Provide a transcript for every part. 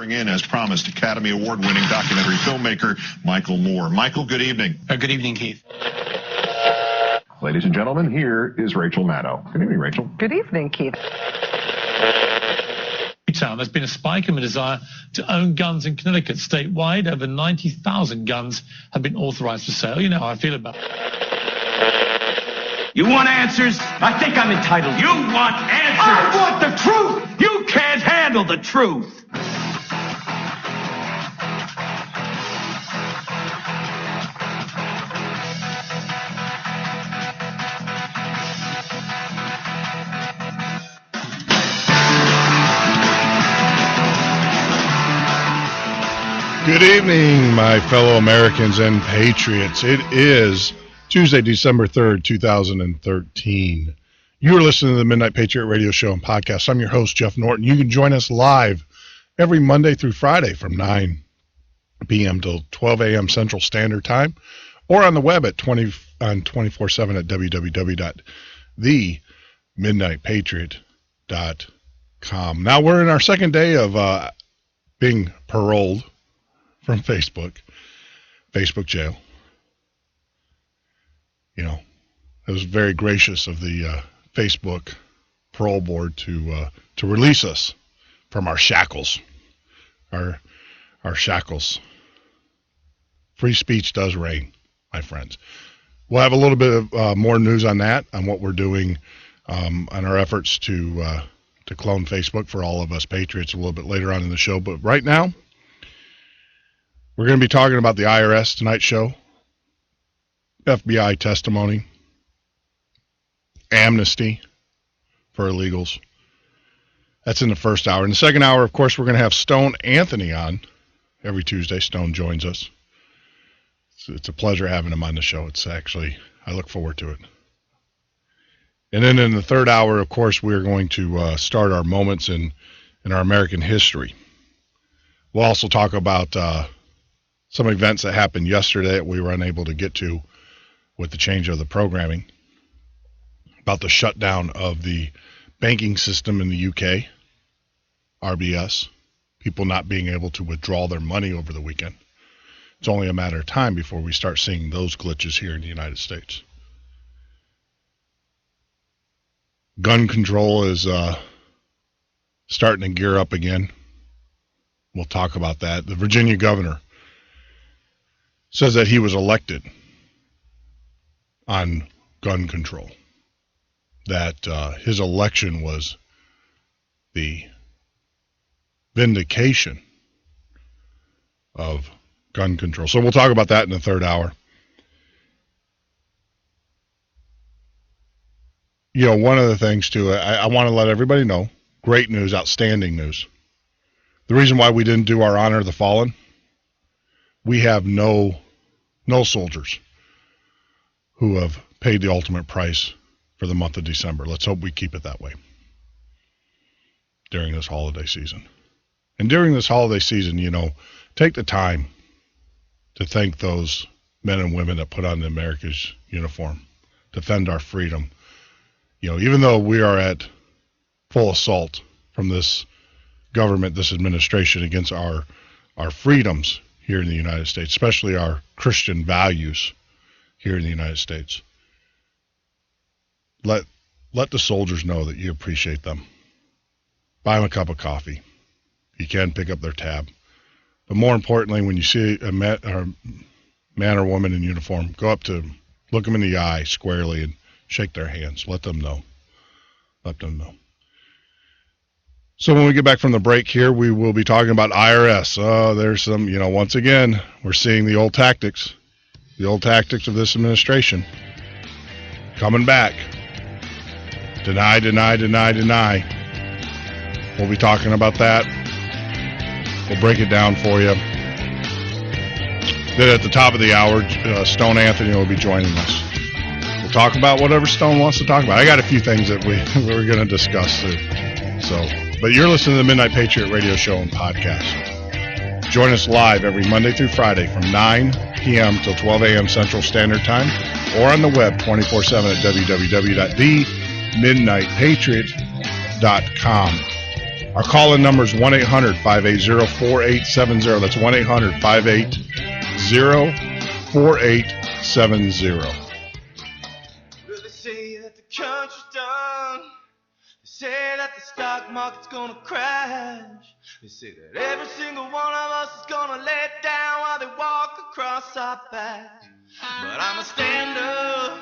bring in, as promised, Academy Award-winning documentary filmmaker Michael Moore. Michael, good evening. Good evening, Keith. Ladies and gentlemen, here is Rachel Maddow. Good evening, Rachel. Good evening, Keith. There's been a spike in the desire to own guns in Connecticut. Statewide, over 90,000 guns have been authorized for sale. You know how I feel about it. You want answers? I think I'm entitled. You want answers? I want the truth! You can't handle the truth! Good evening, my fellow Americans and patriots. It is Tuesday, December 3rd, 2013. You are listening to the Midnight Patriot radio show and podcast. I'm your host, Jeff Norton. You can join us live every Monday through Friday from 9 p.m. till 12 a.m. Central Standard Time, or on the web at 24/7 at www.themidnightpatriot.com. Now we're in our second day of being paroled from Facebook jail. You know, it was very gracious of the Facebook parole board to release us from our shackles, our shackles. Free speech does reign, my friends. We'll have a little bit of more news on that, on what we're doing on our efforts to clone Facebook for all of us patriots a little bit later on in the show. But right now, we're going to be talking about the IRS Tonight Show, FBI testimony, amnesty for illegals. That's in the first hour. In the second hour, of course, we're going to have Stone Anthony on. Every Tuesday, Stone joins us. It's a pleasure having him on the show. It's actually, I look forward to it. And then in the third hour, of course, we're going to start our moments in our American history. We'll also talk about some events that happened yesterday that we were unable to get to with the change of the programming, about the shutdown of the banking system in the UK, RBS, people not being able to withdraw their money over the weekend. It's only a matter of time before we start seeing those glitches here in the United States. Gun control is starting to gear up again. We'll talk about that. The Virginia governor says that he was elected on gun control, that his election was the vindication of gun control. So we'll talk about that in the third hour. You know, one of the things, too, I want to let everybody know, great news, outstanding news. The reason why we didn't do our Honor of the Fallen, we have no soldiers who have paid the ultimate price for the month of December. Let's hope we keep it that way during this holiday season. And during this holiday season, you know, take the time to thank those men and women that put on America's uniform, defend our freedom. You know, even though we are at full assault from this government, this administration, against our freedoms here in the United States, especially our Christian values here in the United States. Let the soldiers know that you appreciate them. Buy them a cup of coffee. You can pick up their tab. But more importantly, when you see a man or woman in uniform, go up to them, look them in the eye squarely and shake their hands. Let them know. Let them know. So when we get back from the break here, we will be talking about IRS. Oh, there's some, you know, once again, we're seeing the old tactics of this administration coming back. Deny, deny, deny, deny. We'll be talking about that. We'll break it down for you. Then at the top of the hour, Stone Anthony will be joining us. We'll talk about whatever Stone wants to talk about. I got a few things that we're going to discuss. But you're listening to the Midnight Patriot radio show and podcast. Join us live every Monday through Friday from 9 p.m. till 12 a.m. Central Standard Time, or on the web 24/7 at www.themidnightpatriot.com. Our call-in number is 1-800-580-4870. That's 1-800-580-4870. Well, they say that the country's done. They say that the stock market's gonna crash. They say that every single one of us is gonna let down while they walk across our back. But I'ma stand up.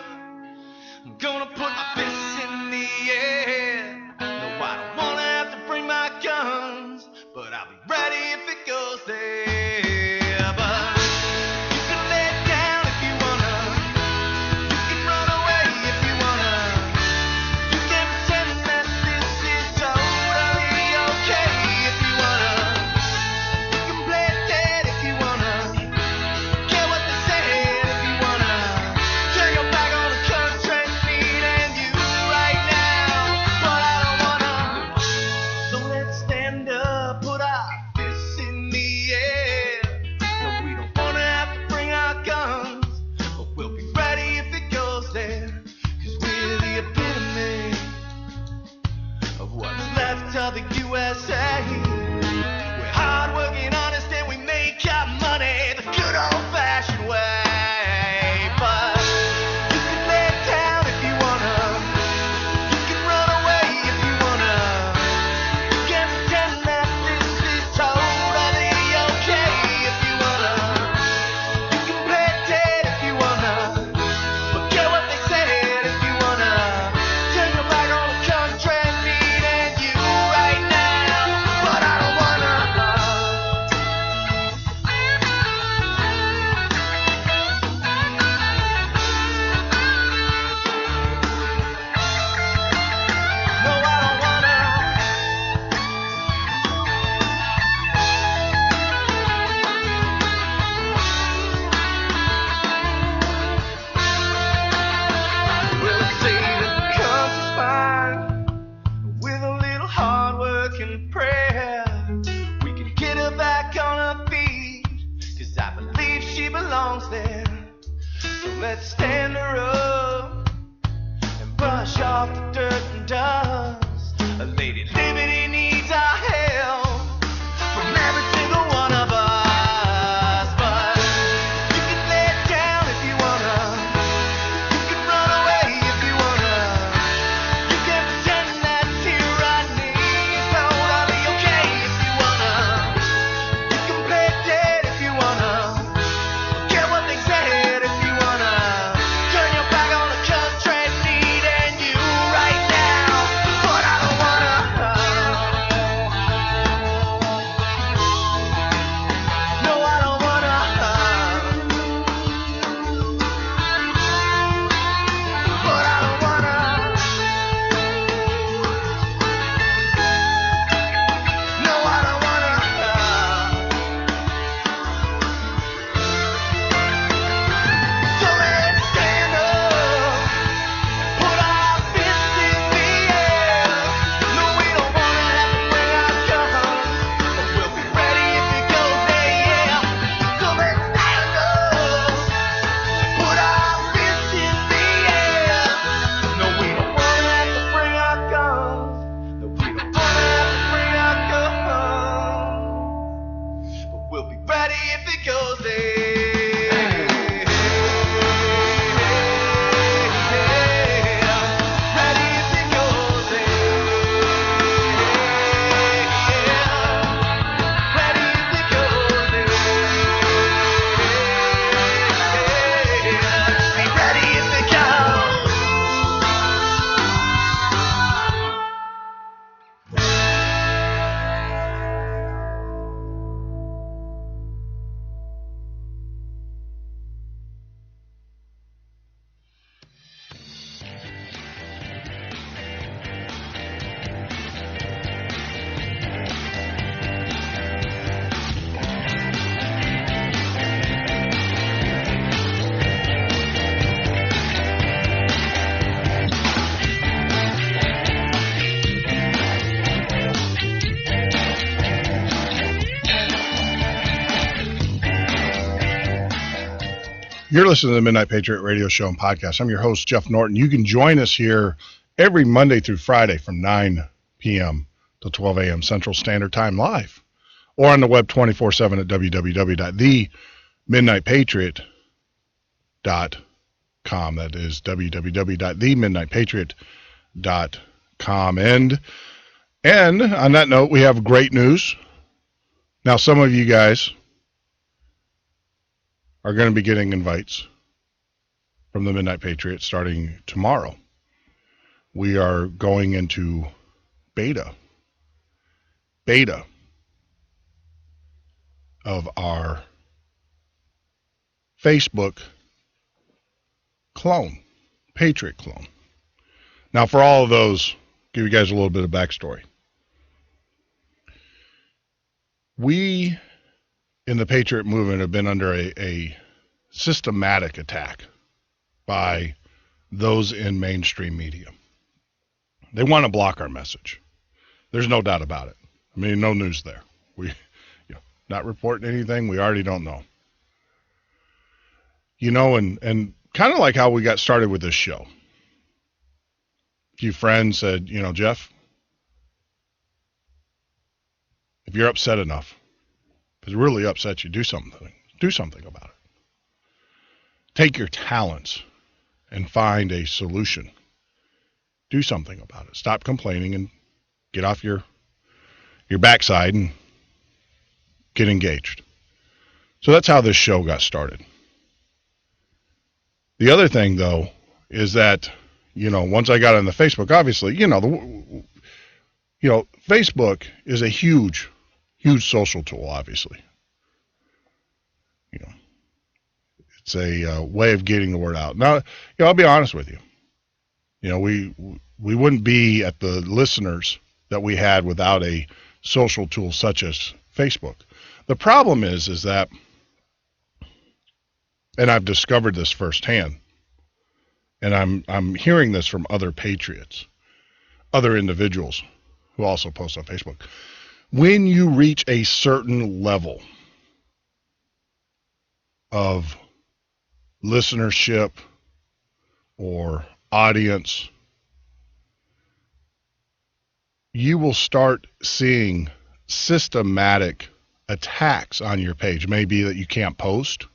I'm gonna put my fists in the air. No, I don't wanna have to bring my guns, but I'll be ready if it goes there. But you can let down if you wanna. You can run away if you wanna. You can pretend that this is totally okay if you wanna. You can play it dead if you wanna. Get what they said if you wanna. Turn your back on the country, me and you right now. But I don't wanna. So let's stand up, put our fists in the air. No, we don't wanna have to bring our guns, but we'll be ready if it goes there. 'Cause we're the epitome of what's left of the USA. We're hardworking, honest, and we make our money the good old-fashioned way. But you can lay it down if you wanna. You can run away if you wanna. You can pretend that this is totally okay if you wanna. You can play it dead if you wanna. Forget what they said if you wanna. Turn your back on the country, me and you right now. But I don't wanna. No, I don't wanna. Well, they say that the country's fine. With a little hard work and prayer, we can get her back on her feet. 'Cause I believe she belongs there. So let's stand her up and brush off the dirt and dust. A Lady Liberty needs our help from every single one of us. But you can lay it down if you wanna. You can run away if you wanna. You can pretend that tyranny is totally okay if you wanna. You can play it dead if you wanna. Get what they said if you wanna. Turn your back on the country, me and you right now. But I don't wanna. No, I don't wanna. But I don't wanna. No, I don't wanna. So let's stand up, put our fists in the air. No, we don't wanna have to bring our guns, but we'll be ready if it goes there, yeah. So let's stand up, put our fists in the air. No, we don't wanna have to bring our guns. No, we don't wanna have to bring our guns, but we'll be ready if it goes there. Ready if it goes there. Ready if it goes there. Be ready if it goes. You're listening to the Midnight Patriot radio show and podcast. I'm your host, Jeff Norton. You can join us here every Monday through Friday from 9 p.m. to 12 a.m. Central Standard Time live, or on the web 24/7 at www.themidnightpatriot.com. That is www.themidnightpatriot.com. And on that note, we have great news. Now, some of you guys are going to be getting invites from the Midnight Patriot starting tomorrow. We are going into beta of our Facebook clone, Patriot clone. Now, for all of those, give you guys a little bit of backstory. We in the Patriot movement have been under a systematic attack by those in mainstream media. They want to block our message. There's no doubt about it. I mean, no news there. We, not reporting anything we already don't know. And kind of like how we got started with this show. A few friends said, Jeff, if you're upset enough, if it really upsets you, do something about it. Take your talents and find a solution. Do something about it. Stop complaining and get off your backside and get engaged. So that's how this show got started. The other thing, though, is that, once I got on the Facebook, obviously, Facebook is a huge social tool, obviously. It's a way of getting the word out. Now, I'll be honest with you. We wouldn't be at the listeners that we had without a social tool such as Facebook. The problem is that, and I've discovered this firsthand, and I'm hearing this from other patriots, other individuals who also post on Facebook. When you reach a certain level of listenership or audience, you will start seeing systematic attacks on your page. Maybe that you can't post.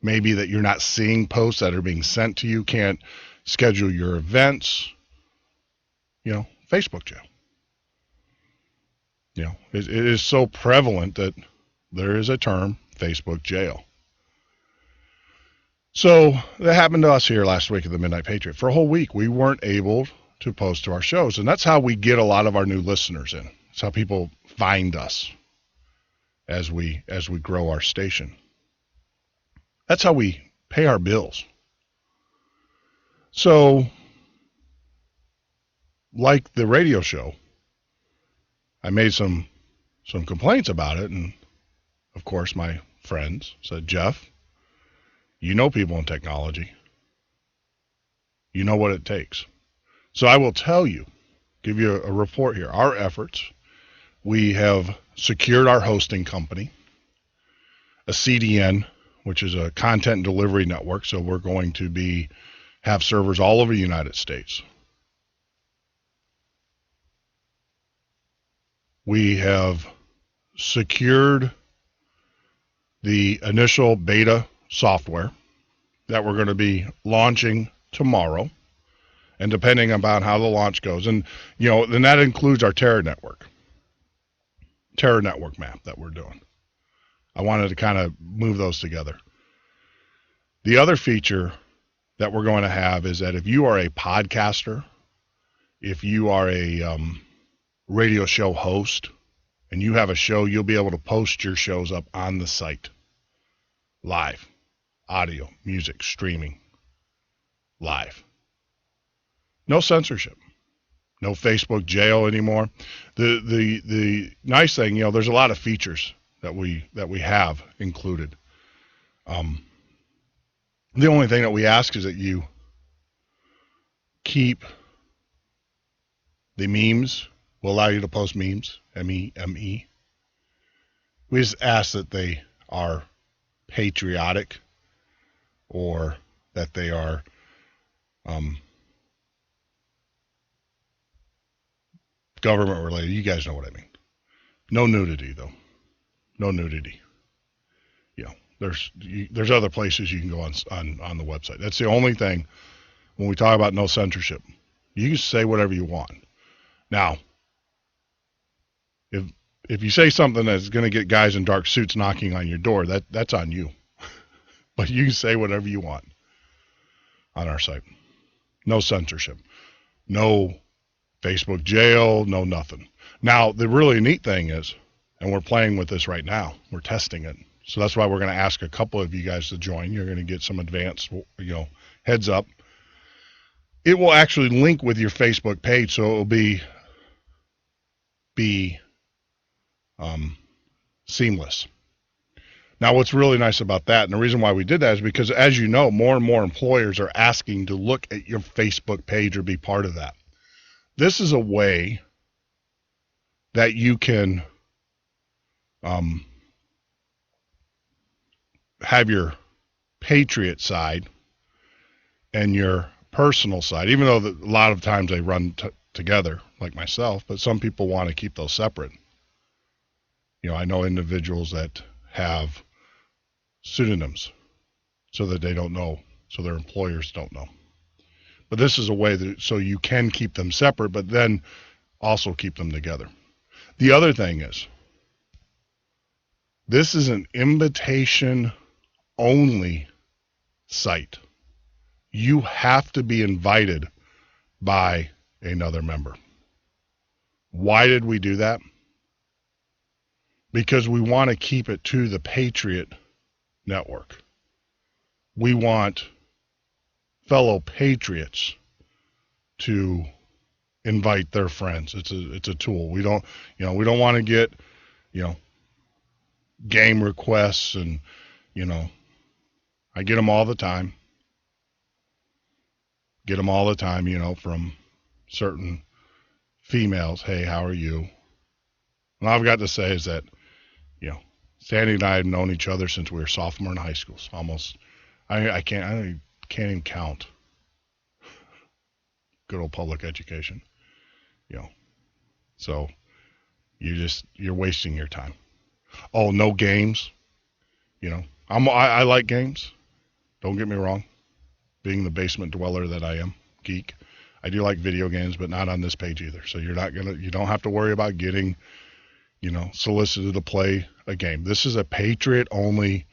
Maybe that you're not seeing posts that are being sent to you, can't schedule your events. Facebook jail. It is so prevalent that there is a term, Facebook jail. So that happened to us here last week at the Midnight Patriot. For a whole week, we weren't able to post to our shows, and that's how we get a lot of our new listeners in. It's how people find us as we grow our station. That's how we pay our bills. So, like the radio show, I made some complaints about it, and of course my friends said, Jeff, you know people in technology. You know what it takes. So I will tell you, give you a report here. Our efforts, we have secured our hosting company, a CDN, which is a content delivery network. So we're going to have servers all over the United States. We have secured the initial beta software that we're going to be launching tomorrow, and depending upon how the launch goes, and then that includes our Terra network map that we're doing. I wanted to kind of move those together. The other feature that we're going to have is that if you are a podcaster, if you are a radio show host, and you have a show, you'll be able to post your shows up on the site. Live. Audio, music, streaming. Live. No censorship. No Facebook jail anymore. The nice thing, there's a lot of features that we have included. The only thing that we ask is that you keep the memes. We'll allow you to post memes, M-E-M-E. We just ask that they are patriotic, or that they are government related. You guys know what I mean. No nudity, though. No nudity. There's other places you can go on the website. That's the only thing when we talk about no censorship. You can say whatever you want. Now, if you say something that's going to get guys in dark suits knocking on your door, that's on you. But you can say whatever you want on our site. No censorship. No Facebook jail, no nothing. Now, the really neat thing is, and we're playing with this right now, we're testing it. So that's why we're going to ask a couple of you guys to join. You're going to get some advanced, heads up. It will actually link with your Facebook page, so it will be seamless. Now, what's really nice about that, and the reason why we did that is because, as you know, more and more employers are asking to look at your Facebook page or be part of that. This is a way that you can have your Patriot side and your personal side, even though a lot of times they run together, like myself, but some people want to keep those separate. I know individuals that have pseudonyms so that they don't know, so their employers don't know. But this is a way that so you can keep them separate, but then also keep them together. The other thing is, this is an invitation-only site. You have to be invited by another member. Why did we do that? Because we want to keep it to the Patriot network. We want fellow patriots to invite their friends. It's a tool. We don't want to get, game requests and, I get them all the time. From certain females. Hey, how are you? And all I've got to say is that, Sandy and I have known each other since we were sophomore in high school. So almost, I can't even count. Good old public education, So you're wasting your time. Oh, no games. I like games. Don't get me wrong. Being the basement dweller that I am, geek, I do like video games, but not on this page either. So you don't have to worry about getting, solicited to play a game. This is a Patriot-only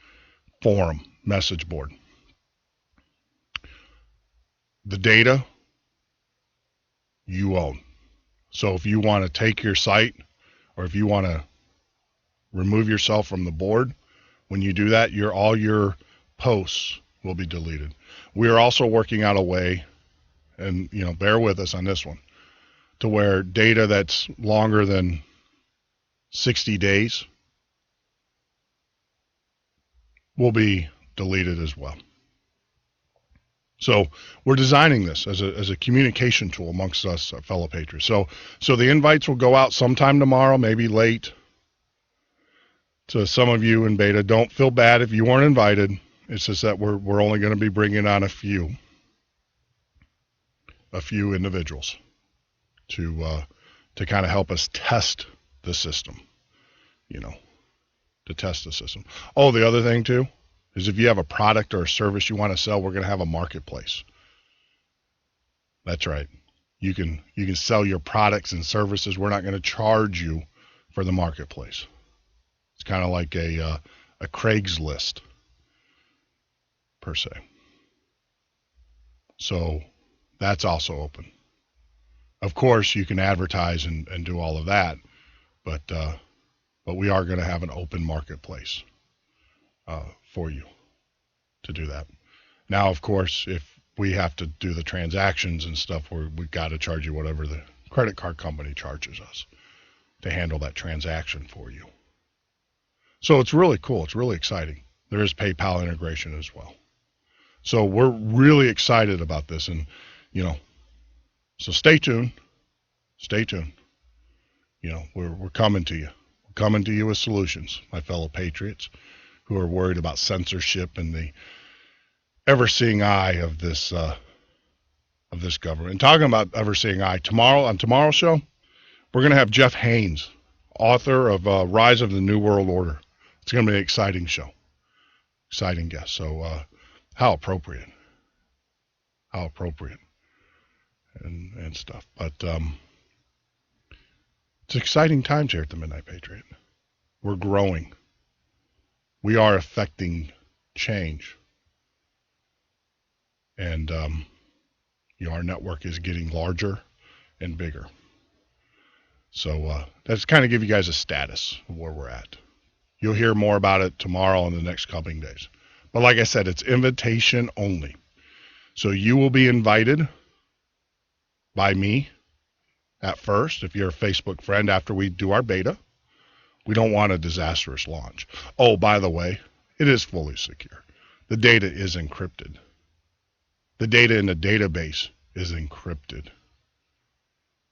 forum message board. The data you own. So if you want to take your site or if you want to remove yourself from the board, when you do that, all your posts will be deleted. We are also working out a way, and bear with us on this one, to where data that's longer than 60 days will be deleted as well. So we're designing this as a communication tool amongst us fellow patriots. So the invites will go out sometime tomorrow, maybe late. To some of you in beta, don't feel bad if you weren't invited. It's just that we're only going to be bringing on a few individuals to kind of help us test the system, to test the system. Oh, the other thing too is if you have a product or a service you want to sell, we're going to have a marketplace. That's right. You can sell your products and services. We're not going to charge you for the marketplace. It's kind of like a Craigslist per se. So that's also open. Of course, you can advertise and do all of that, but we are going to have an open marketplace for you to do that. Now, of course, if we have to do the transactions and stuff, we've got to charge you whatever the credit card company charges us to handle that transaction for you. So it's really cool. It's really exciting. There is PayPal integration as well. So we're really excited about this, and so stay tuned. Stay tuned. We're coming to you. We're coming to you with solutions, my fellow patriots who are worried about censorship and the ever-seeing eye of this government. And talking about ever-seeing eye, on tomorrow's show, We're going to have Jeff Haynes, author of Rise of the New World Order. It's going to be an exciting show. Exciting guest. So how appropriate. How appropriate. And stuff. But it's exciting times here at the Midnight Patriot. We're growing. We are affecting change. And our network is getting larger and bigger. So that's kind of give you guys a status of where we're at. You'll hear more about it tomorrow and the next coming days. But like I said, it's invitation only. So you will be invited by me at first, if you're a Facebook friend, after we do our beta. We don't want a disastrous launch. Oh, by the way, it is fully secure. The data is encrypted. The data in the database is encrypted.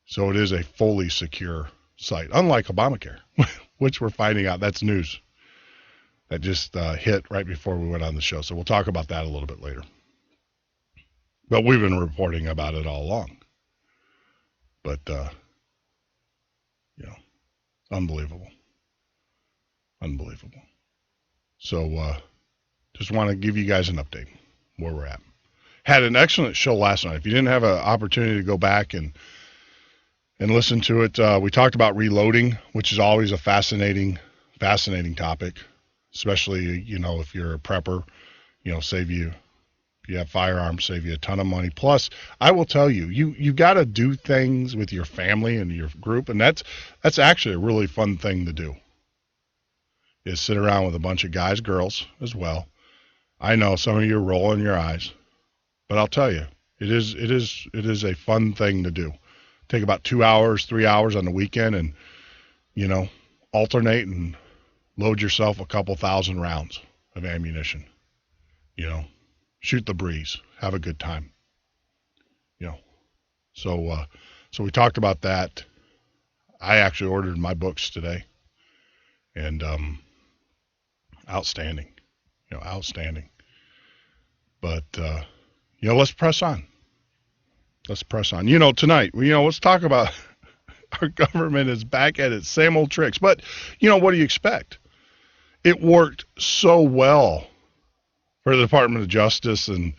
So it is a fully secure site, unlike Obamacare, which we're finding out. That's news that just hit right before we went on the show. So we'll talk about that a little bit later. But we've been reporting about it all along. But, unbelievable. Unbelievable. So just want to give you guys an update where we're at. Had an excellent show last night. If you didn't have an opportunity to go back and listen to it, we talked about reloading, which is always a fascinating topic, especially, if you're a prepper, if you have firearms, save you a ton of money. Plus, I will tell you, you got to do things with your family and your group, and that's actually a really fun thing to do, is sit around with a bunch of guys, girls as well. I know some of you are rolling your eyes, but I'll tell you, it is a fun thing to do. Take about 2 hours, 3 hours on the weekend and, alternate and load yourself a couple thousand rounds of ammunition. Shoot the breeze, have a good time. So we talked about that. I actually ordered my books today, and outstanding, outstanding. But let's press on. Let's press on. Tonight, let's talk about our government is back at its same old tricks. But, what do you expect? It worked so well for the Department of Justice and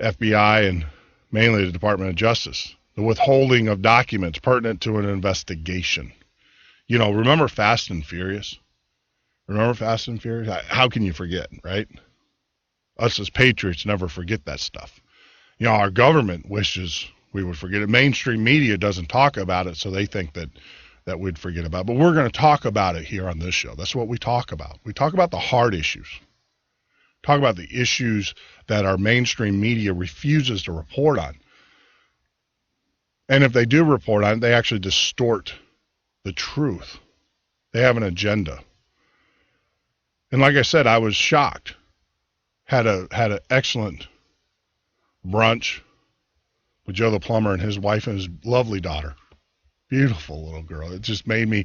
FBI, and mainly the Department of Justice. The withholding of documents pertinent to an investigation. Remember Fast and Furious? Remember Fast and Furious? How can you forget, right? Us as patriots never forget that stuff. Our government wishes we would forget it. Mainstream media doesn't talk about it, so they think that we'd forget about it. But we're going to talk about it here on this show. That's what we talk about. We talk about the hard issues. Talk about the issues that our mainstream media refuses to report on. And if they do report on it, they actually distort the truth. They have an agenda. And like I said, I was shocked. Had an excellent brunch with Joe the plumber and his wife and his lovely daughter. Beautiful little girl. It just made me,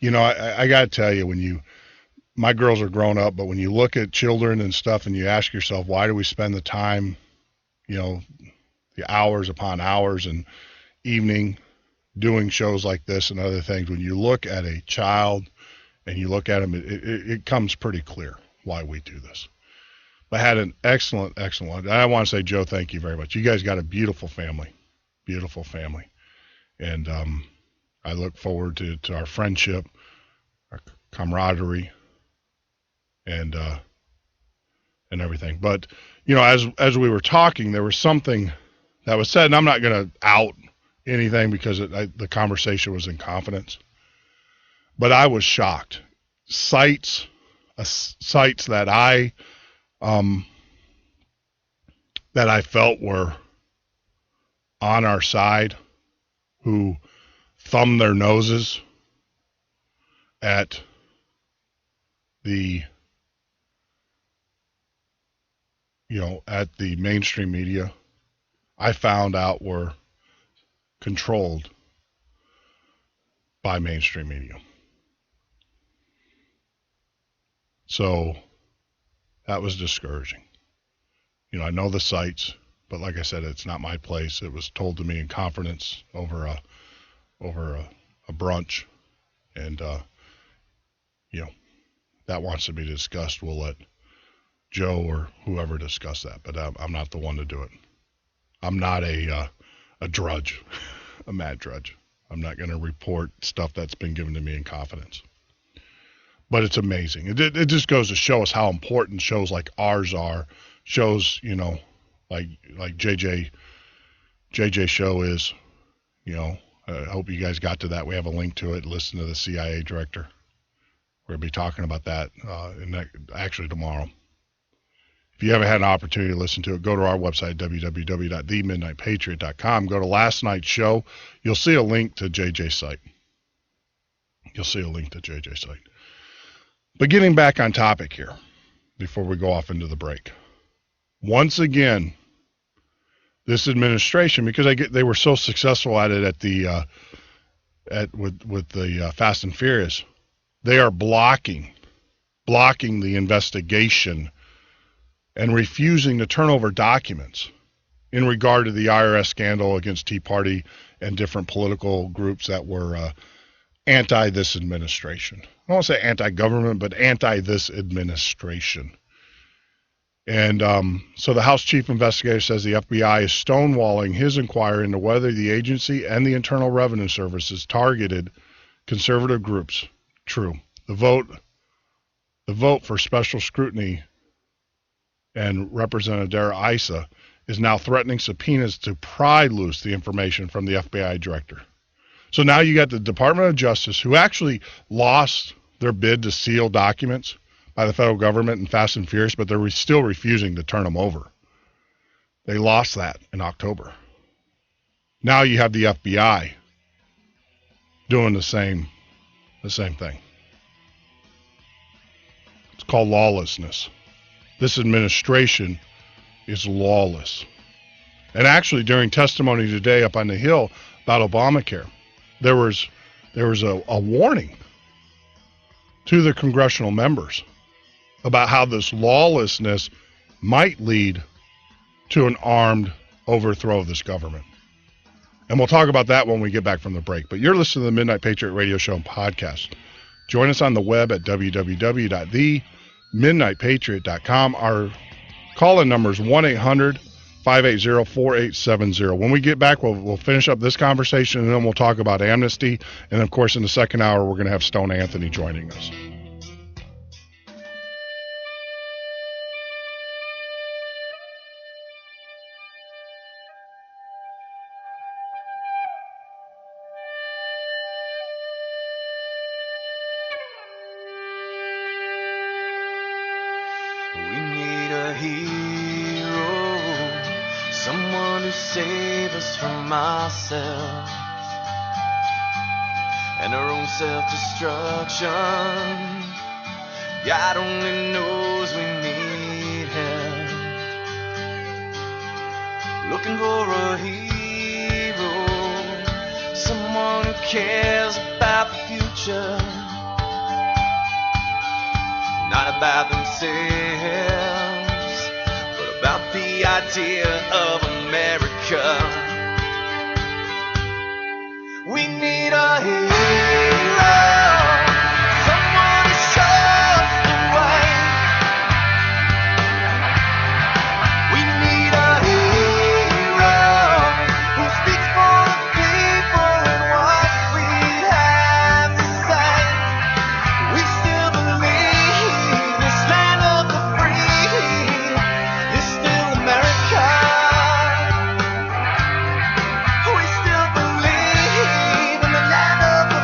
I got to tell you, my girls are grown up, but when you look at children and stuff and you ask yourself, why do we spend the time, the hours upon hours and evening doing shows like this and other things, when you look at a child and you look at them, it comes pretty clear why we do this. But I had an excellent. I want to say, Joe, thank you very much. You guys got a beautiful family. And I look forward to our friendship, our camaraderie, and everything. But, as we were talking, there was something that was said, and I'm not going to out anything because the conversation was in confidence. But I was shocked. Sites that I felt were on our side, who thumbed their noses at the mainstream media, I found out were controlled by mainstream media. So that was discouraging. I know the sites, but like I said, it's not my place. It was told to me in confidence over a a brunch, and that wants to be discussed, we'll let Joe or whoever discuss that. But I'm not the one to do it. I'm not a drudge, a mad drudge. I'm not going to report stuff that's been given to me in confidence. But it's amazing. It just goes to show us how important shows like ours are. Shows, like JJ show is. I hope you guys got to that. We have a link to it. Listen to the CIA director. We're going to be talking about that actually tomorrow. If you haven't had an opportunity to listen to it, go to our website, www.themidnightpatriot.com. Go to last night's show. You'll see a link to JJ's site. But getting back on topic here, before we go off into the break. Once again, this administration, because they were so successful at it with the Fast and Furious, they are blocking the investigation and refusing to turn over documents in regard to the IRS scandal against Tea Party and different political groups that were anti this administration. I don't want to say anti-government, but anti this administration. And so the House Chief Investigator says the FBI is stonewalling his inquiry into whether the agency and the Internal Revenue Service has targeted conservative groups. True. The vote for special scrutiny and Representative Dara Issa is now threatening subpoenas to pry loose the information from the FBI director. So now you got the Department of Justice, who actually lost their bid to seal documents by the federal government in Fast and Furious, but they're still refusing to turn them over. They lost that in October. Now you have the FBI doing the same thing. It's called lawlessness. This administration is lawless. And actually, during testimony today up on the Hill about Obamacare, there was a warning to the congressional members about how this lawlessness might lead to an armed overthrow of this government. And we'll talk about that when we get back from the break. But you're listening to the Midnight Patriot Radio Show and podcast. Join us on the web at www.themidnightpatriot.com. Our call-in number is 1-800-580-4870. When we get back, we'll finish up this conversation, and then we'll talk about amnesty. And, of course, in the second hour, we're going to have Stone Anthony joining us. Ourselves and our own self-destruction. God only knows we need help. Looking for a hero, someone who cares about the future, not about themselves, but about the idea of America. We need a hero, someone who shows the way. We need a hero who speaks for the people and what we have to say. We still believe this land of the free is still America. We still believe in the land of the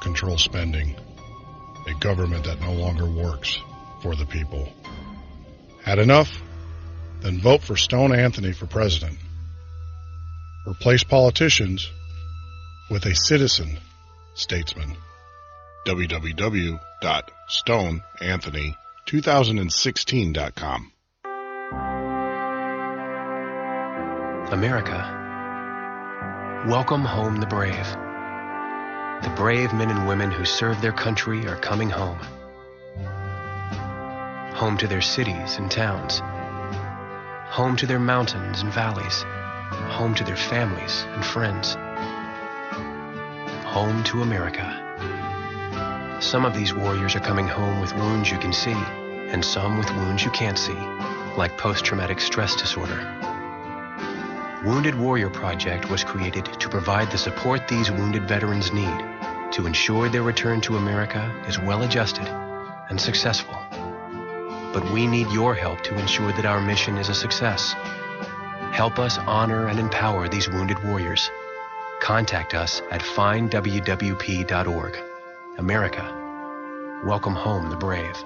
out-of-control spending, a government that no longer works for the people. Had enough? Then vote for Stone Anthony for president. Replace politicians with a citizen statesman. www.stoneanthony2016.com. America, welcome home the brave. The brave men and women who serve their country are coming home. Home to their cities and towns. Home to their mountains and valleys. Home to their families and friends. Home to America. Some of these warriors are coming home with wounds you can see, and some with wounds you can't see, like post-traumatic stress disorder. Wounded Warrior Project was created to provide the support these wounded veterans need to ensure their return to America is well-adjusted and successful. But we need your help to ensure that our mission is a success. Help us honor and empower these wounded warriors. Contact us at findwwp.org. America, welcome home the brave.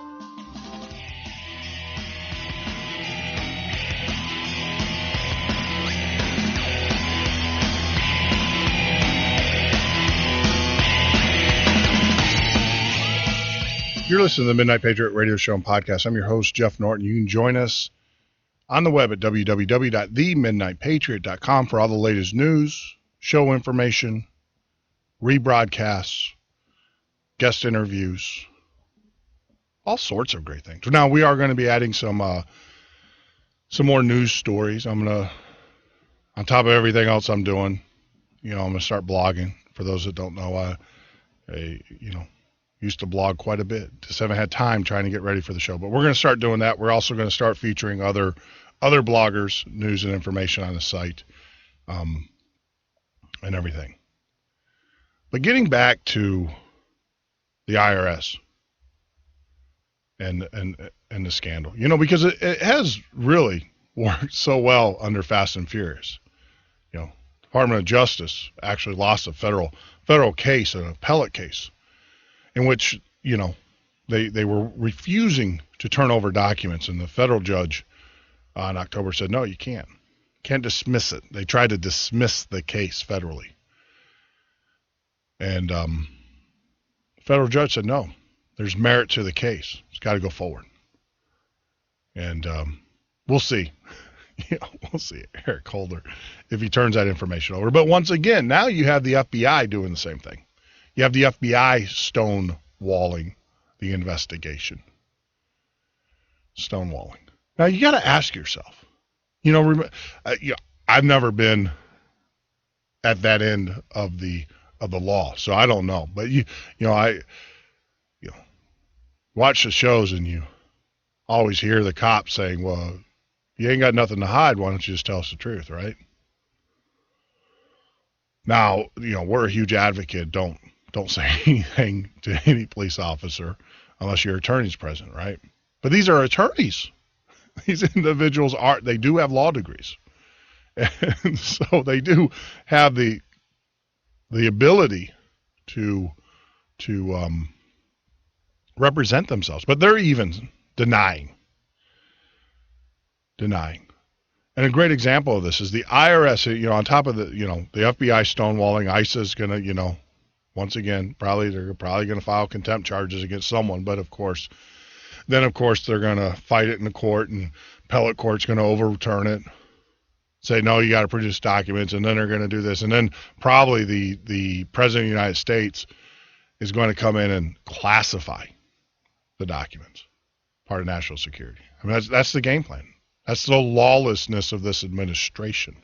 You're listening to the Midnight Patriot Radio Show and Podcast. I'm your host, Jeff Norton. You can join us on the web at www.themidnightpatriot.com for all the latest news, show information, rebroadcasts, guest interviews, all sorts of great things. Now, we are going to be adding some more news stories. I'm going to, on top of everything else I'm doing, I'm going to start blogging. For those that don't know, I used to blog quite a bit. Just haven't had time trying to get ready for the show. But we're going to start doing that. We're also going to start featuring other bloggers, news and information on the site, and everything. But getting back to the IRS and the scandal, because it has really worked so well under Fast and Furious. Department of Justice actually lost a federal case, an appellate case, in which, they were refusing to turn over documents, and the federal judge in October said, no, you can't dismiss it. They tried to dismiss the case federally. And the federal judge said, no, there's merit to the case. It's got to go forward. And we'll see. We'll see Eric Holder if he turns that information over. But once again, now you have the FBI doing the same thing. You have the FBI stonewalling the investigation. Stonewalling. Now you got to ask yourself, I've never been at that end of the law, so I don't know. But I watch the shows and you always hear the cops saying, well, you ain't got nothing to hide. Why don't you just tell us the truth, right? Now, we're a huge advocate. Don't say anything to any police officer unless your attorney's present, right? But these are attorneys. These individuals they do have law degrees. And so they do have the ability to represent themselves, but they're even denying. And a great example of this is the IRS, on top of the FBI stonewalling, ICE is going to, once again, they're probably going to file contempt charges against someone, but of course they're going to fight it in the court, and appellate court's going to overturn it, say, no, you got to produce documents, and then they're going to do this, and then probably the President of the United States is going to come in and classify the documents, part of national security. I mean, that's the game plan. That's the lawlessness of this administration,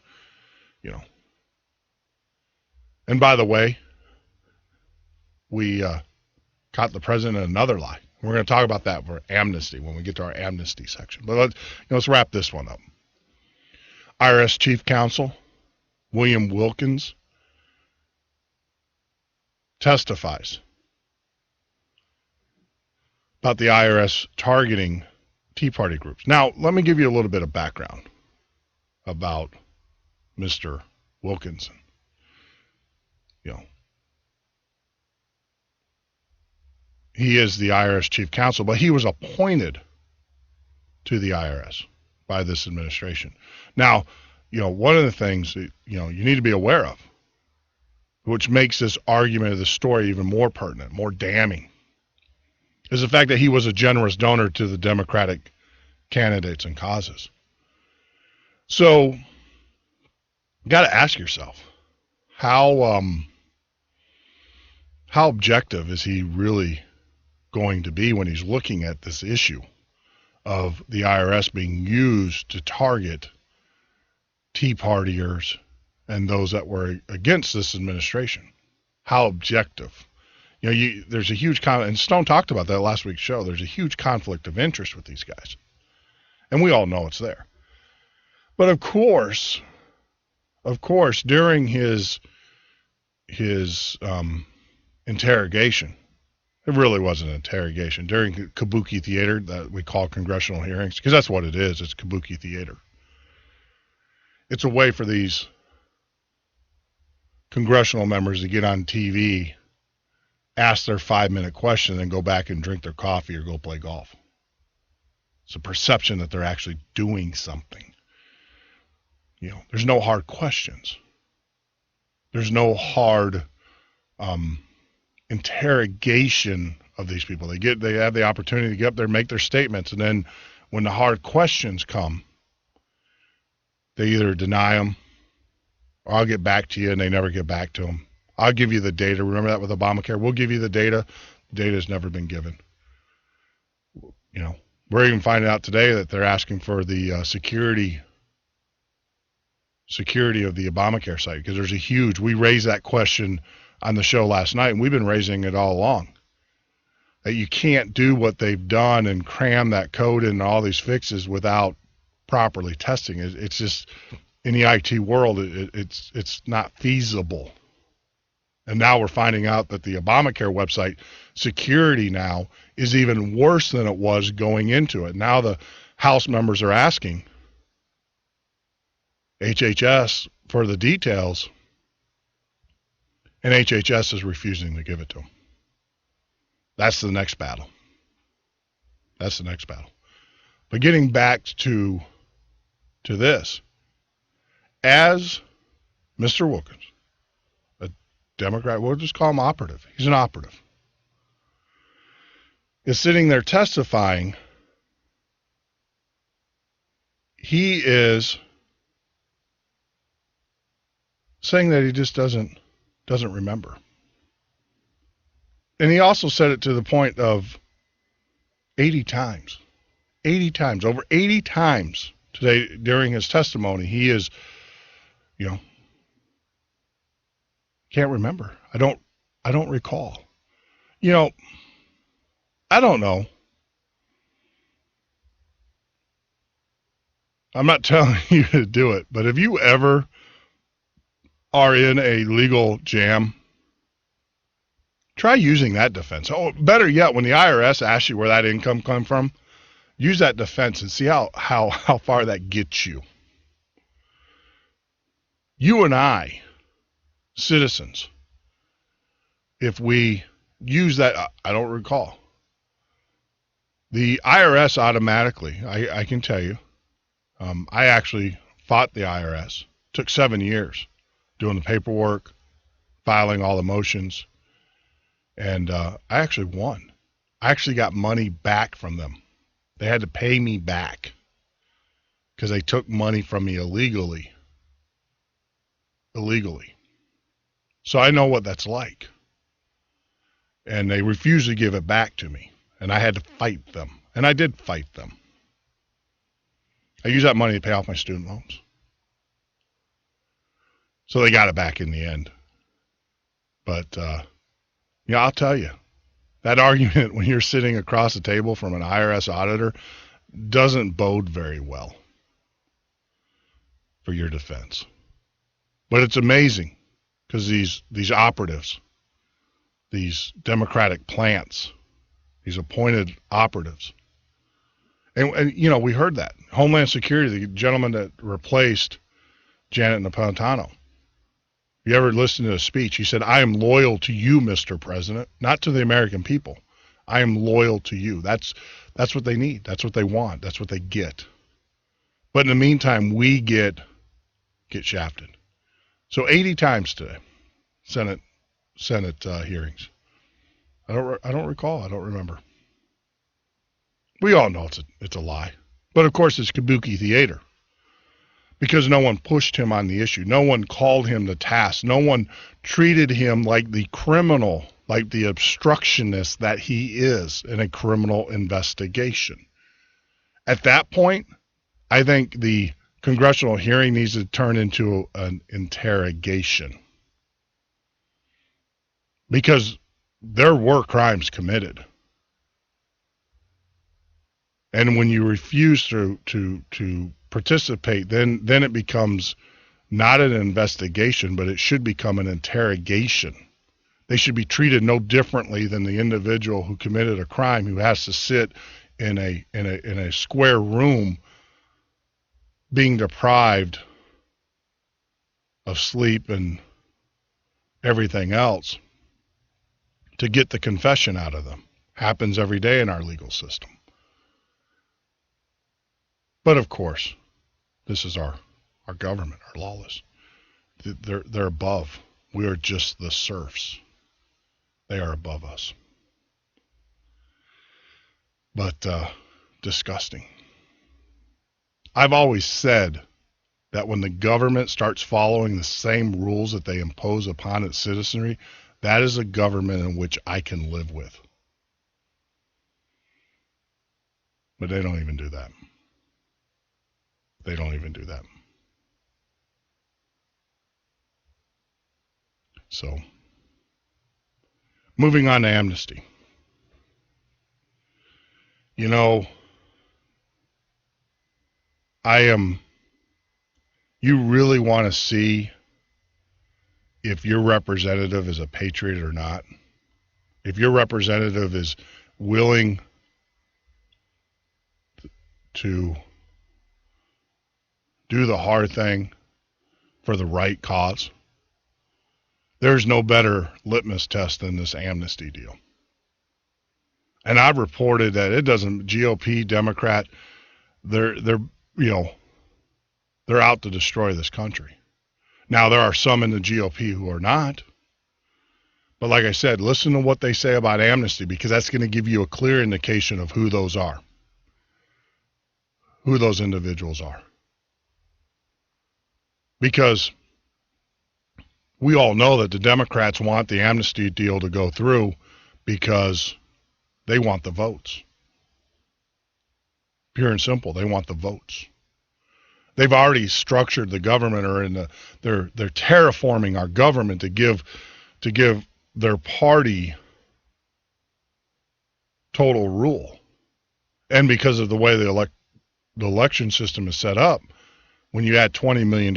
And by the way, we caught the president in another lie. We're going to talk about that for amnesty when we get to our amnesty section. But let's wrap this one up. IRS Chief Counsel William Wilkins testifies about the IRS targeting Tea Party groups. Now, let me give you a little bit of background about Mr. Wilkinson. he is the IRS chief counsel, but he was appointed to the IRS by this administration. Now, one of the things that, you need to be aware of, which makes this argument of the story even more pertinent, more damning, is the fact that he was a generous donor to the Democratic candidates and causes. So, you got to ask yourself, how objective is he really going to be when he's looking at this issue of the IRS being used to target Tea Partiers and those that were against this administration? How objective? There's a huge and Stone talked about that last week's show. There's a huge conflict of interest with these guys, and we all know it's there. But of course, during his interrogation, it really wasn't an interrogation, during kabuki theater that we call congressional hearings, because that's what it is. It's kabuki theater. It's a way for these congressional members to get on TV, ask their 5-minute question, and then go back and drink their coffee or go play golf. It's a perception that they're actually doing something. There's no hard questions. There's no hard interrogation of these people. They have the opportunity to get up there and make their statements, and then when the hard questions come, they either deny them, or I'll get back to you, and they never get back to them. I'll give you the data. Remember that with Obamacare? We'll give you the data. The data has never been given. We're even finding out today that they're asking for the security of the Obamacare site, because there's we raised that question on the show last night, and we've been raising it all along, that you can't do what they've done and cram that code in all these fixes without properly testing. It's just, in the IT world, it's not feasible. And now we're finding out that the Obamacare website security now is even worse than it was going into it. Now the House members are asking HHS for the details, and HHS is refusing to give it to them. That's the next battle. But getting back to this, as Mr. Wilkins, a Democrat, we'll just call him operative. He's an operative. Is sitting there testifying. He is saying that he just doesn't remember. And he also said it to the point of 80 times. 80 times. Over 80 times today during his testimony, he is, can't remember. I don't recall. I don't know. I'm not telling you to do it, but if you ever are in a legal jam, try using that defense. Oh, better yet, when the IRS asks you where that income come from, use that defense and see how far that gets you. You and I, citizens, if we use that, I don't recall. The IRS automatically, I can tell you, I actually fought the IRS. Took 7 years doing the paperwork, filing all the motions, and I actually won. I actually got money back from them. They had to pay me back because they took money from me illegally. So I know what that's like. And they refused to give it back to me, and I had to fight them, and I did fight them. I used that money to pay off my student loans. So they got it back in the end. But, I'll tell you, that argument when you're sitting across the table from an IRS auditor doesn't bode very well for your defense. But it's amazing because these operatives, these Democratic plants, these appointed operatives, and we heard that. Homeland Security, the gentleman that replaced Janet Napolitano. You ever listened to his speech? He said, "I am loyal to you, Mr. President, not to the American people. I am loyal to you. That's what they need. That's what they want. That's what they get. But in the meantime, we get shafted. So 80 times today, Senate hearings. I don't recall. I don't remember. We all know it's a lie. But of course, it's kabuki theater. Because no one pushed him on the issue. No one called him to task. No one treated him like the criminal, like the obstructionist that he is in a criminal investigation. At that point, I think the congressional hearing needs to turn into an interrogation. Because there were crimes committed. And when you refuse to participate, then it becomes not an investigation, but it should become an interrogation. They should be treated no differently than the individual who committed a crime, who has to sit in a square room being deprived of sleep and everything else to get the confession out of them. Happens every day in our legal system. But of course, this is our government, our lawless. They're above. We are just the serfs. They are above us. But disgusting. I've always said that when the government starts following the same rules that they impose upon its citizenry, that is a government in which I can live with. But they don't even do that. They don't even do that. So, moving on to amnesty. You know, you really want to see if your representative is a patriot or not. If your representative is willing to do the hard thing for the right cause, there's no better litmus test than this amnesty deal. And I've reported that it doesn't, GOP, Democrat, they're out to destroy this country. Now, there are some in the GOP who are not. But like I said, listen to what they say about amnesty, because that's going to give you a clear indication of who those are, who those individuals are. Because we all know that the Democrats want the amnesty deal to go through because they want the votes. Pure and simple, they want the votes. They've already structured the government, or they're terraforming our government to give their party total rule. And because of the way the election system is set up, when you add $20 million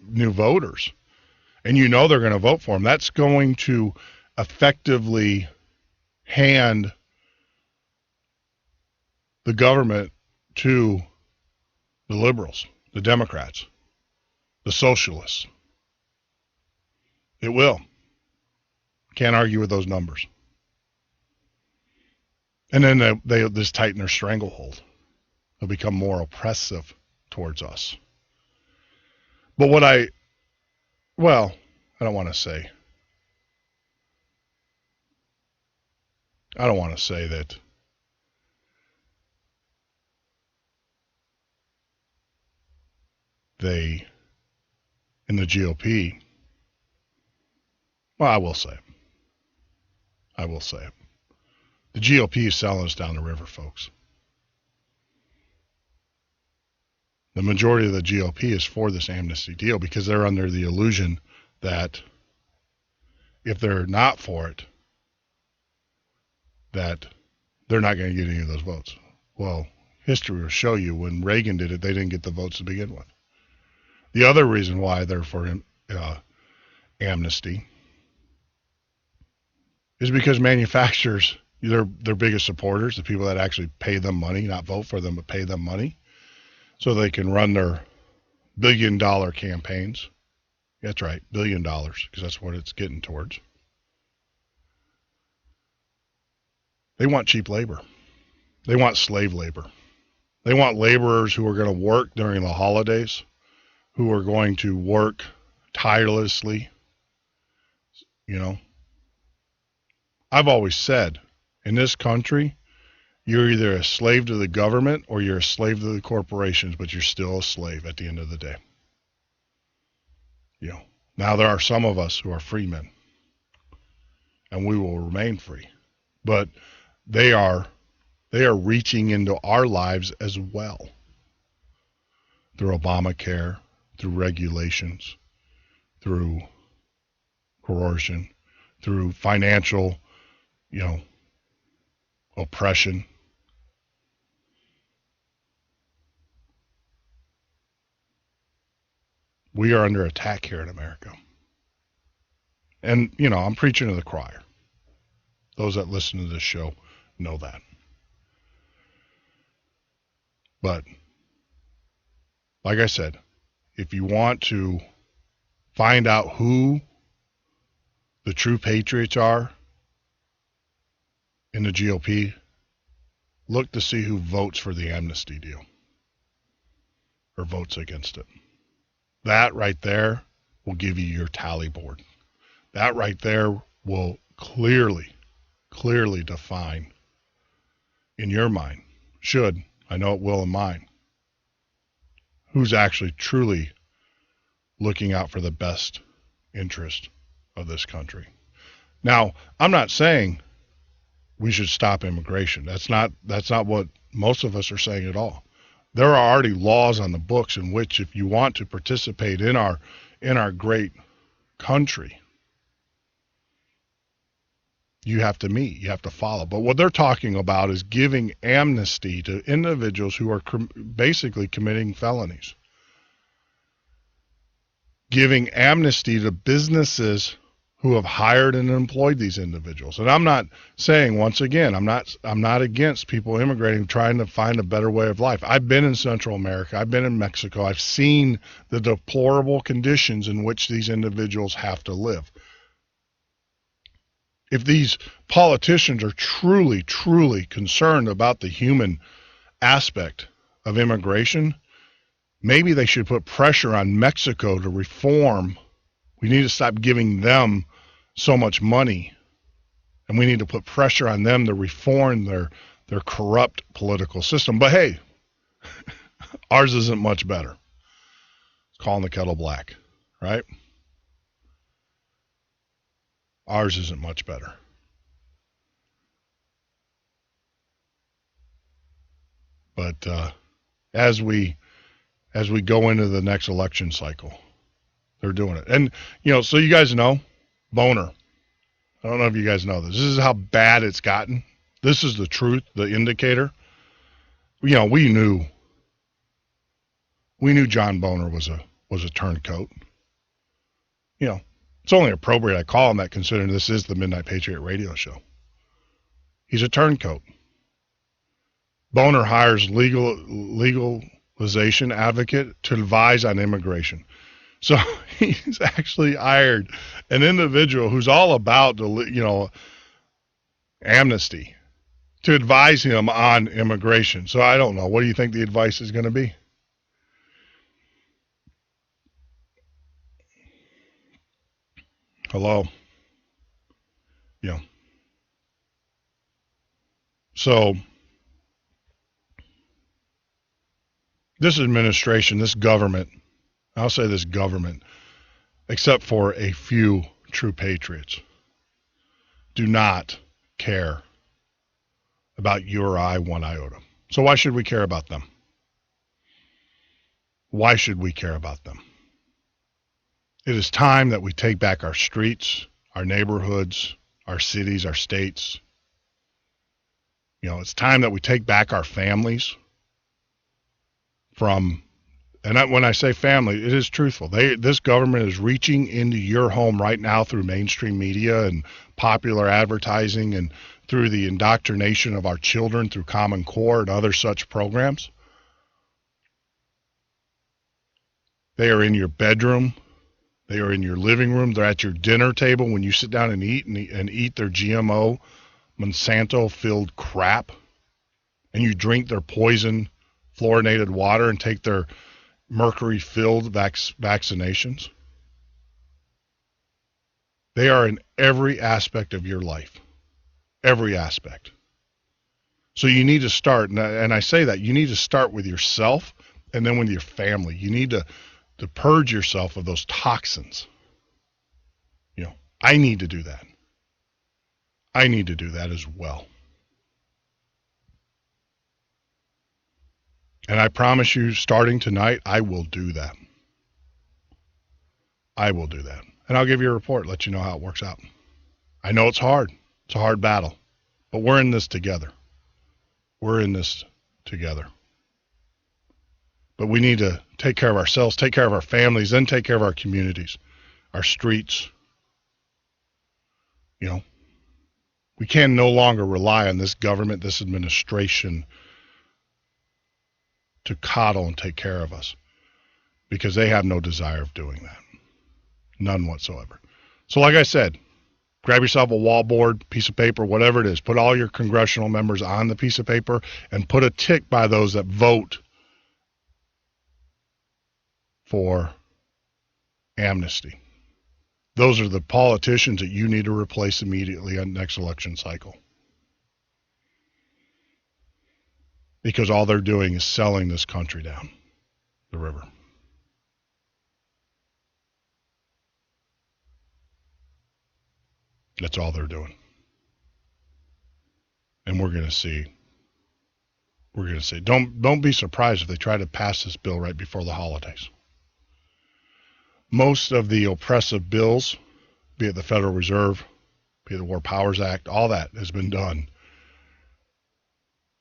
new voters, and you know they're going to vote for them, that's going to effectively hand the government to the liberals, the Democrats, the socialists. It will. Can't argue with those numbers. And then they just tighten their stranglehold. They'll become more oppressive towards us. But I don't want to say that they, in the GOP, well, I will say it. The GOP is selling us down the river, folks. The majority of the GOP is for this amnesty deal because they're under the illusion that if they're not for it, that they're not going to get any of those votes. Well, history will show you when Reagan did it, they didn't get the votes to begin with. The other reason why they're for amnesty is because manufacturers, their biggest supporters, the people that actually pay them money, not vote for them, but pay them money, so they can run their billion-dollar campaigns. That's right, $1 billion, because that's what it's getting towards. They want cheap labor. They want slave labor. They want laborers who are going to work during the holidays, who are going to work tirelessly. You know, I've always said, in this country, you're either a slave to the government or you're a slave to the corporations, but you're still a slave at the end of the day. You know, now there are some of us who are free men, and we will remain free, but they are reaching into our lives as well through Obamacare, through regulations, through coercion, through financial, oppression. We are under attack here in America. And, I'm preaching to the choir. Those that listen to this show know that. But, like I said, if you want to find out who the true patriots are in the GOP, look to see who votes for the amnesty deal or votes against it. That right there will give you your tally board. That right there will clearly define in your mind, I know it will in mine, who's actually truly looking out for the best interest of this country. Now, I'm not saying we should stop immigration. That's not what most of us are saying at all. There are already laws on the books in which, if you want to participate in our great country, you have to meet, you have to follow. But what they're talking about is giving amnesty to individuals who are basically committing felonies. Giving amnesty to businesses who have hired and employed these individuals. And I'm not saying, once again, I'm not against people immigrating, trying to find a better way of life. I've been in Central America. I've been in Mexico. I've seen the deplorable conditions in which these individuals have to live. If these politicians are truly concerned about the human aspect of immigration, maybe they should put pressure on Mexico to reform. We need to stop giving them so much money, and we need to put pressure on them to reform their corrupt political system. But hey, ours isn't much better. It's calling the kettle black, right? Ours isn't much better. But as we go into the next election cycle, they're doing it. And, so you guys know, Boner. I don't know if you guys know this. This is how bad it's gotten. This is the truth, the indicator. We knew John Boner was a turncoat. It's only appropriate I call him that, considering this is the Midnight Patriot radio show. He's a turncoat. Boner hires legalization advocate to advise on immigration. So he's actually hired an individual who's all about, amnesty to advise him on immigration. So I don't know. What do you think the advice is going to be? Hello? Yeah. So this administration, this government, I'll say this government, except for a few true patriots, do not care about you or I one iota. So why should we care about them? Why should we care about them? It is time that we take back our streets, our neighborhoods, our cities, our states. It's time that we take back our families from, and when I say family, it is truthful. This government is reaching into your home right now through mainstream media and popular advertising and through the indoctrination of our children through Common Core and other such programs. They are in your bedroom. They are in your living room. They're at your dinner table when you sit down and eat their GMO Monsanto-filled crap, and you drink their poison fluorinated water and take their mercury-filled vaccinations. They are in every aspect of your life. Every aspect. So you need to start, and I say that, you need to start with yourself and then with your family. You need to purge yourself of those toxins. You know, I need to do that. I need to do that as well. And I promise you, starting tonight, I will do that. I will do that. And I'll give you a report, let you know how it works out. I know it's hard. It's a hard battle. But we're in this together. We're in this together. But we need to take care of ourselves, take care of our families, then take care of our communities, our streets. You know, we can no longer rely on this government, this administration to coddle and take care of us, because they have no desire of doing that. None whatsoever. So like I said, grab yourself a wallboard, piece of paper, whatever it is. Put all your congressional members on the piece of paper and put a tick by those that vote for amnesty. Those are the politicians that you need to replace immediately on the next election cycle. Because all they're doing is selling this country down the river. That's all they're doing. And we're going to see. We're going to see. Don't be surprised if they try to pass this bill right before the holidays. Most of the oppressive bills, be it the Federal Reserve, be it the War Powers Act, all that has been done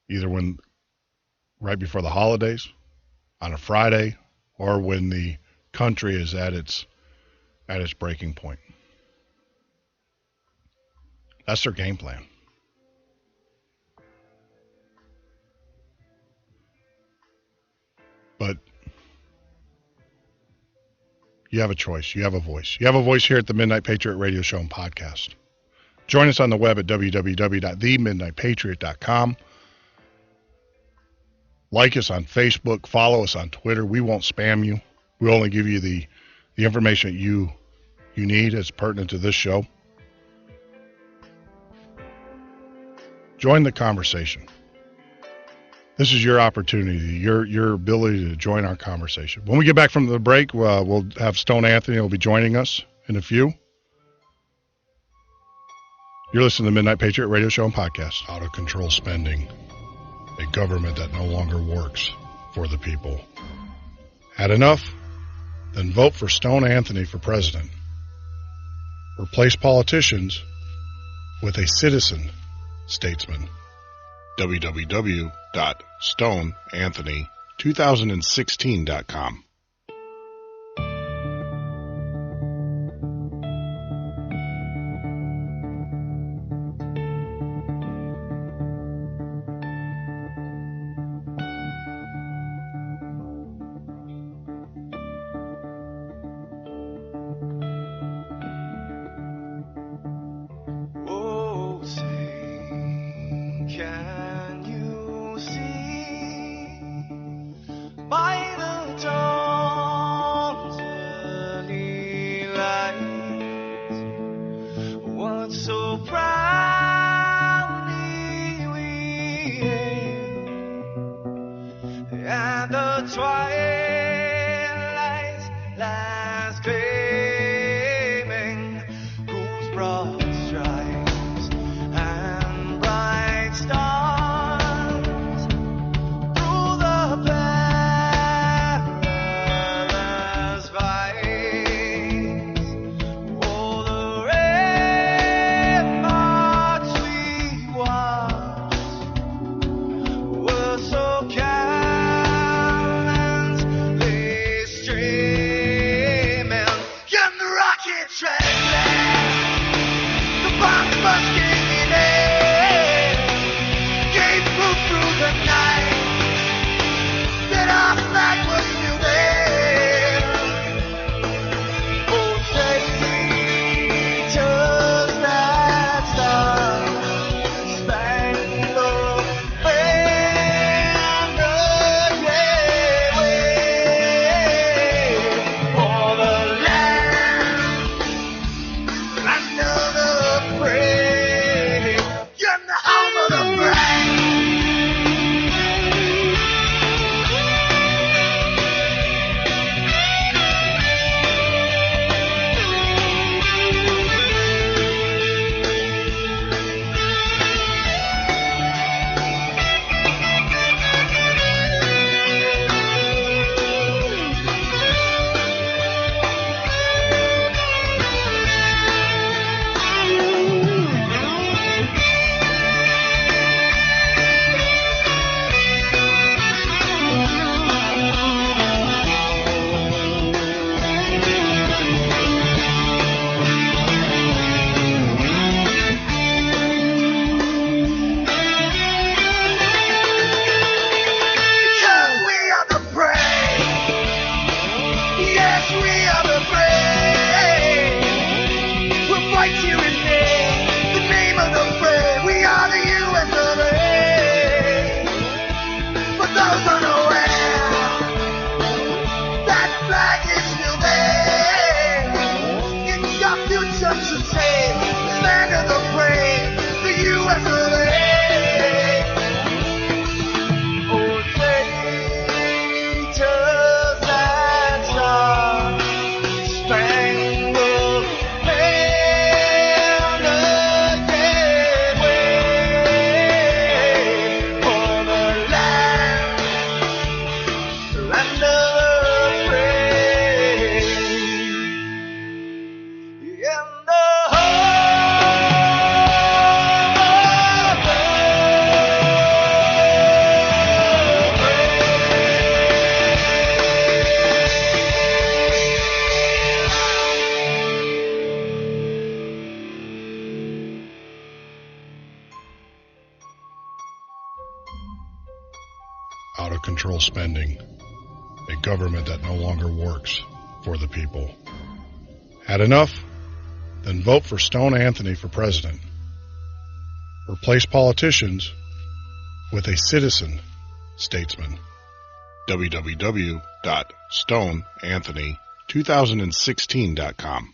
either when right before the holidays, on a Friday, or when the country is at its breaking point. That's their game plan. But you have a choice. You have a voice. You have a voice here at the Midnight Patriot Radio Show and Podcast. Join us on the web at www.themidnightpatriot.com. Like us on Facebook. Follow us on Twitter. We won't spam you. We'll only give you the information that you need as pertinent to this show. Join the conversation. This is your opportunity, your ability to join our conversation. When we get back from the break, we'll have Stone Anthony will be joining us in a few. You're listening to the Midnight Patriot Radio Show and Podcast. Out of control spending. A government that no longer works for the people. Had enough? Then vote for Stone Anthony for president. Replace politicians with a citizen statesman. www.stoneanthony2016.com. out-of-control spending, a government that no longer works for the people. Had enough? Then vote for Stone Anthony for president. Replace politicians with a citizen statesman. www.stoneanthony2016.com.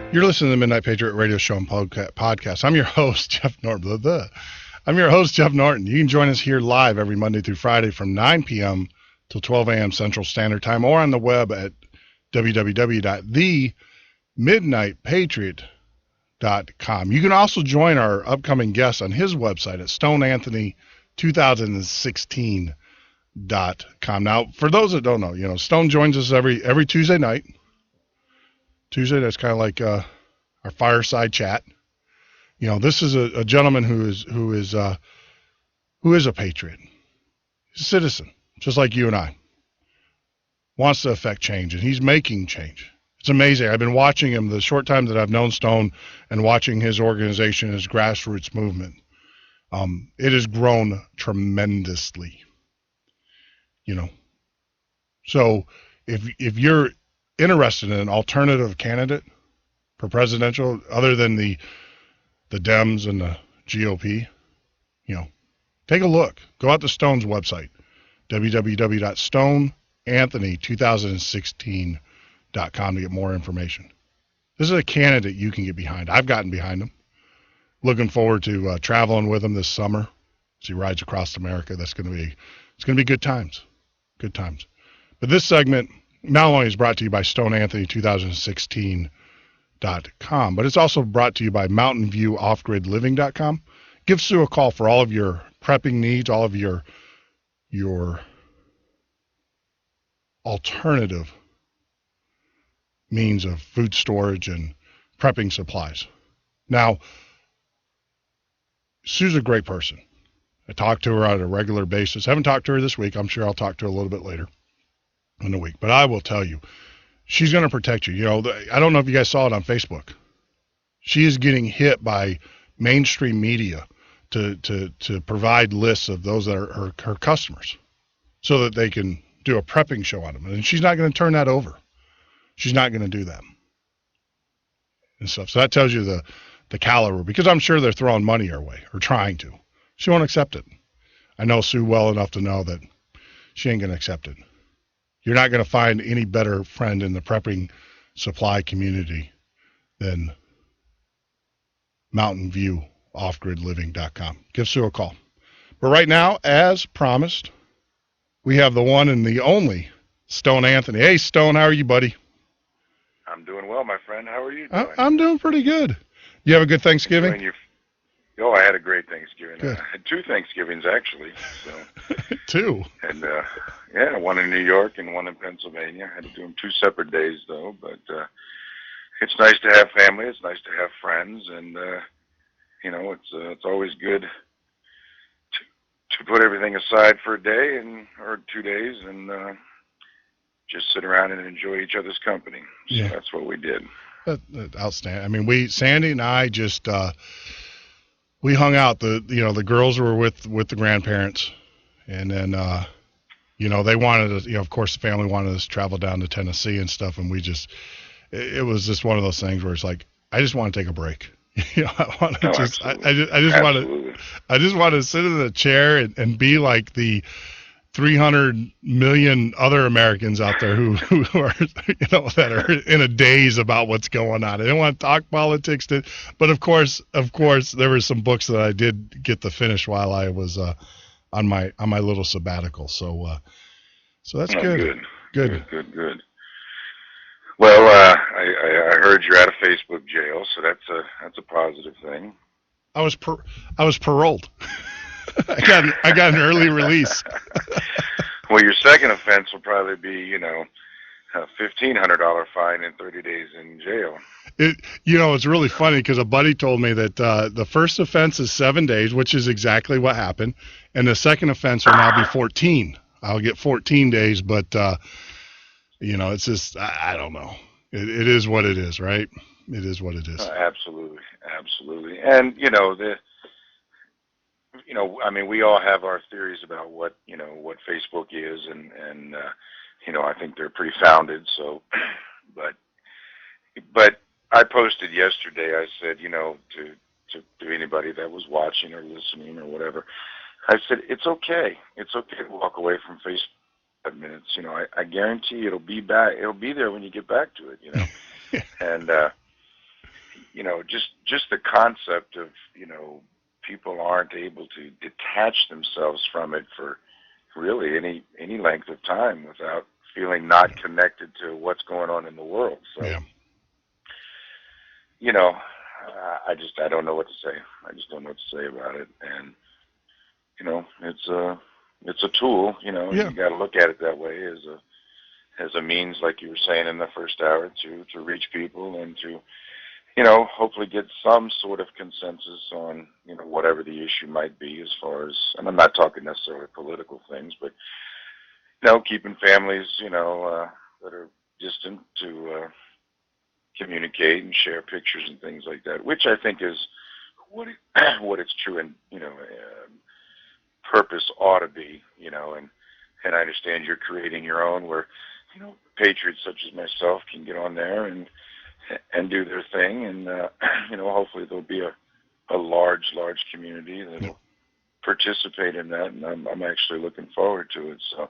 You're listening to the Midnight Patriot Radio Show and podcast. I'm your host, Jeff Norton. You can join us here live every Monday through Friday from 9 p.m. till 12 a.m. Central Standard Time, or on the web at www.themidnightpatriot.com. You can also join our upcoming guest on his website at stoneanthony2016.com. Now, for those that don't know, Stone joins us every Tuesday night. Tuesday, that's kind of like our fireside chat. This is a gentleman who is a patriot. He's a citizen, just like you and I. Wants to affect change, and he's making change. It's amazing. I've been watching him the short time that I've known Stone and watching his organization, his grassroots movement. It has grown tremendously. So if you're interested in an alternative candidate for presidential other than the Dems and the GOP, take a look. Go out to Stone's website, www.stoneanthony2016.com, to get more information. This is a candidate you can get behind. I've gotten behind him. Looking forward to traveling with him this summer as he rides across America. It's going to be good times. Good times. But this segment not only is brought to you by StoneAnthony2016.com, but it's also brought to you by MountainViewOffGridLiving.com. Give Sue a call for all of your prepping needs, all of your alternative means of food storage and prepping supplies. Now, Sue's a great person. I talk to her on a regular basis. Haven't talked to her this week. I'm sure I'll talk to her a little bit later in the week. But I will tell you, she's going to protect you. I don't know if you guys saw it on Facebook. She is getting hit by mainstream media to provide lists of those that are her customers so that they can do a prepping show on them. And she's not going to turn that over. She's not going to do that and stuff. So that tells you the caliber, because I'm sure they're throwing money our way, or trying to. She won't accept it. I know Sue well enough to know that she ain't going to accept it. You're not going to find any better friend in the prepping supply community than MountainViewOffGridLiving.com. Give Sue a call. But right now, as promised, we have the one and the only Stone Anthony. Hey, Stone, how are you, buddy? I'm doing well, my friend. How are you doing? I'm doing pretty good. You have a good Thanksgiving? I had a great Thanksgiving. Good. I had two Thanksgivings, actually. So. Two? And, one in New York and one in Pennsylvania. I had to do them 2 separate days, though. But it's nice to have family. It's nice to have friends. And, it's always good to put everything aside for a day or 2 days and just sit around and enjoy each other's company. So that's what we did. Outstanding. I mean, Sandy and I just we hung out. The girls were with the grandparents, and then they wanted us. Of course, the family wanted us to travel down to Tennessee and stuff, and it was just one of those things where it's like, I just want to take a break. I want to I just want to sit in a chair and be like the 300 million other Americans out there who are, that are in a daze about what's going on. I didn't want to talk politics, but of course, there were some books that I did get to finish while I was on my little sabbatical. So that's good. Good. Well, I heard you're out of Facebook jail, so that's a positive thing. I was paroled. I got an early release. Well, your second offense will probably be, a $1,500 fine and 30 days in jail. It's really funny because a buddy told me that the first offense is 7 days, which is exactly what happened, and the second offense will now be 14. I'll get 14 days, but it's just I don't know. It is what it is, right? It is what it is. Absolutely. And we all have our theories about what Facebook is, and I think they're pretty founded. So, but I posted yesterday. I said, to anybody that was watching or listening or whatever, I said it's okay. It's okay to walk away from Facebook 5 minutes. I guarantee it'll be back. It'll be there when you get back to it. And just the concept of people aren't able to detach themselves from it for really any length of time without feeling not connected to what's going on in the world. So, I don't know what to say. I just don't know what to say about it. And, it's a tool, you got to look at it that way as a means, like you were saying in the first hour, to reach people and to, hopefully get some sort of consensus on, whatever the issue might be as far as, and I'm not talking necessarily political things, but, keeping families, that are distant to communicate and share pictures and things like that, which I think is what its true and, purpose ought to be, and I understand you're creating your own where, patriots such as myself can get on there and do their thing, and hopefully there'll be a large community that'll participate in that, and I'm actually looking forward to it. So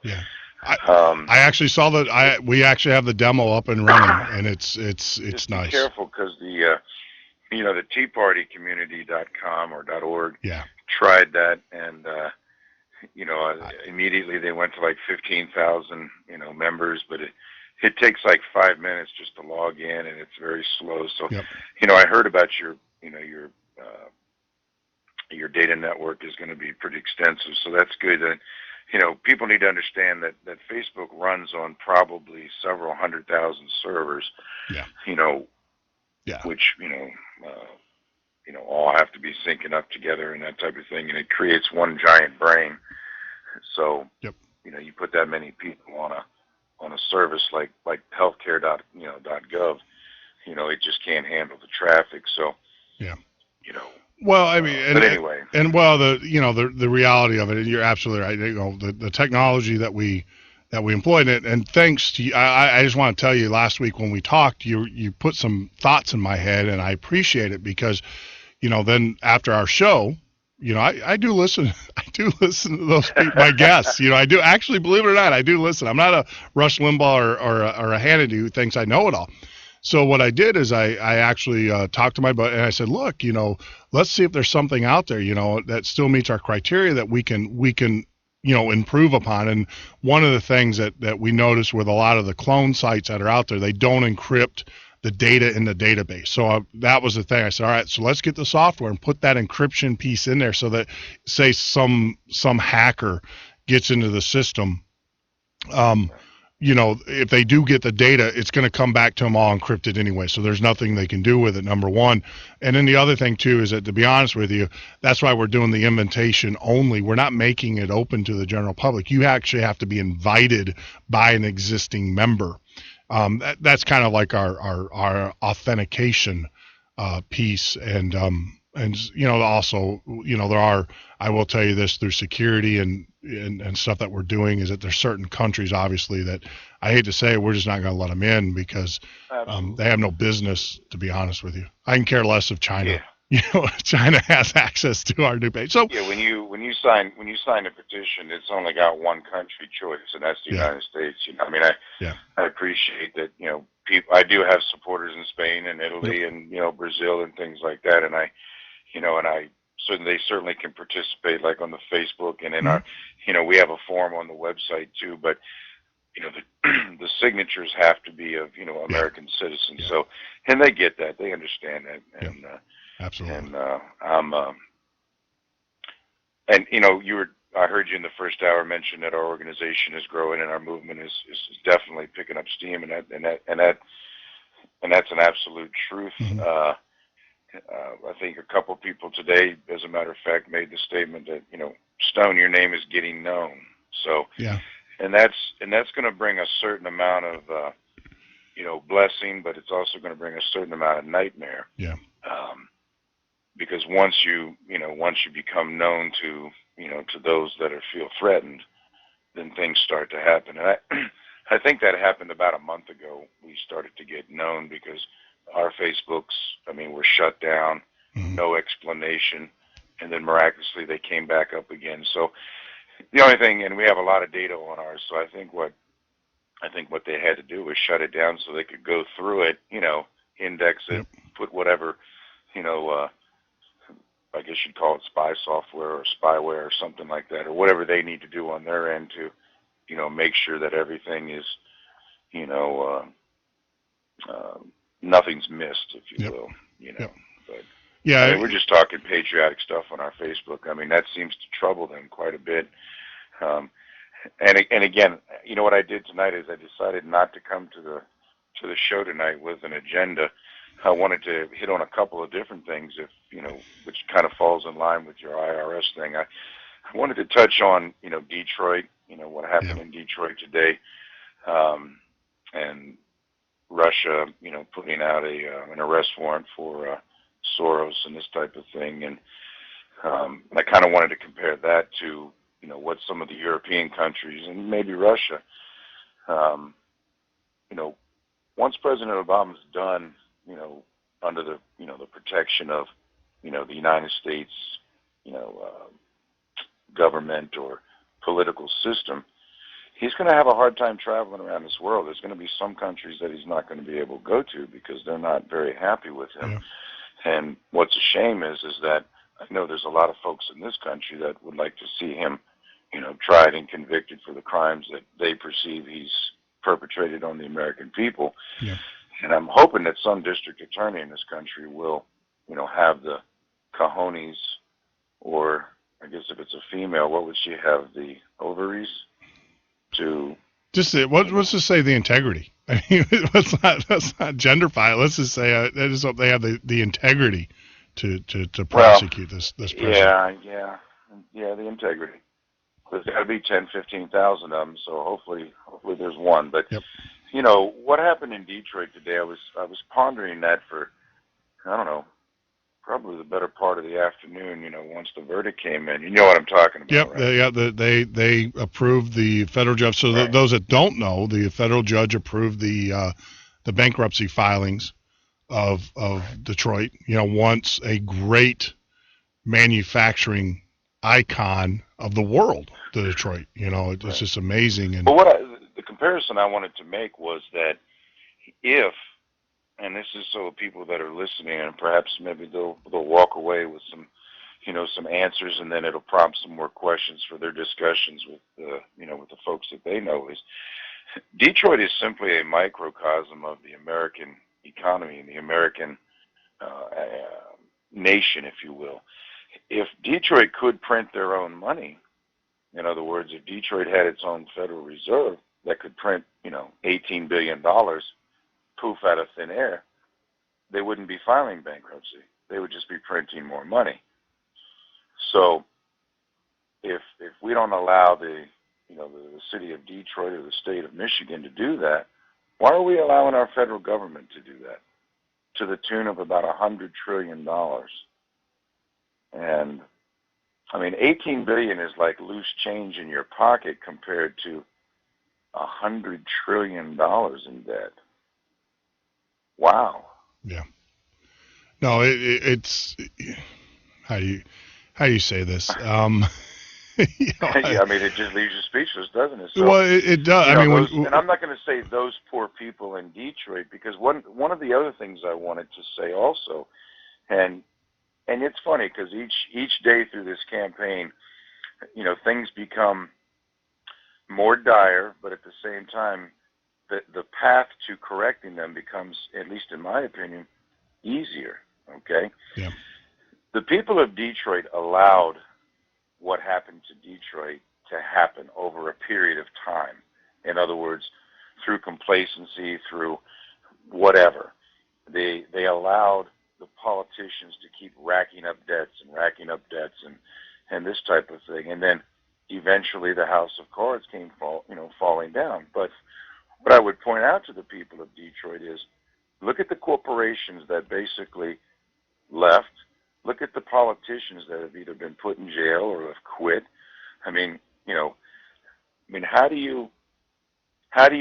I actually saw that we actually have the demo up and running, and it's just nice. Be careful because the teapartycommunity.com or .org tried that, and immediately they went to like 15,000 members, but it takes like 5 minutes just to log in, and it's very slow. So I heard about your data network is going to be pretty extensive, so that's good. And people need to understand that Facebook runs on probably several 100,000 servers. Which all have to be syncing up together and that type of thing, and it creates one giant brain. So you put that many people on a service like healthcare.gov, it just can't handle the traffic. So well, I mean, but anyway, the reality of it, and you're absolutely right. The technology that we employed it, and thanks to you, I just want to tell you, last week when we talked, you put some thoughts in my head, and I appreciate it because, then after our show, I do listen. I do listen to those people, my guests. I do actually, believe it or not, I do listen. I'm not a Rush Limbaugh or a Hannity who thinks I know it all. So what I did is I actually talked to my buddy, and I said, look, let's see if there's something out there, that still meets our criteria that we can improve upon. And one of the things that we noticed with a lot of the clone sites that are out there, they don't encrypt the data in the database. So that was the thing. I said, all right, so let's get the software and put that encryption piece in there so that, say, some hacker gets into the system, if they do get the data, it's going to come back to them all encrypted anyway. So there's nothing they can do with it, number one. And then the other thing, too, is that, to be honest with you, that's why we're doing the invitation only. We're not making it open to the general public. You actually have to be invited by an existing member. That's kind of like our authentication piece. And also, there are, I will tell you this, through security and stuff that we're doing, is that there's certain countries, obviously, that I hate to say we're just not going to let them in because they have no business, to be honest with you. I can care less if China, China has access to our new page. So when you sign a petition, it's only got one country choice, and that's the United States. I appreciate that. People, I do have supporters in Spain and Italy and Brazil and things like that, and so they certainly can participate, like on the Facebook and in our, we have a form on the website too. But the signatures have to be of American citizens. So, and they get that, they understand that, and absolutely. And I heard you in the first hour mention that our organization is growing and our movement is definitely picking up steam, and that's an absolute truth. Mm-hmm. I think a couple people today, as a matter of fact, made the statement that, Stone, your name is getting known. So, yeah, and that's going to bring a certain amount of, blessing, but it's also going to bring a certain amount of nightmare. Yeah. Because once you become known to, to those that feel threatened, then things start to happen. And I think that happened about a month ago. We started to get known because our Facebooks, were shut down, mm-hmm. no explanation, and then miraculously they came back up again. So the only thing, and we have a lot of data on ours, so I think what they had to do was shut it down so they could go through it, index it, yep. put whatever, I guess you'd call it spy software or spyware or something like that, or whatever they need to do on their end to, make sure that everything is, nothing's missed, if you yep. will, Yep. But yeah, we're just talking patriotic stuff on our Facebook. That seems to trouble them quite a bit. And again, what I did tonight is I decided not to come to the show tonight with an agenda. I wanted to hit on a couple of different things, which kind of falls in line with your IRS thing. I wanted to touch on, Detroit, what happened in Detroit today, and Russia, putting out an arrest warrant for Soros and this type of thing, and I kind of wanted to compare that to, what some of the European countries and maybe Russia, once President Obama's done, under the, the protection of, the United States, government or political system, he's going to have a hard time traveling around this world. There's going to be some countries that he's not going to be able to go to because they're not very happy with him. Yeah. And what's a shame is that I know there's a lot of folks in this country that would like to see him, tried and convicted for the crimes that they perceive he's perpetrated on the American people. Yeah. And I'm hoping that some district attorney in this country will, have the cojones, or I guess if it's a female, what would she have, the ovaries to? Just let's just say the integrity. I mean, let's not genderfy. Let's just say I just hope they have the integrity to prosecute this person. Yeah, the integrity. There's got to be 10, 15,000 of them, so hopefully there's one. But yep. What happened in Detroit today? I was pondering that for, I don't know, probably the better part of the afternoon. Once the verdict came in, you know what I'm talking about. Yep. Right? They approved the federal judge. So right. Those that don't know, the federal judge approved the bankruptcy filings of Detroit. Once a great manufacturing icon of the world, the Detroit. It's right. just amazing. And but the comparison I wanted to make was that if, and this is so people that are listening, and perhaps maybe they'll walk away with some, some answers, and then it'll prompt some more questions for their discussions with, with the folks that they know. Is Detroit is simply a microcosm of the American economy and the American nation, if you will. If Detroit could print their own money, in other words, if Detroit had its own Federal Reserve that could print, $18 billion, poof, out of thin air, they wouldn't be filing bankruptcy. They would just be printing more money. So if we don't allow the city of Detroit or the state of Michigan to do that, why are we allowing our federal government to do that to the tune of about $100 trillion? And $18 billion is like loose change in your pocket compared to $100 trillion in debt. Wow. Yeah. No, it's how do you say this? It just leaves you speechless, doesn't it? So, well, it does. And I'm not going to say those poor people in Detroit, because one of the other things I wanted to say also, and it's funny because each day through this campaign, things become more dire, but at the same time, the path to correcting them becomes, at least in my opinion, easier. Okay. Yeah. The people of Detroit allowed what happened to Detroit to happen over a period of time. In other words, through complacency, through whatever. They allowed the politicians to keep racking up debts and this type of thing. And then eventually the House of Cards came falling down. But what I would point out to the people of Detroit is, look at the corporations that basically left. Look at the politicians that have either been put in jail or have quit. I mean, how do you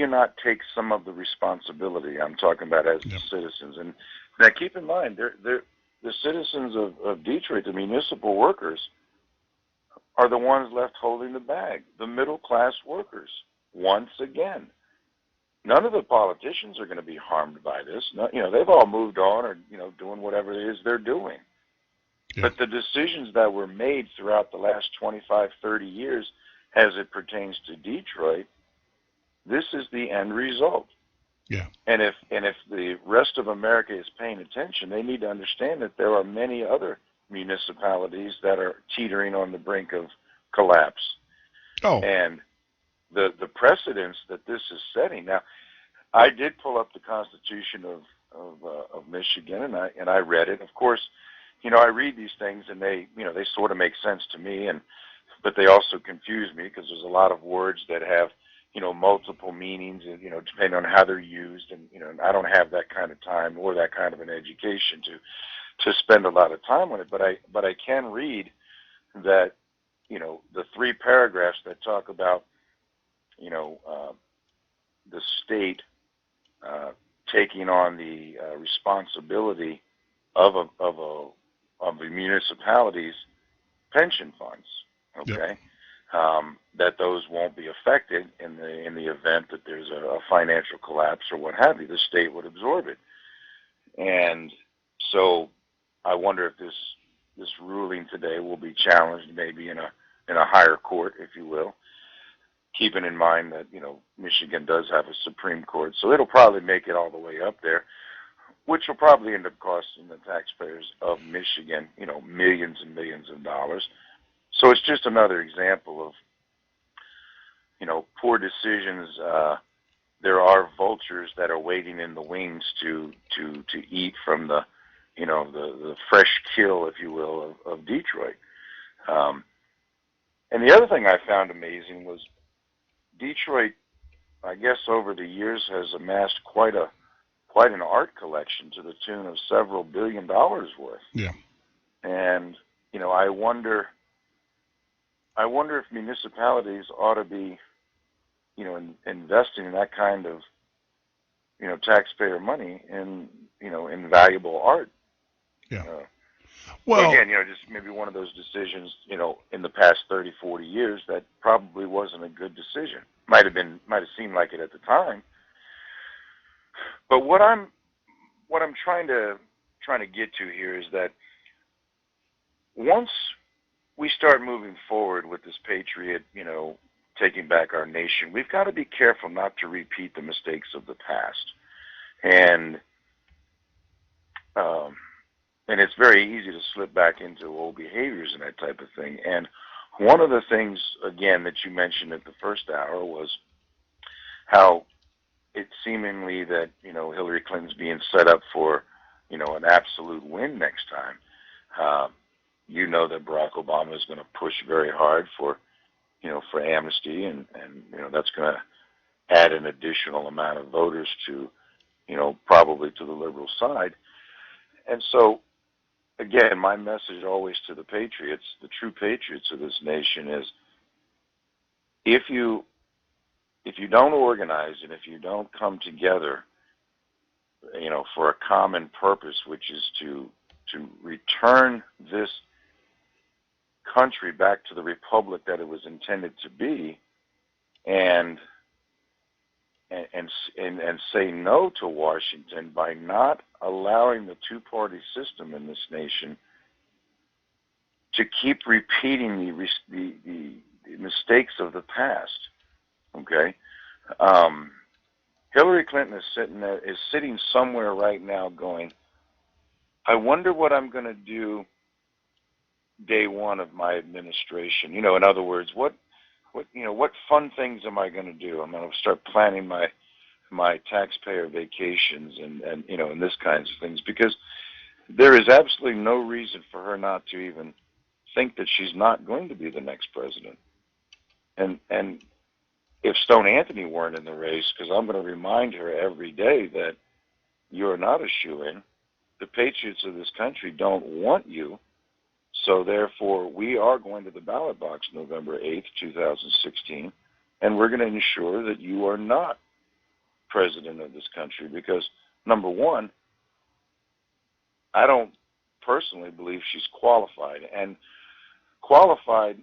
not take some of the responsibility? I'm talking about as the citizens. And now keep in mind, the citizens of Detroit, the municipal workers, are the ones left holding the bag, the middle-class workers, once again. None of the politicians are going to be harmed by this. No, they've all moved on or, doing whatever it is they're doing. Yeah. But the decisions that were made throughout the last 25, 30 years as it pertains to Detroit, this is the end result. Yeah. And if the rest of America is paying attention, they need to understand that there are many other municipalities that are teetering on the brink of collapse. Oh. And the precedence that this is setting. Now, I did pull up the Constitution of Michigan, and I read it. Of course, I read these things, and they sort of make sense to me, but they also confuse me because there's a lot of words that have multiple meanings, and depending on how they're used, and I don't have that kind of time or that kind of an education to spend a lot of time on it. But I can read that the 3 paragraphs that talk about the state taking on the responsibility of the municipalities' pension funds. Okay. Yep. That those won't be affected in the event that there's a financial collapse or what have you. The state would absorb it. And so I wonder if this ruling today will be challenged maybe in a higher court, if you will, keeping in mind that, Michigan does have a Supreme Court. So it'll probably make it all the way up there, which will probably end up costing the taxpayers of Michigan, millions and millions of dollars. So it's just another example of, poor decisions. There are vultures that are waiting in the wings to eat from the fresh kill, if you will, of Detroit. And the other thing I found amazing was Detroit, I guess over the years, has amassed quite an art collection to the tune of several $1 billion worth. Yeah. And, I wonder if municipalities ought to be, investing in that kind of, taxpayer money in valuable art. Yeah. Well, again, just maybe one of those decisions, in the past 30, 40 years that probably wasn't a good decision. Might have seemed like it at the time. But what I'm trying to get to here is that once we start moving forward with this Patriot, taking back our nation, we've got to be careful not to repeat the mistakes of the past. And it's very easy to slip back into old behaviors and that type of thing. And one of the things, again, that you mentioned at the first hour was how it seemingly that, Hillary Clinton's being set up for, an absolute win next time. That Barack Obama is going to push very hard for amnesty, and that's going to add an additional amount of voters to, probably to the liberal side. And so, again, my message always to the patriots, the true patriots of this nation, is if you don't organize and if you don't come together, for a common purpose, which is to return this country back to the republic that it was intended to be, and say no to Washington by not allowing the two-party system in this nation to keep repeating the mistakes of the past. Okay, Hillary Clinton is sitting somewhere right now going, I wonder what I'm going to do day one of my administration. In other words, what fun things am I going to do? I'm going to start planning my taxpayer vacations and this kinds of things, because there is absolutely no reason for her not to even think that she's not going to be the next president. And if Stone Anthony weren't in the race, because I'm going to remind her every day that you're not a shoo-in, the patriots of this country don't want you, so therefore we are going to the ballot box November 8th, 2016, and we're going to ensure that you are not president of this country, because, number one, I don't personally believe she's qualified, and qualified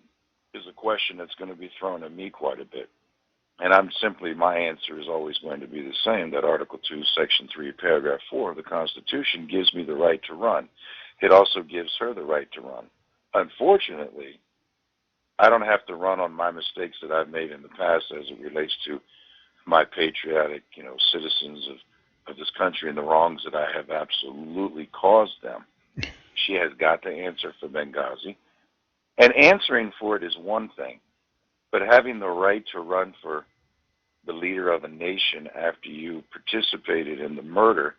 is a question that's going to be thrown at me quite a bit. And my answer is always going to be the same, that Article 2, Section 3, Paragraph 4 of the Constitution gives me the right to run. It also gives her the right to run. Unfortunately, I don't have to run on my mistakes that I've made in the past as it relates to my patriotic, citizens of this country and the wrongs that I have absolutely caused them. She has got to answer for Benghazi. And answering for it is one thing, but having the right to run for the leader of a nation after you participated in the murder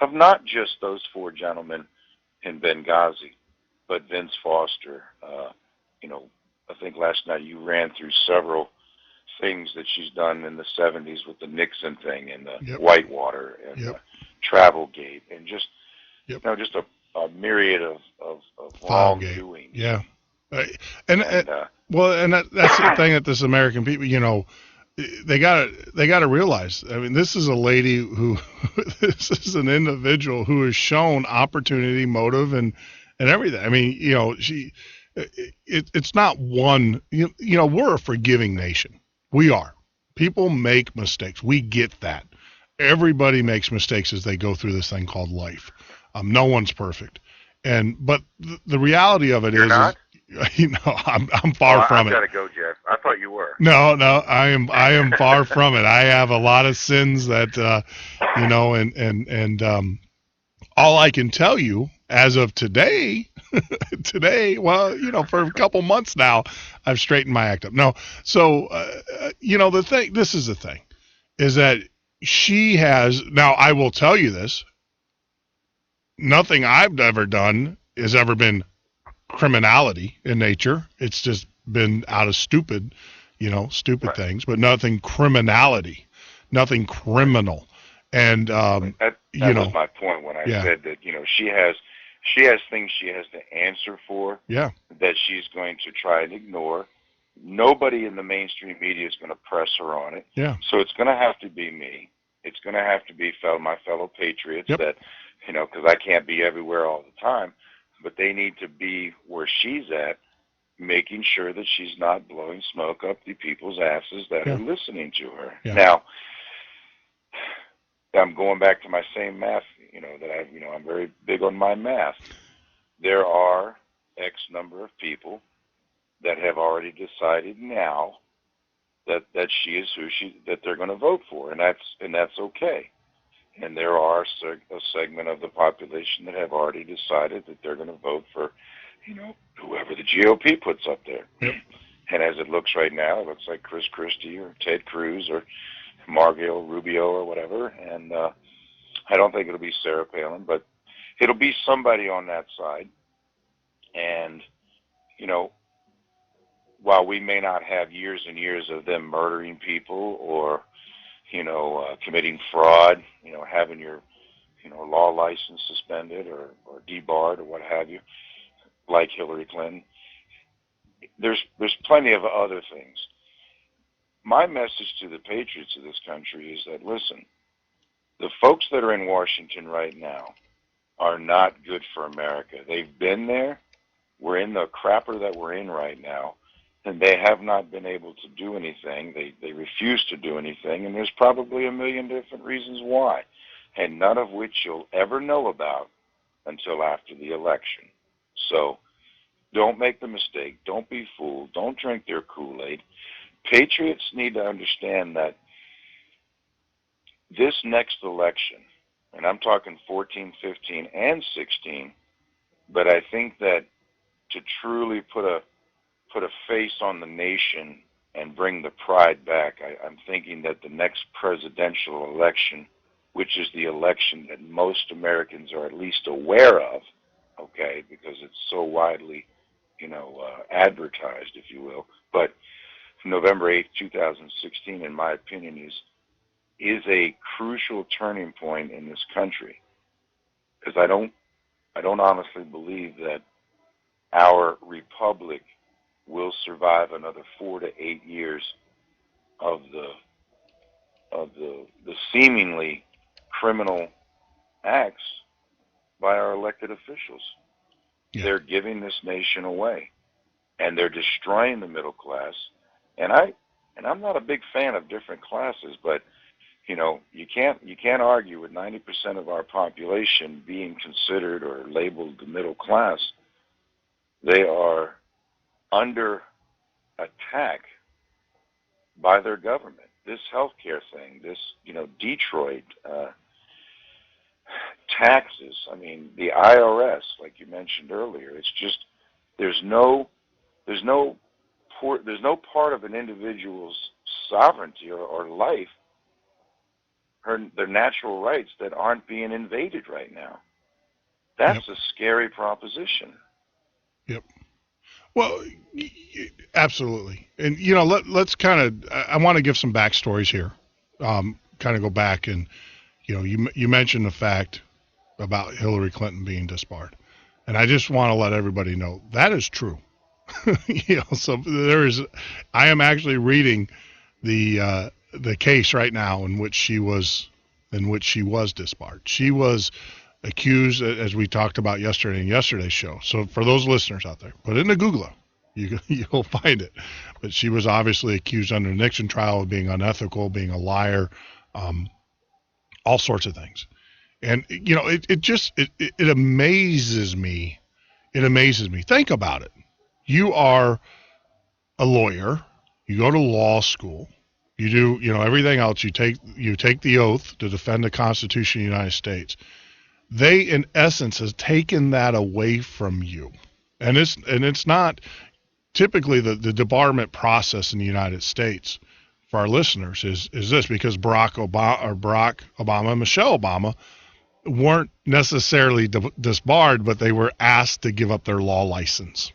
of not just those four gentlemen in Benghazi, but Vince Foster. I think last night you ran through several things that she's done in the 70s with the Nixon thing and the Whitewater and Travelgate and just a myriad of wrongdoing. Yeah. And that's the thing that this American people, they gotta realize. I mean, this is a lady who, this is an individual who has shown opportunity, motive, and everything. I mean, it's not one. We're a forgiving nation. We are. People make mistakes. We get that. Everybody makes mistakes as they go through this thing called life. No one's perfect. But the reality of it You're is, not? I'm far from it. I've got to go, Jeff. I thought you were. No, I am far from it. I have a lot of sins that, and all I can tell you as of today, for a couple months now, I've straightened my act up. No, so, this is the thing, is that she has, now I will tell you this, nothing I've ever done has ever been criminality in nature. It's just been out of stupid things, but nothing criminality, nothing criminal. And, that was my point when I said that, she has things she has to answer for that she's going to try and ignore. Nobody in the mainstream media is going to press her on it. Yeah. So it's going to have to be me. It's going to have to be my fellow patriots that, because I can't be everywhere all the time, but they need to be where she's at, making sure that she's not blowing smoke up the people's asses that are listening to her. Yeah. Now, I'm going back to my same math, that I'm very big on my math. There are X number of people that have already decided now that she is that they're going to vote for, and that's okay. And there are a segment of the population that have already decided that they're going to vote for, whoever the GOP puts up there. Yep. And as it looks right now, it looks like Chris Christie or Ted Cruz or Marco Rubio or whatever. And I don't think it'll be Sarah Palin, but it'll be somebody on that side. And, while we may not have years and years of them murdering people or, committing fraud, having your, law license suspended or debarred or what have you, like Hillary Clinton, there's plenty of other things. My message to the patriots of this country is that, listen, the folks that are in Washington right now are not good for America. They've been there. We're in the crapper that we're in right now, and they have not been able to do anything. They refuse to do anything, and there's probably a million different reasons why, and none of which you'll ever know about until after the election. So don't make the mistake. Don't be fooled. Don't drink their Kool-Aid. Patriots need to understand that this next election, and I'm talking 14, 15, and 16, but I think that to truly put a face on the nation and bring the pride back, I'm thinking that the next presidential election, which is the election that most Americans are at least aware of, okay, because it's so widely, advertised, if you will. But November 8th, 2016, in my opinion, is a crucial turning point in this country, because I don't honestly believe that our republic will survive another 4 to 8 years of the seemingly criminal acts by our elected officials. Yeah. They're giving this nation away, and they're destroying the middle class. And I'm not a big fan of different classes, but you can't argue with 90% of our population being considered or labeled the middle class. They are under attack by their government. This healthcare thing, this, Detroit, taxes, the IRS, like you mentioned earlier, it's just, there's no part of an individual's sovereignty or life, their natural rights, that aren't being invaded right now. That's a scary proposition. Yep. Well, absolutely. And, let's kind of, I want to give some backstories here. Kind of go back and, you mentioned the fact about Hillary Clinton being disbarred. And I just want to let everybody know that is true. So I am actually reading the case right now in which she was disbarred. She was accused, as we talked about yesterday in yesterday's show. So for those listeners out there, put it into Google. You'll find it. But she was obviously accused under the Nixon trial of being unethical, being a liar, all sorts of things. And, it amazes me. It amazes me. Think about it. You are a lawyer. You go to law school. You do, everything else. You take the oath to defend the Constitution of the United States. They, in essence, has taken that away from you. And it's not typically the debarment process in the United States for our listeners is this, because Barack Obama and Michelle Obama weren't necessarily disbarred, but they were asked to give up their law license.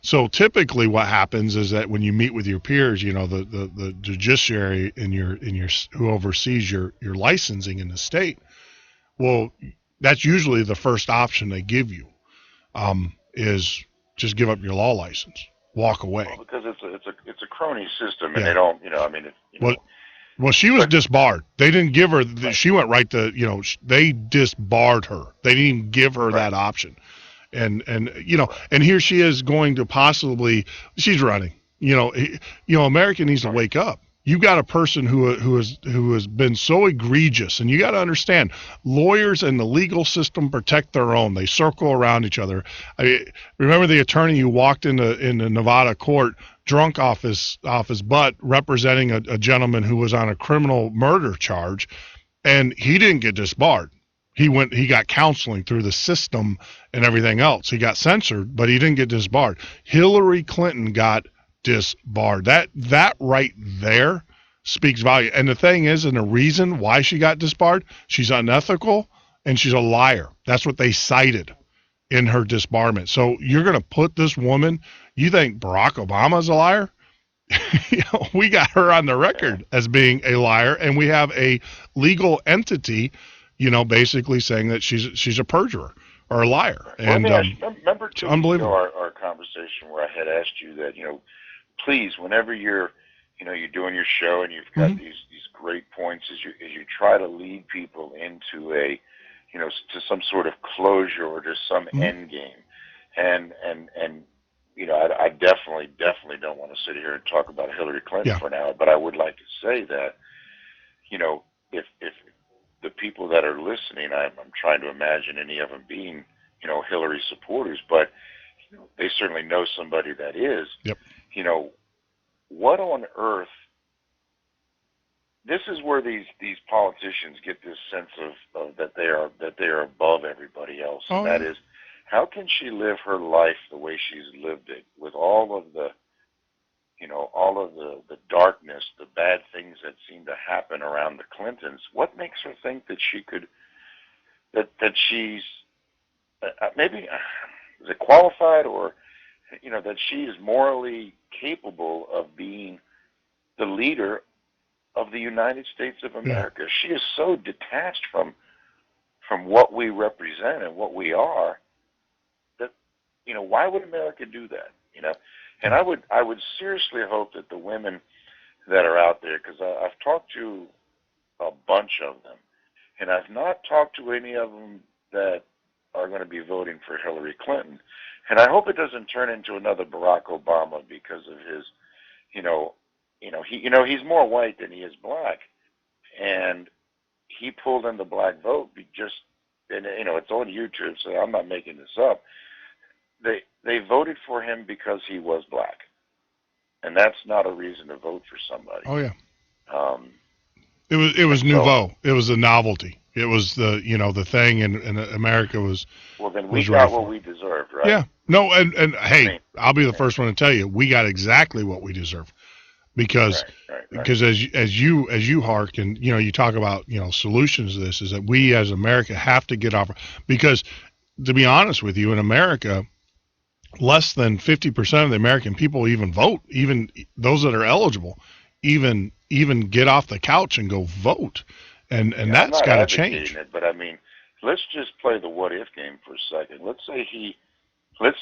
So typically what happens is that when you meet with your peers, the judiciary in your who oversees your licensing in the state, well, that's usually the first option they give you, is just give up your law license, walk away. Well, because it's a crony system, and they don't, Well, she was disbarred. They didn't give her. She went right to, they disbarred her. They didn't even give her that option. And here she is going to possibly, she's running. America needs to wake up. You got a person who has been so egregious, and you got to understand, lawyers and the legal system protect their own. They circle around each other. Remember the attorney who walked in the Nevada court drunk off his butt, representing a gentleman who was on a criminal murder charge, and he didn't get disbarred. He got counseling through the system and everything else. He got censored, but he didn't get disbarred. Hillary Clinton got disbarred. That right there speaks value. And the thing is, and the reason why she got disbarred, she's unethical and she's a liar. That's what they cited in her disbarment. So you're going to put this woman, you think Barack Obama's a liar? We got her on the record as being a liar, and we have a legal entity, basically saying that she's a perjurer or a liar. And remember too, unbelievable. Our conversation where I had asked you that, please, whenever you're doing your show and you've got these great points, as you try to lead people into to some sort of closure or to some end game, and I definitely don't want to sit here and talk about Hillary Clinton for now, but I would like to say that, if the people that are listening, I'm trying to imagine any of them being, Hillary supporters, but they certainly know somebody that is. Yep. What on earth? This is where these politicians get this sense of that they are above everybody else, and that is, how can she live her life the way she's lived it, with all of the, all of the darkness, the bad things that seem to happen around the Clintons? What makes her think that she could, that she's maybe, is it qualified, or, that she is morally capable of being the leader of the United States of America? She is so detached from what we represent and what we are that, why would America do that? And I would seriously hope that the women that are out there, because I've talked to a bunch of them, and I've not talked to any of them that are going to be voting for Hillary Clinton. And I hope it doesn't turn into another Barack Obama because of his, he's more white than he is black, and he pulled in the black vote and it's on YouTube, so I'm not making this up. They voted for him because he was black, and that's not a reason to vote for somebody. Oh yeah. It was nouveau. It was a novelty. It was the thing, and America was. Well, then we got what we deserved, right? Yeah. No, and hey, I'll be the first one to tell you, we got exactly what we deserve, because as you hark and you talk about solutions to this, is that we as America have to get off, because to be honest with you, in America, less than 50% of the American people even vote, even those that are eligible, even get off the couch and go vote. And that's got to change. But I mean, let's just play the what if game for a second. Let's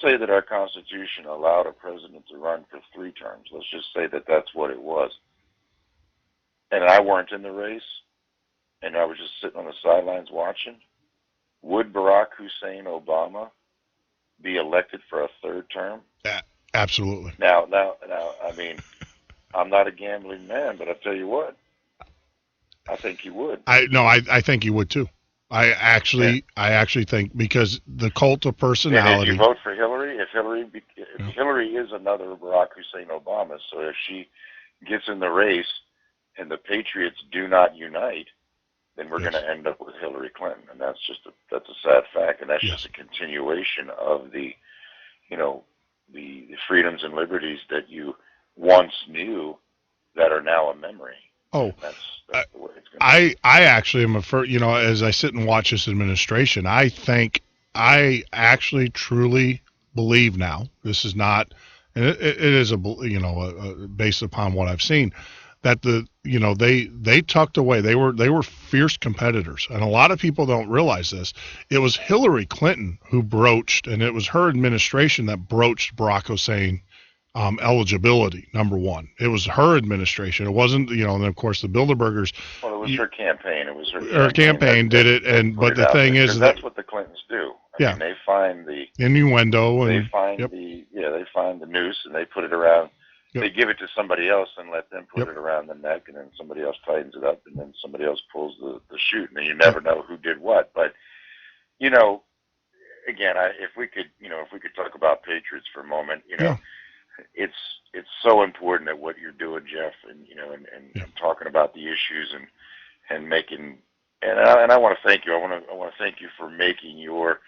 say that our Constitution allowed a president to run for 3 terms. Let's just say that that's what it was. And I weren't in the race, and I was just sitting on the sidelines watching. Would Barack Hussein Obama be elected for a 3rd term? Yeah, absolutely. Now, I mean, I'm not a gambling man, but I'll tell you what, I think he would. I think he would too. I actually think, because the cult of personality. And if you vote for Hillary, if Hillary is another Barack Hussein Obama, so if she gets in the race and the Patriots do not unite, then we're going to end up with Hillary Clinton, and that's a sad fact, and that's just a continuation of the freedoms and liberties that you once knew that are now a memory. Oh, that's the way it's going to be. I actually am as I sit and watch this administration, I actually truly believe now, this is not, and it is based upon what I've seen, that they tucked away. They were fierce competitors, and a lot of people don't realize this. It was Hillary Clinton who broached, and it was her administration that broached Barack Hussein eligibility, number one. It was her administration. It wasn't, and of course the Bilderbergers. Well, it was her campaign. It was her campaign did it, but the thing is that's what the Clintons do. I mean, they find the innuendo, and they find they find the noose, and they put it around. Yep. They give it to somebody else and let them put it around the neck, and then somebody else tightens it up, and then somebody else pulls the chute, and then you never know who did what. But again, if we could talk about Patriots for a moment, it's so important that what you're doing, Jeff, and and talking about the issues and making, and I want to thank you. I want to thank you for making your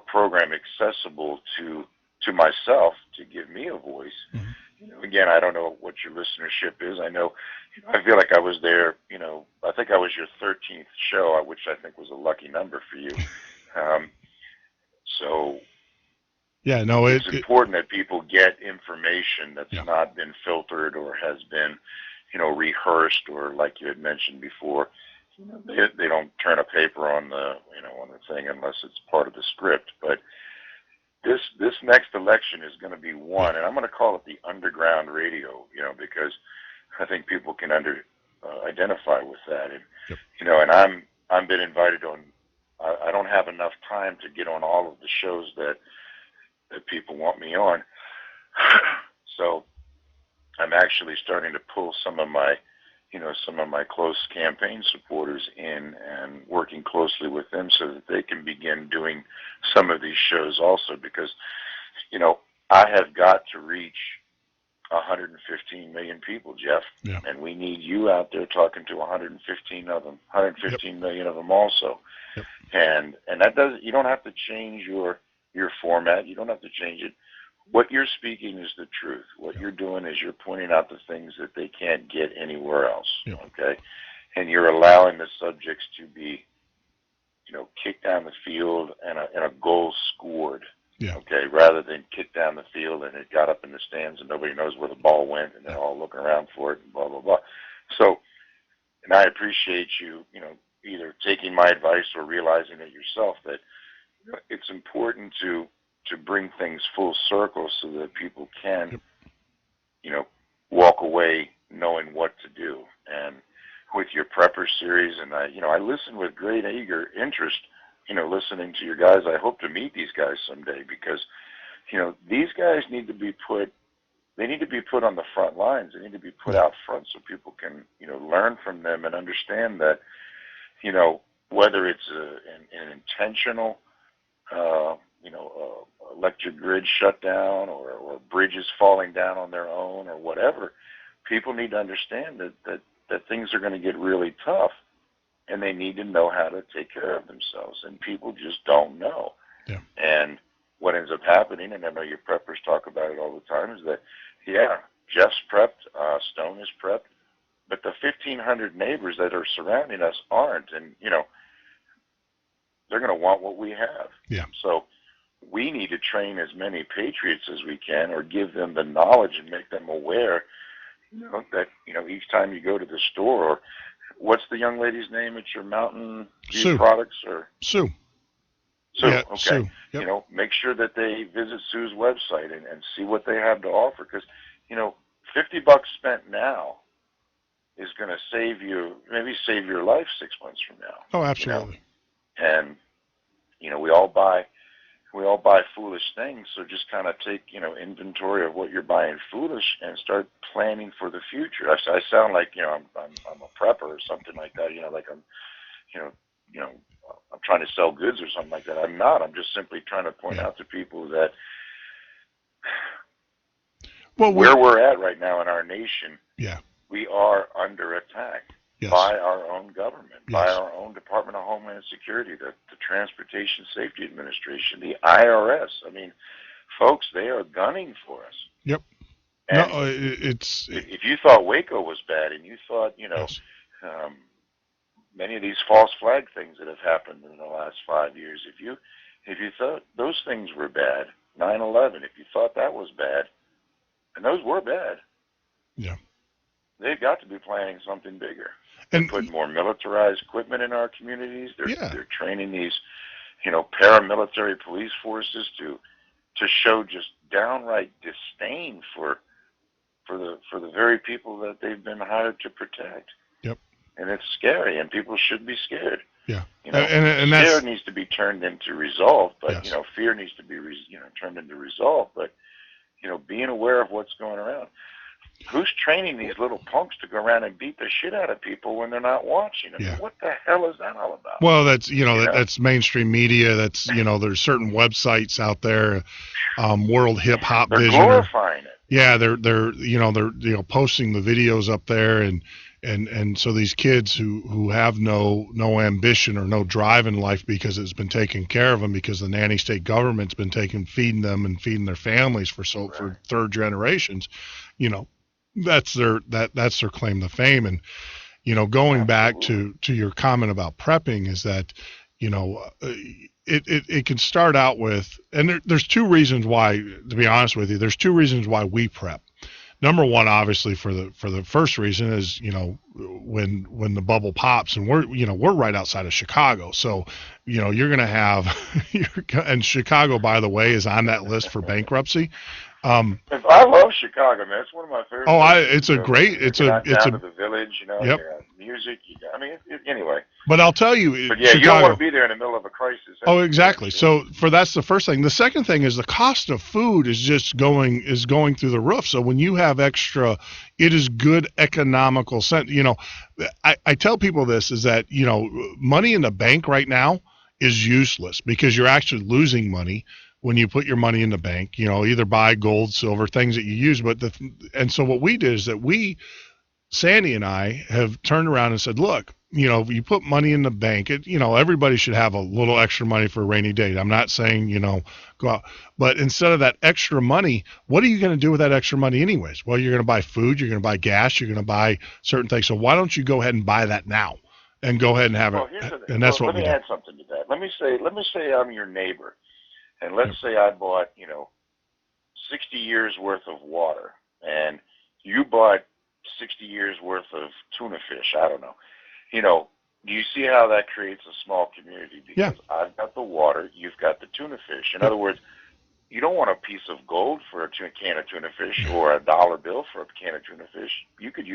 program accessible to myself, to give me a voice. Mm-hmm. Again, I don't know what your listenership is. I know, I feel like I was there. I think I was your 13th show, which I think was a lucky number for you. So. Yeah, no, it's important that people get information that's not been filtered or has been, rehearsed, or like you had mentioned before, they don't turn a paper on the thing unless it's part of the script. But this next election is going to be won, and I'm going to call it the underground radio, because I think people can identify with that, and and I'm been invited on. I don't have enough time to get on all of the shows that people want me on. So I'm actually starting to pull some of my close campaign supporters in and working closely with them so that they can begin doing some of these shows also, because, I have got to reach 115 million people, Jeff, and we need you out there talking to 115 million of them also. Yep. And that you don't have to change your your format. You don't have to change it. What you're speaking is the truth. What you're doing is you're pointing out the things that they can't get anywhere else. Yeah. Okay, and you're allowing the subjects to be, kicked down the field and a goal scored. Yeah. Okay, rather than kick down the field and it got up in the stands and nobody knows where the ball went and they're all looking around for it and blah blah blah. So, and I appreciate you, either taking my advice or realizing it yourself that it's important to bring things full circle so that people can, walk away knowing what to do. And with your prepper series, and I listen with great eager interest, listening to your guys. I hope to meet these guys someday because, these guys need to be put on the front lines. They need to be put out front so people can, learn from them and understand that, whether it's an intentional, electric grid shutdown or bridges falling down on their own or whatever, people need to understand that things are going to get really tough and they need to know how to take care of themselves. And people just don't know. Yeah. And what ends up happening, and I know your preppers talk about it all the time, is that, Jeff's prepped, Stone is prepped, but the 1,500 neighbors that are surrounding us aren't. And, they're going to want what we have. Yeah. So we need to train as many patriots as we can or give them the knowledge and make them aware, that, each time you go to the store, or what's the young lady's name at your Mountain View Sue. Products? Or Sue. Sue, Yeah, okay. Sue. Yep. Make sure that they visit Sue's website and see what they have to offer because, $50 spent now is going to save your life 6 months from now. Oh, absolutely. And, we all buy foolish things. So just kind of take, inventory of what you're buying foolish and start planning for the future. I sound like, I'm a prepper or something like that, like I'm trying to sell goods or something like that. I'm not. I'm just simply trying to point out to people that where we're at right now in our nation, we are under attack by our own government, by our own Department of Homeland Security, the Transportation Safety Administration, the IRS. I mean, folks, they are gunning for us. Yep. And if you thought Waco was bad and you thought, many of these false flag things that have happened in the last 5 years, if you thought those things were bad, 9/11, if you thought that was bad, and those were bad, they've got to be planning something bigger. And put more militarized equipment in our communities. They're training these, paramilitary police forces to show just downright disdain for the very people that they've been hired to protect. Yep. And it's scary, and people should be scared. Yeah. And fear needs to be turned into resolve, but fear needs to be turned into resolve. But being aware of what's going around. Who's training these little punks to go around and beat the shit out of people when they're not watching? I mean, what the hell is that all about? Well, that's that's mainstream media. That's there's certain websites out there, World Hip Hop they're Vision. Glorifying it. Yeah, they're posting the videos up there, and so these kids who have no ambition or no drive in life because it's been taken care of them because the nanny state government's been feeding them and feeding their families for third generations, that's their claim to fame. And going back to your comment about prepping is that it can start out with, and there's two reasons why, to be honest with you, there's two reasons why we prep. Number one, obviously, for the first reason is, when the bubble pops, and we're right outside of Chicago, so you're going to have, and Chicago, by the way, is on that list for bankruptcy. I love Chicago, man. It's one of my favorite. It's a great. It's a the village, Yep. You got music. Anyway. But I'll tell you, but Chicago, you don't want to be there in the middle of a crisis. Oh, exactly. So that's the first thing. The second thing is the cost of food is just going through the roof. So when you have extra, it is good economical sense. I tell people this is that money in the bank right now is useless because you're actually losing money when you put your money in the bank. Either buy gold, silver, things that you use. And so what we did is that Sandy and I have turned around and said, look, you put money in the bank. Everybody should have a little extra money for a rainy day. I'm not saying, go out. But instead of that extra money, what are you going to do with that extra money anyways? Well, you're going to buy food, you're going to buy gas, you're going to buy certain things. So why don't you go ahead and buy that now and go ahead and have it? And that's what we do. Let me add something to that. Let me say I'm your neighbor, and let's say I bought, 60 years worth of water, and you bought 60 years worth of tuna fish. I don't know. Do you see how that creates a small community? Because I've got the water, you've got the tuna fish. In other words, you don't want a piece of gold for a can of tuna fish or a dollar bill for a can of tuna fish.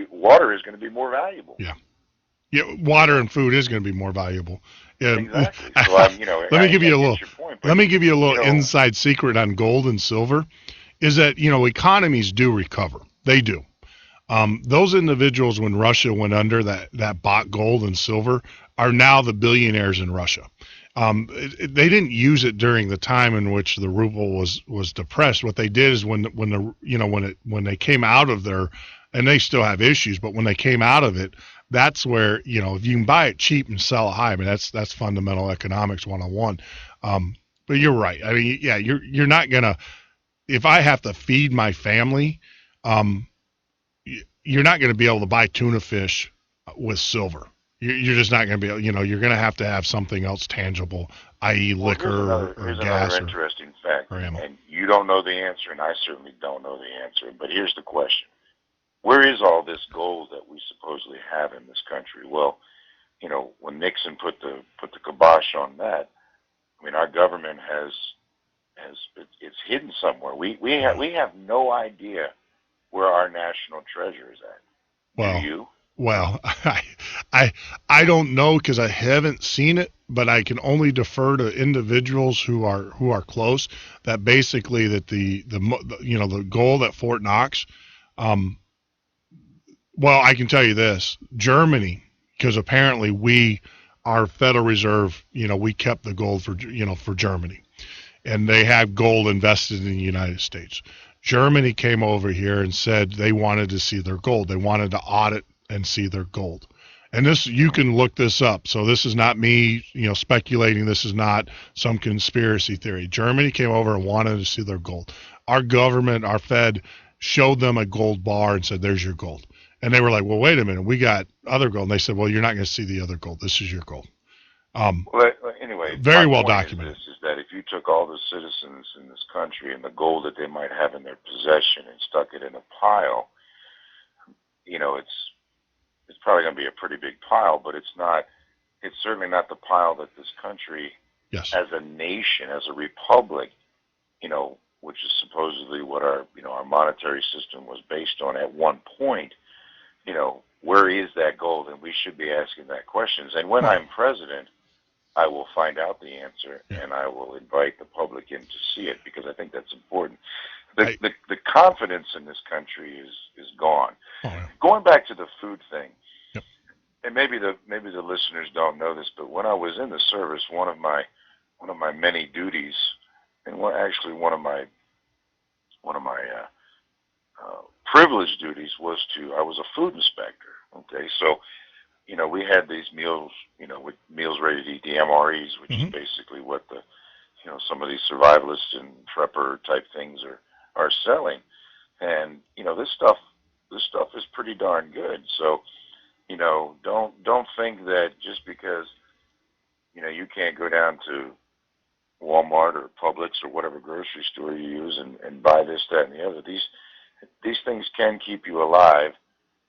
Water is going to be more valuable. Yeah, water and food is going to be more valuable. Exactly. So let me give you a little inside secret on gold and silver. Is that economies do recover. They do. Those individuals, when Russia went under, that bought gold and silver, are now the billionaires in Russia. They didn't use it during the time in which the ruble was depressed. What they did is when they came out of their, and they still have issues, but when they came out of it, that's where if you can buy it cheap and sell it high. I mean that's fundamental economics 101. But you're right. I mean, you're not gonna. If I have to feed my family, you're not going to be able to buy tuna fish with silver. You're just not going to be able, you're going to have something else tangible, i.e. liquor or gas. Here's another interesting fact, and you don't know the answer, and I certainly don't know the answer, but here's the question. Where is all this gold that we supposedly have in this country? Well, when Nixon put the kibosh on that, I mean, our government it's hidden somewhere. We have no idea where our national treasure is at. Well, do you? Well, I don't know because I haven't seen it, but I can only defer to individuals who are close. That basically that the gold at Fort Knox. Well, I can tell you this: Germany, because apparently our Federal Reserve, we kept the gold for Germany, and they have gold invested in the United States. Germany came over here and said they wanted to see their gold. They wanted to audit and see their gold. And this, you can look this up. So this is not me, speculating. This is not some conspiracy theory. Germany came over and wanted to see their gold. Our government, our Fed, showed them a gold bar and said, "There's your gold." And they were like, "Well, wait a minute. We got other gold." And they said, "Well, you're not going to see the other gold. This is your gold." Anyway, very well documented. Is that if you took all the citizens in this country and the gold that they might have in their possession and stuck it in a pile, it's probably going to be a pretty big pile, but it's not. It's certainly not the pile that this country, as a nation, as a republic, which is supposedly what our monetary system was based on at one point. Where is that gold? And we should be asking that questions. And when I'm president, I will find out the answer, and I will invite the public in to see it because I think that's important. The confidence in this country is gone. Going back to the food thing, and maybe the listeners don't know this, but when I was in the service, one of my many duties, and one of my privileged duties was I was a food inspector. Okay, so we had these meals, with meals ready to eat, the MREs, which is basically what some of these survivalists and prepper type things are selling, and this stuff is pretty darn good. So don't think that just because you can't go down to Walmart or Publix or whatever grocery store you use and buy this, that, and the other. These things can keep you alive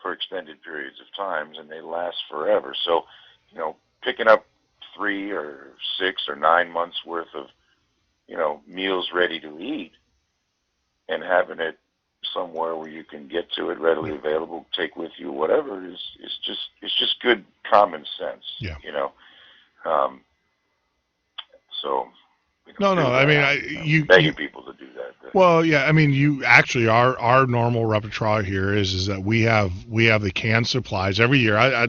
for extended periods of times, and they last forever. So, picking up 3 or 6 or 9 months worth of, meals ready to eat and having it somewhere where you can get to it readily available, take with you, whatever, it's just good common sense. So. No. I mean, you begging people to do that. Well, yeah. I mean, you actually our normal repertoire here is that we have the canned supplies every year. I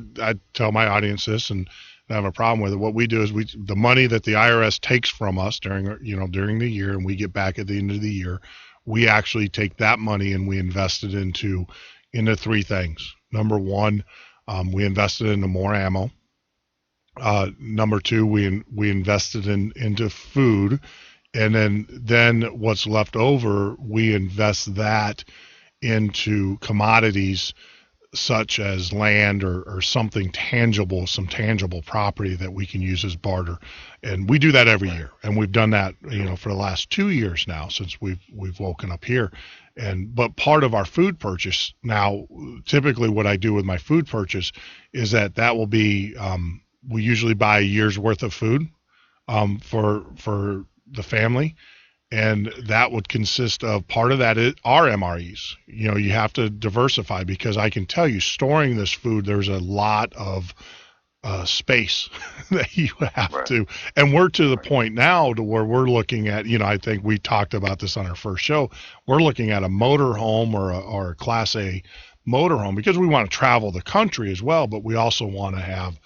tell my audience this, and I have a problem with it. What we do is the money that the IRS takes from us during the year, and we get back at the end of the year, we actually take that money and we invest it into 3 things. Number one, we invested into more ammo. Number two, we invested into food, and then what's left over, we invest that into commodities such as land or something tangible, some tangible property that we can use as barter. And we do that every year. And we've done that, for the last 2 years now since we've woken up here. But part of our food purchase now, typically what I do with my food purchase is that will be, we usually buy a year's worth of food, for the family. And that would consist of, part of that are MREs. You have to diversify, because I can tell you, storing this food, there's a lot of space that you have to. And we're to the point now to where we're looking at, I think we talked about this on our first show. We're looking at a motor home or a Class A motor home, because we want to travel the country as well, but we also want to have,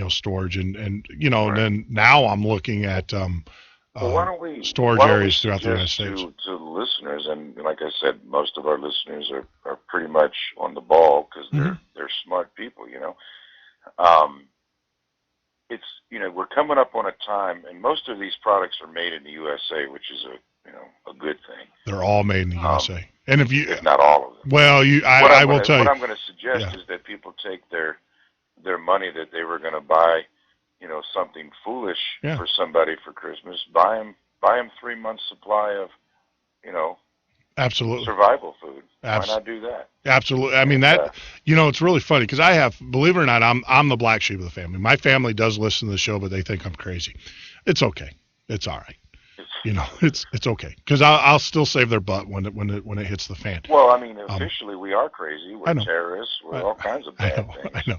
storage. And then now I'm looking at why don't we, storage areas throughout the United States. To listeners, and like I said, most of our listeners are pretty much on the ball, because they're smart people. It's we're coming up on a time, and most of these products are made in the USA, which is a good thing. They're all made in the USA, and if not all of them. Well, I will tell you. What I'm going to suggest is that people take their money that they were going to buy, something foolish for somebody for Christmas. Buy them 3 months supply of, absolutely, survival food. Why not do that? Absolutely. I mean, it's really funny, because I have, believe it or not, I'm the black sheep of the family. My family does listen to the show, but they think I'm crazy. It's okay. It's all right. It's okay, because I'll still save their butt when it hits the fan. Well, I mean, officially we are crazy. We're terrorists. We're all kinds of bad things. I know,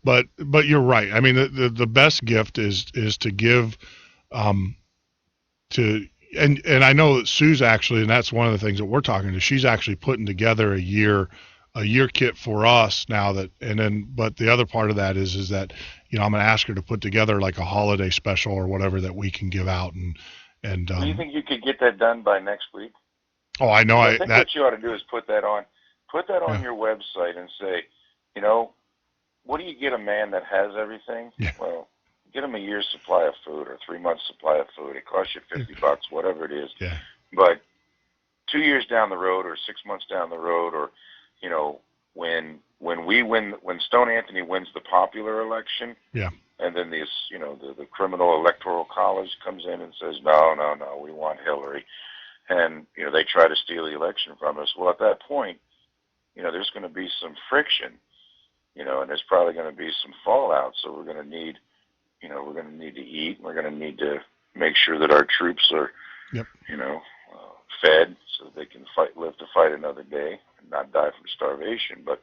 but you're right. I mean, the best gift is to give, to and I know that Sue's actually, and that's one of the things that we're talking to. She's actually putting together a year kit for us now but the other part of that is that I'm going to ask her to put together like a holiday special or whatever that we can give out. And do you think you could get that done by next week? Oh, I know. I think what you ought to do is put that on your website and say, what do you get a man that has everything? Yeah. Well, get him a year's supply of food or 3 months supply of food. It costs you $50, whatever it is. Yeah. But 2 years down the road, or 6 months down the road, or when Stone Anthony wins the popular election, and then the criminal electoral college comes in and says, no, we want Hillary, and they try to steal the election from us. Well, at that point, there's going to be some friction, and there's probably going to be some fallout. So we're going to need, we're going to need to eat. We're going to need to make sure that our troops are, fed, so that they can live to fight another day and not die from starvation. But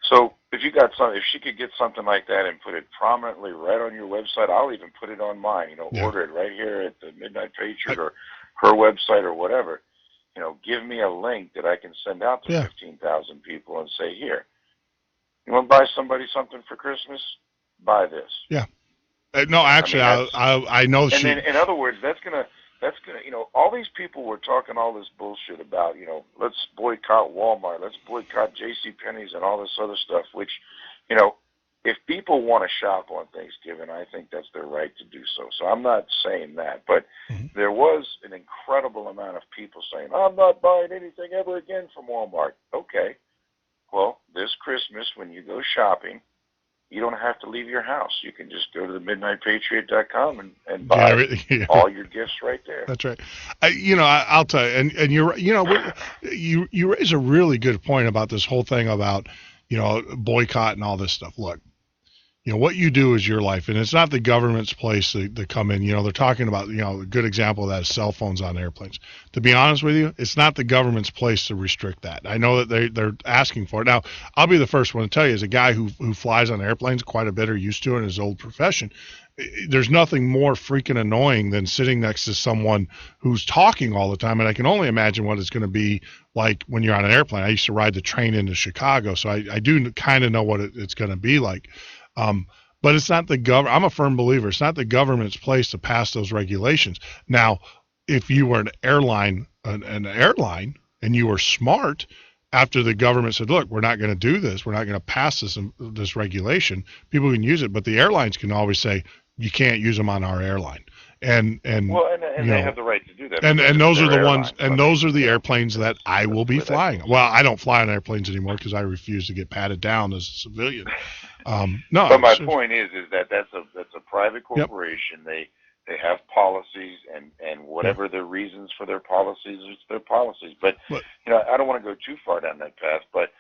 so if she could get something like that and put it prominently right on your website, I'll even put it on mine, order it right here at the Midnight Patriot or her website or whatever. Give me a link that I can send out to 15,000 people and say, here, you want to buy somebody something for Christmas? Buy this. Yeah. No, actually, I know. And then, in other words, that's gonna, all these people were talking all this bullshit about, let's boycott Walmart, let's boycott JCPenney's and all this other stuff, which, if people want to shop on Thanksgiving, I think that's their right to do so. So I'm not saying that, but there was an incredible amount of people saying, I'm not buying anything ever again from Walmart. Okay. Well, this Christmas, when you go shopping, you don't have to leave your house. You can just go to the midnightpatriot.com and buy all your gifts right there. That's right. I'll tell you, and you're, you raise a really good point about this whole thing about, boycott and all this stuff. Look, what you do is your life, and it's not the government's place to come in. They're talking about, a good example of that is cell phones on airplanes. To be honest with you, it's not the government's place to restrict that. I know that they're asking for it. Now, I'll be the first one to tell you, as a guy who flies on airplanes quite a bit or used to in his old profession, there's nothing more freaking annoying than sitting next to someone who's talking all the time. And I can only imagine what it's going to be like when you're on an airplane. I used to ride the train into Chicago, so I do kind of know what it's going to be like. But it's not the government. I'm a firm believer. It's not the government's place to pass those regulations. Now, if you were an airline, and you were smart, after the government said, look, we're not going to do this, we're not going to pass this regulation, people can use it, but the airlines can always say, you can't use them on our airline. And they have the right to do that. And those are the ones, and those are the airplanes that I will be flying. Well, I don't fly on airplanes anymore because I refuse to get patted down as a civilian. But my point is that that's a private corporation. Yep. They have policies, and whatever their reasons for their policies, it's their policies. But I don't want to go too far down that path. But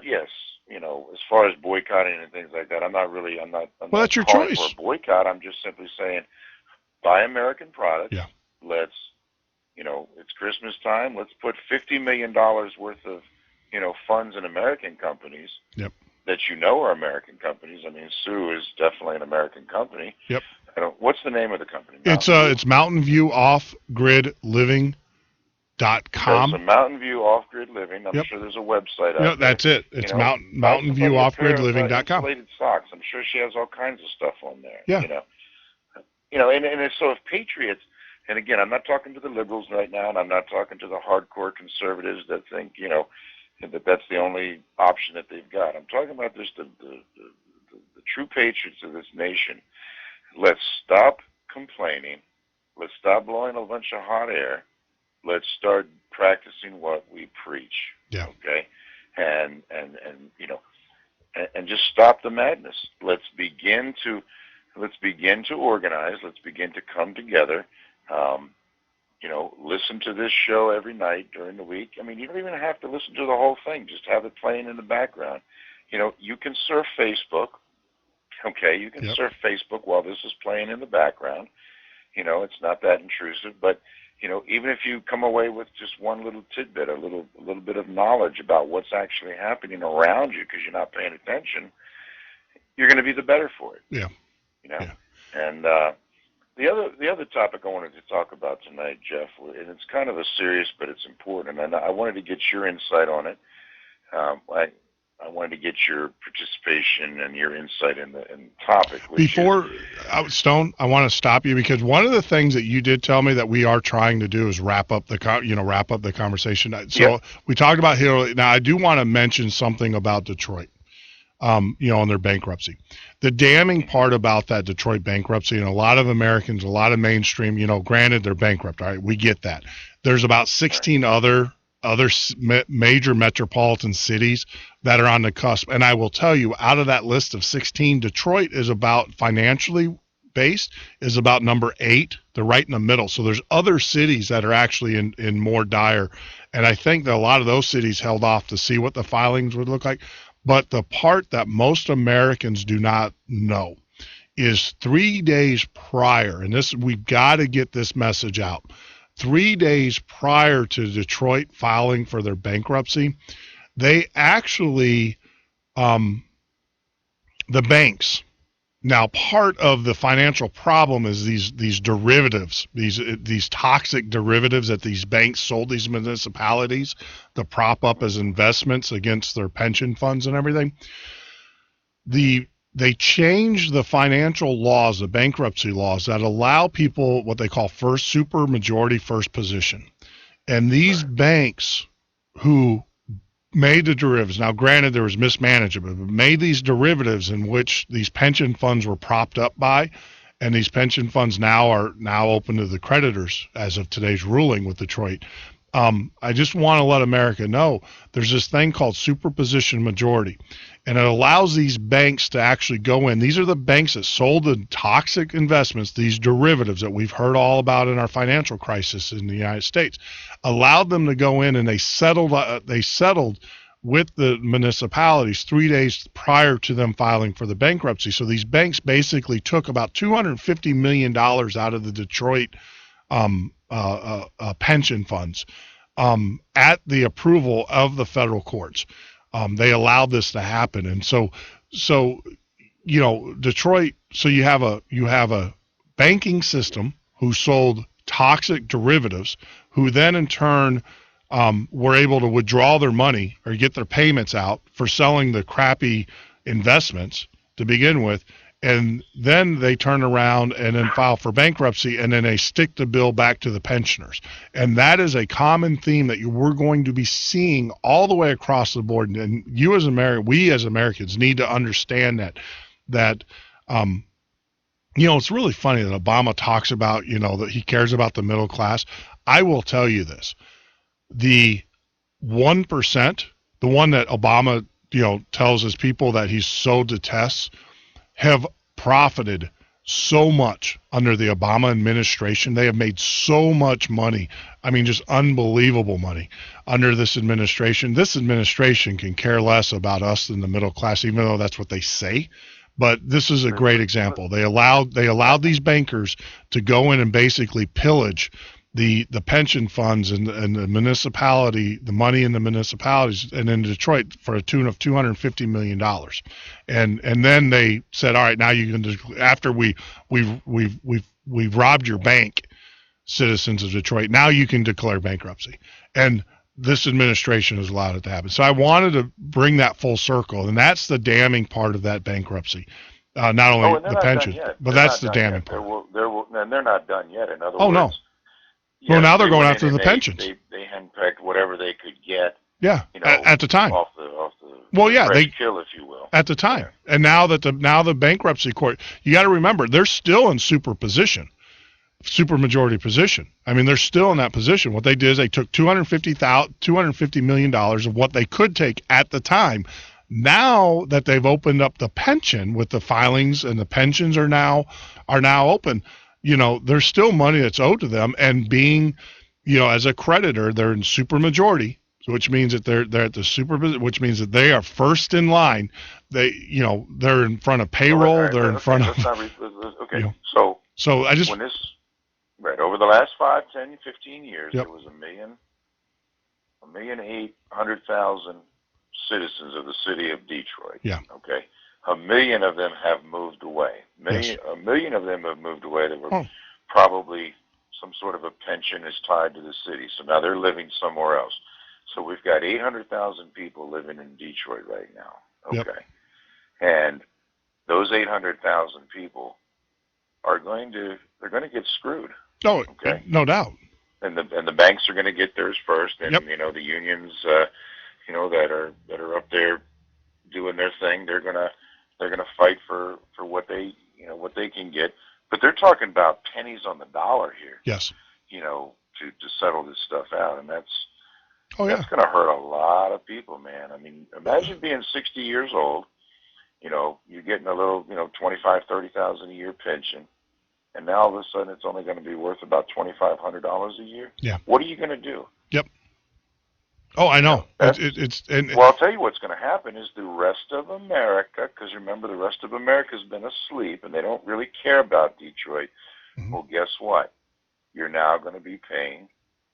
yes, as far as boycotting and things like that, I'm not that's your choice. For a boycott. I'm just simply saying, buy American products. Yeah. Let's, it's Christmas time. Let's put $50 million worth of, funds in American companies. Yep. That are American companies. I mean, Sue is definitely an American company. Yep. What's the name of the company? It's Mountain View Off-Grid Living.com. So Mountain View Off-Grid Living. I'm sure there's a website out there. That's it. It's Mountain View Off-Grid-Living.com. Insulated socks. I'm sure she has all kinds of stuff on there. Yeah. And so if Patriots, and again, I'm not talking to the liberals right now, and I'm not talking to the hardcore conservatives that think, that that's the only option that they've got. I'm talking about just the true patriots of this nation. Let's stop complaining. Let's stop blowing a bunch of hot air. Let's start practicing what we preach. Yeah. Okay. And just stop the madness. Let's begin to organize. Let's begin to come together. Listen to this show every night during the week. I mean, you don't even have to listen to the whole thing. Just have it playing in the background. You can surf Facebook. Okay, you can surf Facebook while this is playing in the background. It's not that intrusive, but even if you come away with just one little tidbit, a little bit of knowledge about what's actually happening around you because you're not paying attention, you're going to be the better for it. Yeah. Yeah. And the other topic I wanted to talk about tonight, Jeff, and it's kind of a serious, but it's important, and I wanted to get your insight on it. I wanted to get your participation and your insight in the topic. Stone, I want to stop you because one of the things that you did tell me that we are trying to do is wrap up the conversation. So we talked about here. Now I do want to mention something about Detroit. And their bankruptcy. The damning part about that Detroit bankruptcy, and a lot of Americans, a lot of mainstream, granted they're bankrupt, all right, we get that. There's about 16 other major metropolitan cities that are on the cusp. And I will tell you, out of that list of 16, Detroit is about financially based, is about number 8. They're right in the middle. So there's other cities that are actually in more dire. And I think that a lot of those cities held off to see what the filings would look like. But the part that most Americans do not know is 3 days prior, and we've got to get this message out. 3 days prior to Detroit filing for their bankruptcy, they actually, the banks. Now, part of the financial problem is these derivatives, these toxic derivatives that these banks sold these municipalities to prop up as investments against their pension funds and everything. They changed the financial laws, the bankruptcy laws, that allow people what they call super majority first position. And these banks who made the derivatives. Now, granted, there was mismanagement, but made these derivatives in which these pension funds were propped up by, and these pension funds are open to the creditors as of today's ruling with Detroit. I just want to let America know there's this thing called superposition majority, and it allows these banks to actually go in. These are the banks that sold the toxic investments, these derivatives that we've heard all about in our financial crisis in the United States, allowed them to go in, and they settled with the municipalities 3 days prior to them filing for the bankruptcy. So these banks basically took about $250 million out of the Detroit pension funds at the approval of the federal courts. They allowed this to happen, and so Detroit. So you have a banking system who sold toxic derivatives, who then in turn were able to withdraw their money or get their payments out for selling the crappy investments to begin with, and then they turn around and then file for bankruptcy, and then they stick the bill back to the pensioners. And that is a common theme that we're going to be seeing all the way across the board. And you as we as Americans need to understand that it's really funny that Obama talks about, that he cares about the middle class. I will tell you this. The 1%, the one that Obama, tells his people that he so detests, have profited so much under the Obama administration. They have made so much money. I mean, just unbelievable money under this administration. This administration can care less about us than the middle class, even though that's what they say. But this is a great example. They allowed these bankers to go in and basically pillage the pension funds and the municipality, the money in the municipalities, and in Detroit for a tune of $250 million. And then they said, all right, now you can, after we've robbed your bank, citizens of Detroit, now you can declare bankruptcy. And this administration has allowed it to happen. So I wanted to bring that full circle, and that's the damning part of that bankruptcy. Not only the pension, but that's the damning part. And they're not done yet. In other words, no. Well, now they're going after the pensions. They handpicked whatever they could get. Yeah, at the time. Off the they kill, if you will. At the time, and now the bankruptcy court, you got to remember they're still in supermajority position. I mean, they're still in that position. What they did is they took $250 million of what they could take at the time. Now that they've opened up the pension with the filings and the pensions are now open. There's still money that's owed to them, and being, as a creditor, they're in supermajority, which means that they're at the which means that they are first in line. They're in front of payroll. They're in front of. Okay. So I just. Over the last 5, 10, 15 years, Yep. there was 1,800,000 citizens of the city of Detroit. Yeah. Okay. 1 million of them have moved away. Yes. 1 million of them have moved away. They were probably some sort of a pension is tied to the city. So now they're living somewhere else. So we've got 800,000 people living in Detroit right now. Okay. Yep. And those 800,000 people they're going to get screwed. Oh, okay. No doubt. And the banks are going to get theirs first, and Yep. the unions, that are up there doing their thing, they're gonna fight for what they can get. But they're talking about pennies on the dollar here. Yes. To settle this stuff out, and that's that's going to hurt a lot of people, man. I mean, imagine being 60 years old. You're getting a little, $25,000, $30,000 a year pension, and now all of a sudden it's only going to be worth about $2,500 a year. Yeah. What are you going to do? Yep. Oh, I know. Well, I'll tell you what's going to happen is the rest of America, because remember the rest of America's been asleep and they don't really care about Detroit. Mm-hmm. Well, guess what? You're now going to be paying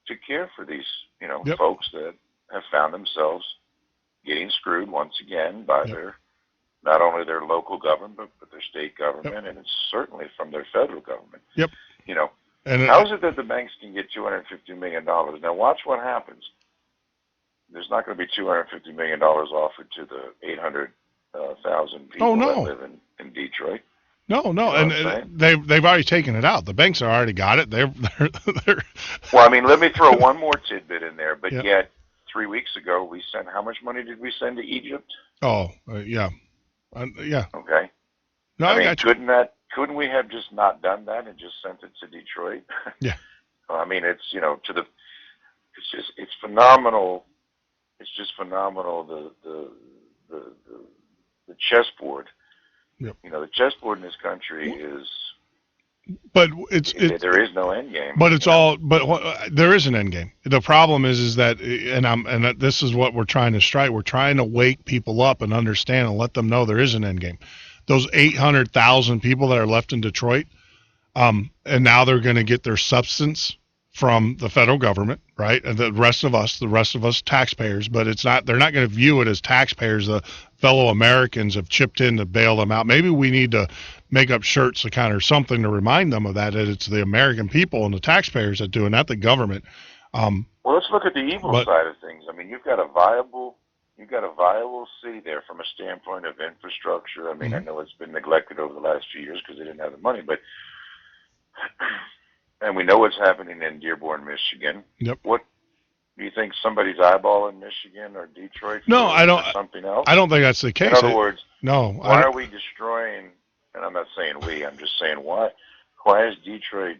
to care for these, Yep. folks that have found themselves getting screwed once again by not only their local government, but their state government, and it's certainly from their federal government. Yep. And how is it that the banks can get $250 million? Now watch what happens. There's not going to be $250 million offered to the 800,000 people that live in Detroit. No, and they've already taken it out. The banks have already got it. They're. Well, I mean, let me throw one more tidbit in there. But Yep. yet, 3 weeks ago, we sent how much money did we send to Egypt? Oh, yeah. Okay. No, I mean, got you. couldn't we have just not done that and just sent it to Detroit? Yeah. I mean, it's it's phenomenal. It's just phenomenal. The chessboard. Yep. The chessboard in this country is. But there is no end game. But there is an end game. The problem is that, and this is what we're trying to strike. We're trying to wake people up and understand and let them know there is an end game. Those 800,000 people that are left in Detroit, and now they're going to get their substance from the federal government, right? And the rest of us taxpayers, but they're not going to view it as taxpayers. The fellow Americans have chipped in to bail them out. Maybe we need to make up shirts to kind of something to remind them of that it's the American people and the taxpayers that do it, not the government. Well, let's look at the evil side of things. I mean, you've got a viable you've got a viable city there from a standpoint of infrastructure. I mean, I know it's been neglected over the last few years because they didn't have the money, but and we know what's happening in Dearborn, Michigan. Yep. What do you think somebody's eyeballing Michigan or Detroit? No, I don't. Something else. I don't think that's the case. In other words, no. Why are we destroying? And I'm not saying we. I'm just saying why. Why is Detroit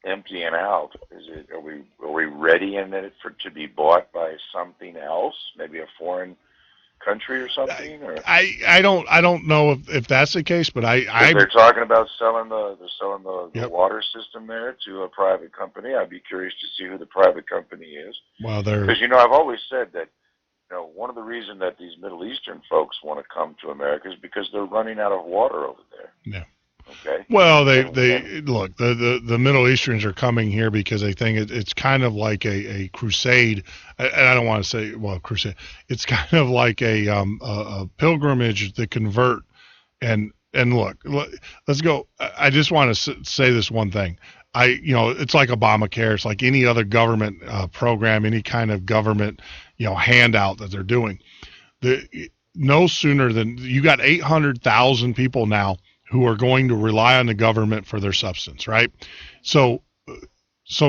emptying out? Are we ready in it to be bought by something else? Maybe a foreign country or something? Or I don't know if that's the case, but they're talking about selling the water system there to a private company. I'd be curious to see who the private company is. Well, because I've always said that one of the reasons that these Middle Eastern folks want to come to America is because they're running out of water over there. Yeah. Okay. Well, they look, the Middle Easterns are coming here because they think it's kind of like a crusade. And I don't want to say, well, crusade. It's kind of like a pilgrimage to convert. And look, let's go. I just want to say this one thing. It's like Obamacare. It's like any other government program, any kind of government, handout that they're doing. No sooner than you got 800,000 people now who are going to rely on the government for their substance, right? So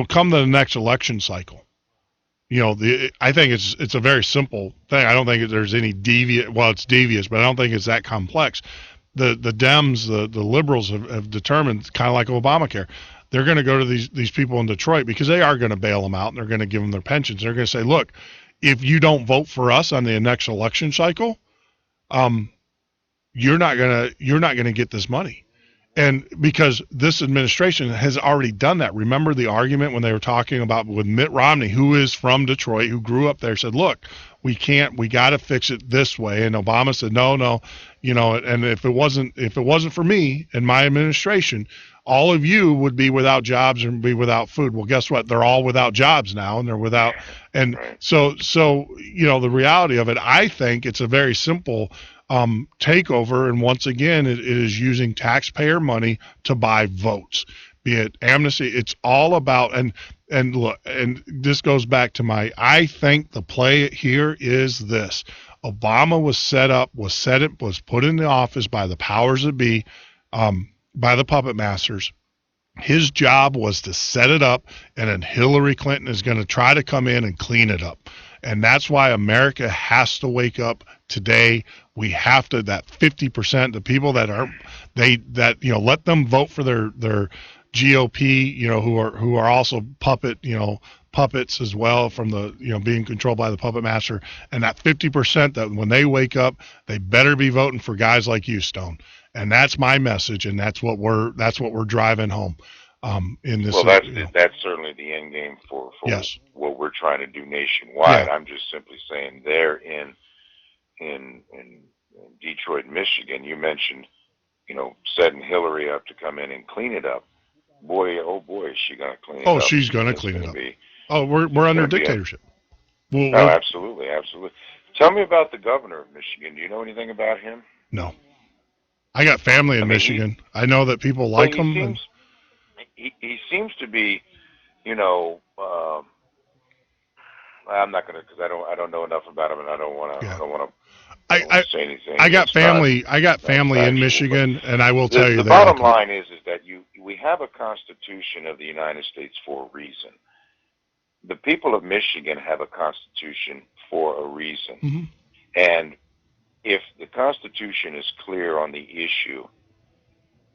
come the next election cycle, I think it's a very simple thing. I don't think there's any it's devious, but I don't think it's that complex. The Dems, the liberals have determined, kind of like Obamacare, they're going to go to these people in Detroit because they are going to bail them out and they're going to give them their pensions. They're going to say, look, if you don't vote for us on the next election cycle, you're not gonna get this money. And because this administration has already done that. Remember the argument when they were talking about with Mitt Romney, who is from Detroit, who grew up there, said, look, we got to fix it this way. And Obama said, no, and if it wasn't for me and my administration, all of you would be without jobs and be without food. Well, guess what? They're all without jobs now, and they're without. And so the reality of it, I think it's a very simple takeover, and once again, it is using taxpayer money to buy votes, be it amnesty. It's all about and look, and this goes back to I think the play here is this: Obama was put in the office by the powers that be, by the puppet masters. His job was to set it up, and then Hillary Clinton is going to try to come in and clean it up. And that's why America has to wake up today. We have to, that 50%, the people that let them vote for their GOP, who are also puppets as well from the, being controlled by the puppet master. And that 50% that when they wake up, they better be voting for guys like you, Stone. And that's my message. And that's what we're driving home. In this, well, that's certainly the end game for yes. What we're trying to do nationwide. Yeah. I'm just simply saying there in Detroit, Michigan, you mentioned, setting Hillary up to come in and clean it up. Boy, oh boy, is she going to clean it up. Oh, she's going to clean it up. We're under dictatorship. Absolutely. Tell me about the governor of Michigan. Do you know anything about him? No. I got family in Michigan. I know that people like him. He seems to be, I'm not going to, because I don't know enough about him, and I don't want to say anything. I got family in Michigan, and I will tell you the that. bottom line is that we have a Constitution of the United States for a reason. The people of Michigan have a Constitution for a reason. Mm-hmm. And if the Constitution is clear on the issue,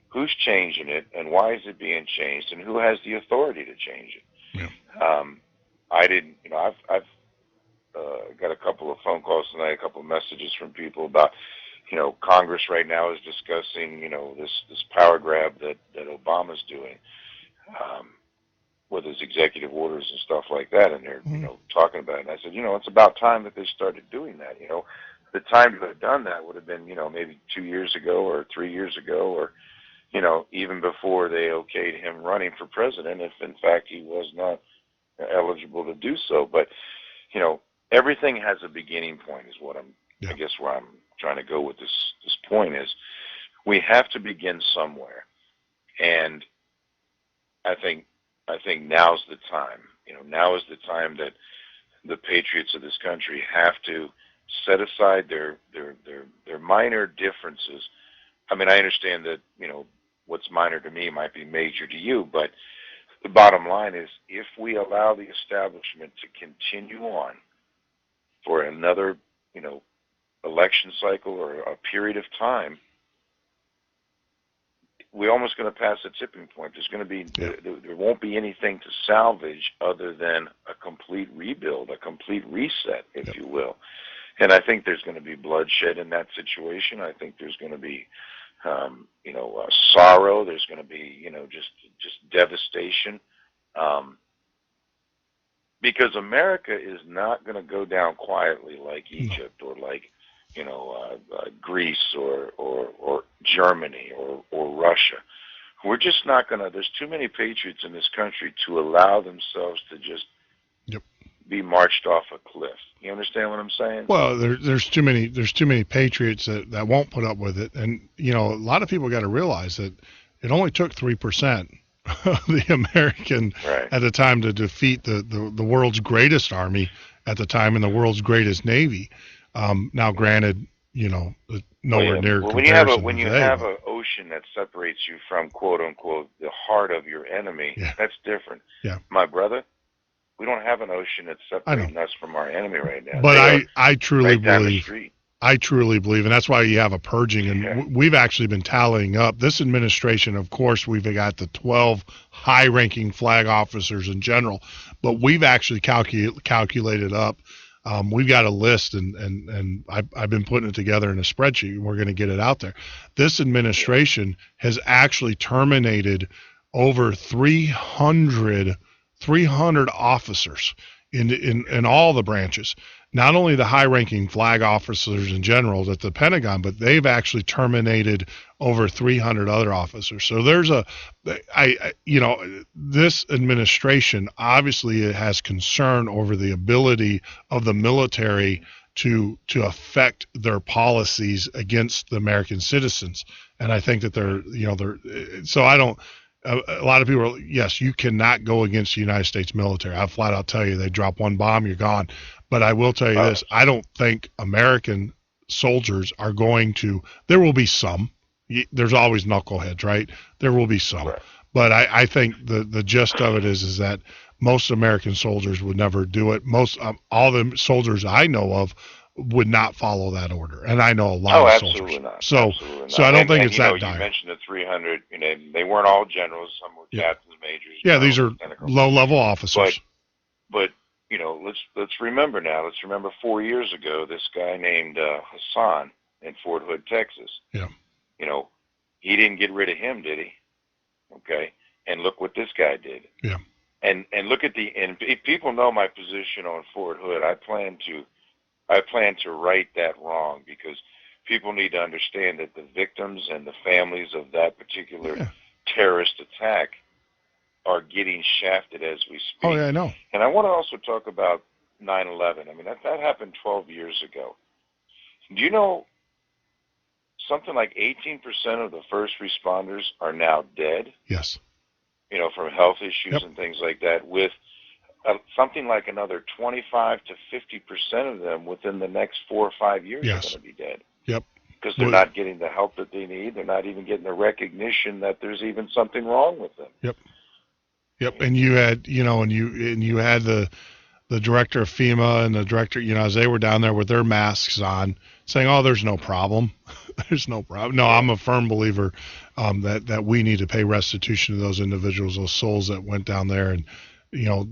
who's changing it, and why is it being changed, and who has the authority to change it? Yeah. I've got a couple of phone calls tonight, a couple of messages from people about, Congress right now is discussing, this power grab that Obama's doing, with his executive orders and stuff like that, and they're, talking about it. And I said, it's about time that they started doing that. The time to have done that would have been, maybe 2 years ago or 3 years ago, or, even before they okayed him running for president, if in fact he was not eligible to do so. But, everything has a beginning point is what I guess where I'm trying to go with this point is we have to begin somewhere. And I think now's the time. Now is the time that the patriots of this country have to set aside their minor differences. I mean, I understand that, what's minor to me might be major to you, but the bottom line is, if we allow the establishment to continue on for another, election cycle or a period of time, we're almost going to pass a tipping point. There's going to be, there won't be anything to salvage other than a complete rebuild, a complete reset, if you will. And I think there's going to be bloodshed in that situation. I think there's going to be, sorrow. There's going to be, just devastation. Because America is not going to go down quietly like Egypt or like, Greece or Germany or Russia. We're just not going to, there's too many patriots in this country to allow themselves to just be marched off a cliff. You understand what I'm saying? Well, there's too many patriots that won't put up with it. And, a lot of people got to realize that it only took 3% of the American at the time to defeat the world's greatest army at the time and the world's greatest navy. Now, granted, nowhere near comparison. When you have an ocean that separates you from, quote unquote, the heart of your enemy, that's different. Yeah. My brother, we don't have an ocean that's separating us from our enemy right now. But I truly believe, and that's why you have a purging, and we've actually been tallying up. This administration, of course, we've got the 12 high-ranking flag officers in general, but we've actually calculated up. We've got a list, and I've been putting it together in a spreadsheet, and we're going to get it out there. This administration has actually terminated over 300 officers in all the branches. Not only the high-ranking flag officers and generals at the Pentagon, but they've actually terminated over 300 other officers. So there's this administration obviously has concern over the ability of the military to affect their policies against the American citizens. And I think that a lot of people are, yes, you cannot go against the United States military. I'll flat out tell you, they drop one bomb, you're gone. But I will tell you this, I don't think American soldiers are going to, there will be some. There's always knuckleheads, right? There will be some. Right. But I think the gist of it is that most American soldiers would never do it. All the soldiers I know of would not follow that order. And I know a lot of soldiers. Not. So I don't think it's that dire. You mentioned the 300, they weren't all generals, some were captains, majors. Yeah, these are low-level officers. But let's remember now. Let's remember 4 years ago, this guy named Hassan in Fort Hood, Texas. Yeah. He didn't get rid of him, did he? Okay. And look what this guy did. Yeah. And look at and if people know my position on Fort Hood, I plan to right that wrong, because people need to understand that the victims and the families of that particular terrorist attack are getting shafted as we speak. Oh, yeah, I know. And I want to also talk about 9/11. I mean, that happened 12 years ago. Do you know something like 18% of the first responders are now dead? Yes. From health issues and things like that, with something like another 25 to 50% of them within the next 4 or 5 years are going to be dead. Yep. Because they're not getting the help that they need. They're not even getting the recognition that there's even something wrong with them. Yep. Yep. And you had, you had the director of FEMA and the director, as they were down there with their masks on, saying, "Oh, there's no problem." There's no problem. No, I'm a firm believer that we need to pay restitution to those individuals, those souls that went down there, and well,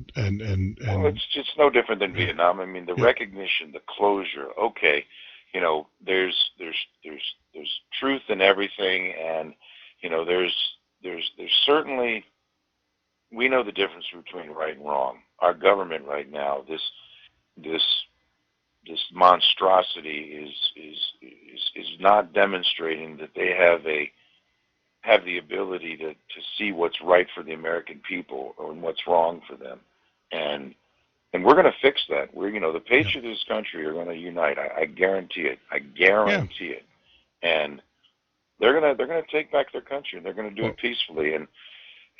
it's just no different than Vietnam. I mean, the recognition, the closure. Okay, there's truth in everything, and there's certainly, we know the difference between right and wrong. Our government right now, this monstrosity is not demonstrating that they have the ability to see what's right for the American people and what's wrong for them. And we're going to fix that. The patriots of this country are going to unite. I guarantee it. I guarantee it. And they're going to take back their country, and they're going to do it peacefully. And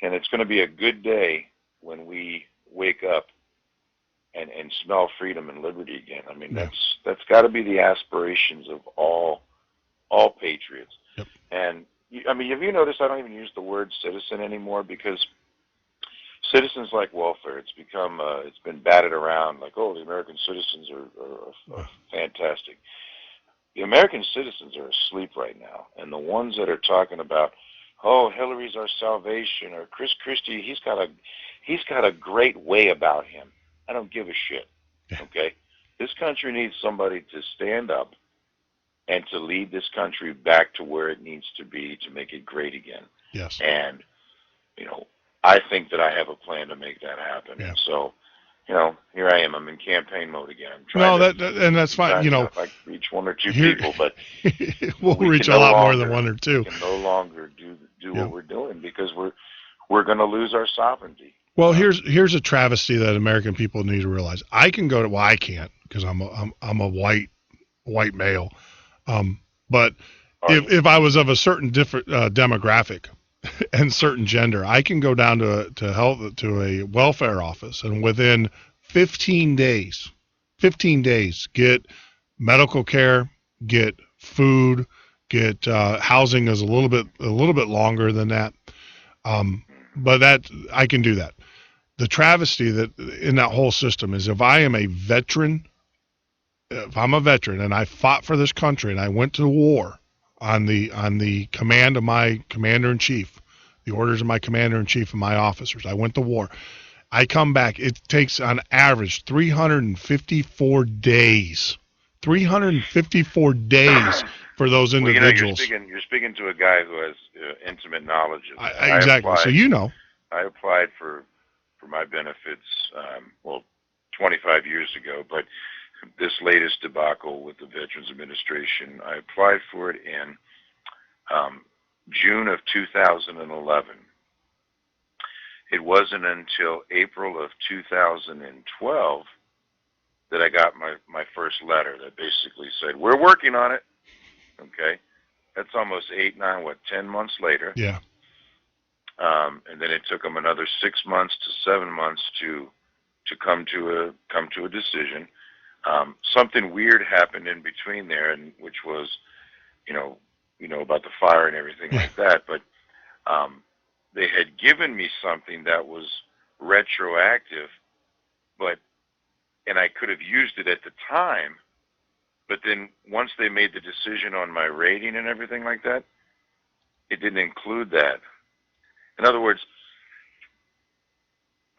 it's going to be a good day when we wake up and smell freedom and liberty again. I mean, that's got to be the aspirations of all patriots. Yep. And I mean, have you noticed I don't even use the word citizen anymore, because citizens like welfare. It's become it's been batted around like, oh, the American citizens are fantastic. The American citizens are asleep right now, and the ones that are talking about, oh, Hillary's our salvation, or Chris Christie, he's got a great way about him. I don't give a shit. Okay, this country needs somebody to stand up and to lead this country back to where it needs to be to make it great again. Yes. And I think that I have a plan to make that happen. Yeah. And so, here I am. I'm in campaign mode again. I'm trying and that's fine. If I reach one or two people, but we'll reach a lot more than one or two. We can no longer do what we're doing, because we're going to lose our sovereignty. Well, here's a travesty that American people need to realize. I can go to, well, I can't, because I'm a white male. But if I was of a certain different demographic and certain gender, I can go down to a welfare office, and within 15 days, get medical care, get food, get housing is a little bit longer than that. But that I can do that. The travesty that in that whole system is, if I'm a veteran and I fought for this country and I went to war on the command of my commander-in-chief, the orders of my commander-in-chief and my officers, I went to war. I come back. It takes on average 354 days. 354 days for those individuals. You're speaking to a guy who has intimate knowledge of it. Exactly. So I applied for my benefits 25 years ago, but this latest debacle with the Veterans Administration, I applied for it in June of 2011. It wasn't until April of 2012 that I got my first letter that basically said, we're working on it. Okay. That's almost 10 months later. Yeah. And then it took them another 6 months to 7 months to come to a decision. Something weird happened in between there, and which was, about the fire and everything like that. But they had given me something that was retroactive, and I could have used it at the time. But then once they made the decision on my rating and everything like that, it didn't include that. In other words,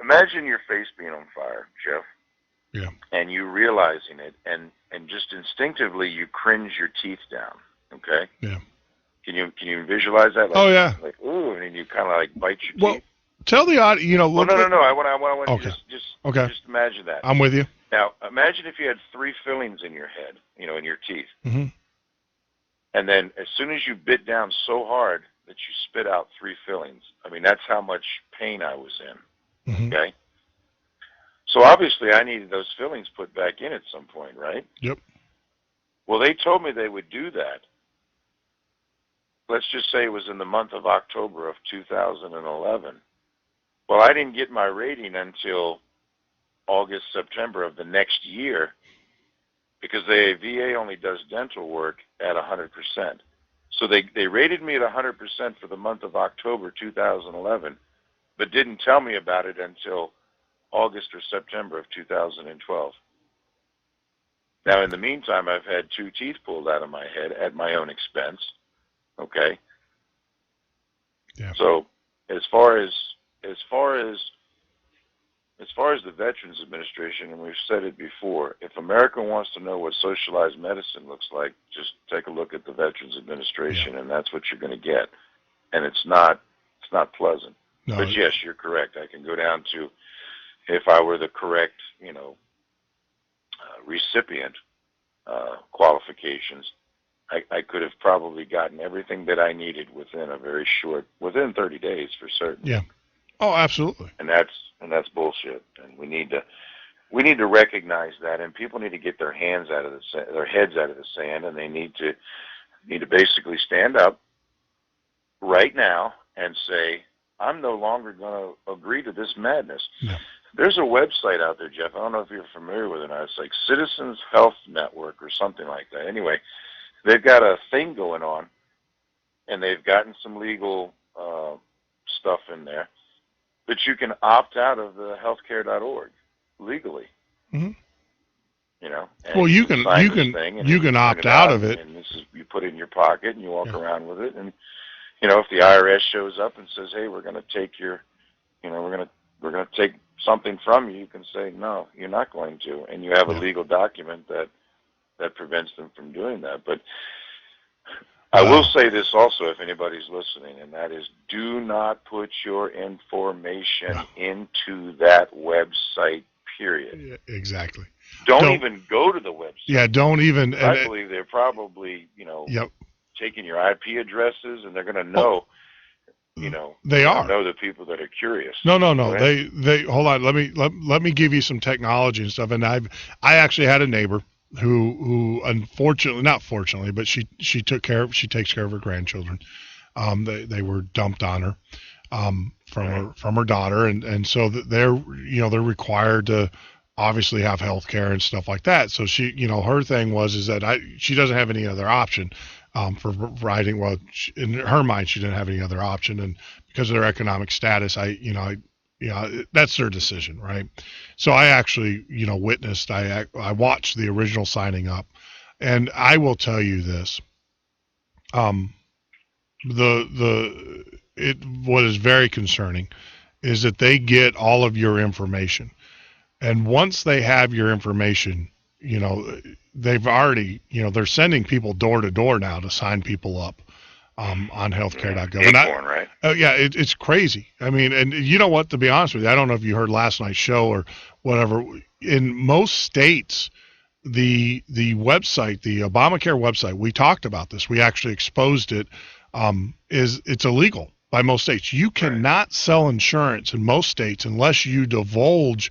imagine your face being on fire, Jeff. Yeah. And you realizing it, and just instinctively you cringe your teeth down. Okay. Yeah. Can you visualize that? Oh yeah. Like ooh, and you kind of like bite your teeth. Tell the audience. No. I want okay. Just imagine that. I'm with you. Now imagine if you had 3 fillings in your head, in your teeth, mm-hmm. and then as soon as you bit down so hard that you spit out 3 fillings. I mean, that's how much pain I was in. Mm-hmm. Okay. So obviously I needed those fillings put back in at some point, right? Yep. Well, they told me they would do that. Let's just say it was in the month of October of 2011. Well, I didn't get my rating until August, September of the next year, because the VA only does dental work at 100%. So they rated me at 100% for the month of October 2011, but didn't tell me about it until August or September of 2012. Now, in the meantime, I've had 2 teeth pulled out of my head at my own expense. Okay. Yeah. So, as far as the Veterans Administration, and we've said it before, if America wants to know what socialized medicine looks like, just take a look at the Veterans Administration, and that's what you're going to get. And it's not pleasant. No, but yes, you're correct. I can go down to, if I were the correct, recipient qualifications, I could have probably gotten everything that I needed within 30 days for certain. Yeah. Oh, absolutely. And that's bullshit. And we need to recognize that, and people need to get their heads out of the sand, and they need to basically stand up right now and say, I'm no longer going to agree to this madness. No. There's a website out there, Jeff. I don't know if you're familiar with it or not. It's like Citizens Health Network or something like that. Anyway, they've got a thing going on, and they've gotten some legal stuff in there, but you can opt out of the healthcare.org legally. Mm-hmm. You know, well, you can opt out of it, and this is, you put it in your pocket and you walk around with it, and you know, if the IRS shows up and says, "Hey, we're going to take your, you know, we're going to take something from you," you can say, "No, you're not going to," and you have a legal document that prevents them from doing that. But I will say this also, if anybody's listening, and that is, do not put your information into that website. Period. Yeah, exactly. Don't even go to the website. Yeah, don't even. I believe they're probably, you know, taking your IP addresses, and they're going to know, you know, they know the people that are curious. No. They hold on. Let me give you some technology and stuff. And I actually had a neighbor who unfortunately, not fortunately, but she takes care of her grandchildren. They were dumped on her. From her daughter, and so they're required to obviously have health care and stuff like that. So she, you know, her thing is that she doesn't have any other option for providing. Well, in her mind, she didn't have any other option, and because of their economic status, that's their decision, right? So I actually, you know, witnessed. I watched the original signing up, and I will tell you this. What is very concerning is that they get all of your information. And once they have your information, you know, they've already, you know, they're sending people door to door now to sign people up on healthcare.gov. Right? It's crazy. I mean, and you know what, to be honest with you, I don't know if you heard last night's show or whatever. In most states, the website, the Obamacare website, we talked about this. We actually exposed it. It's illegal by most states. You cannot sell insurance in most states unless you divulge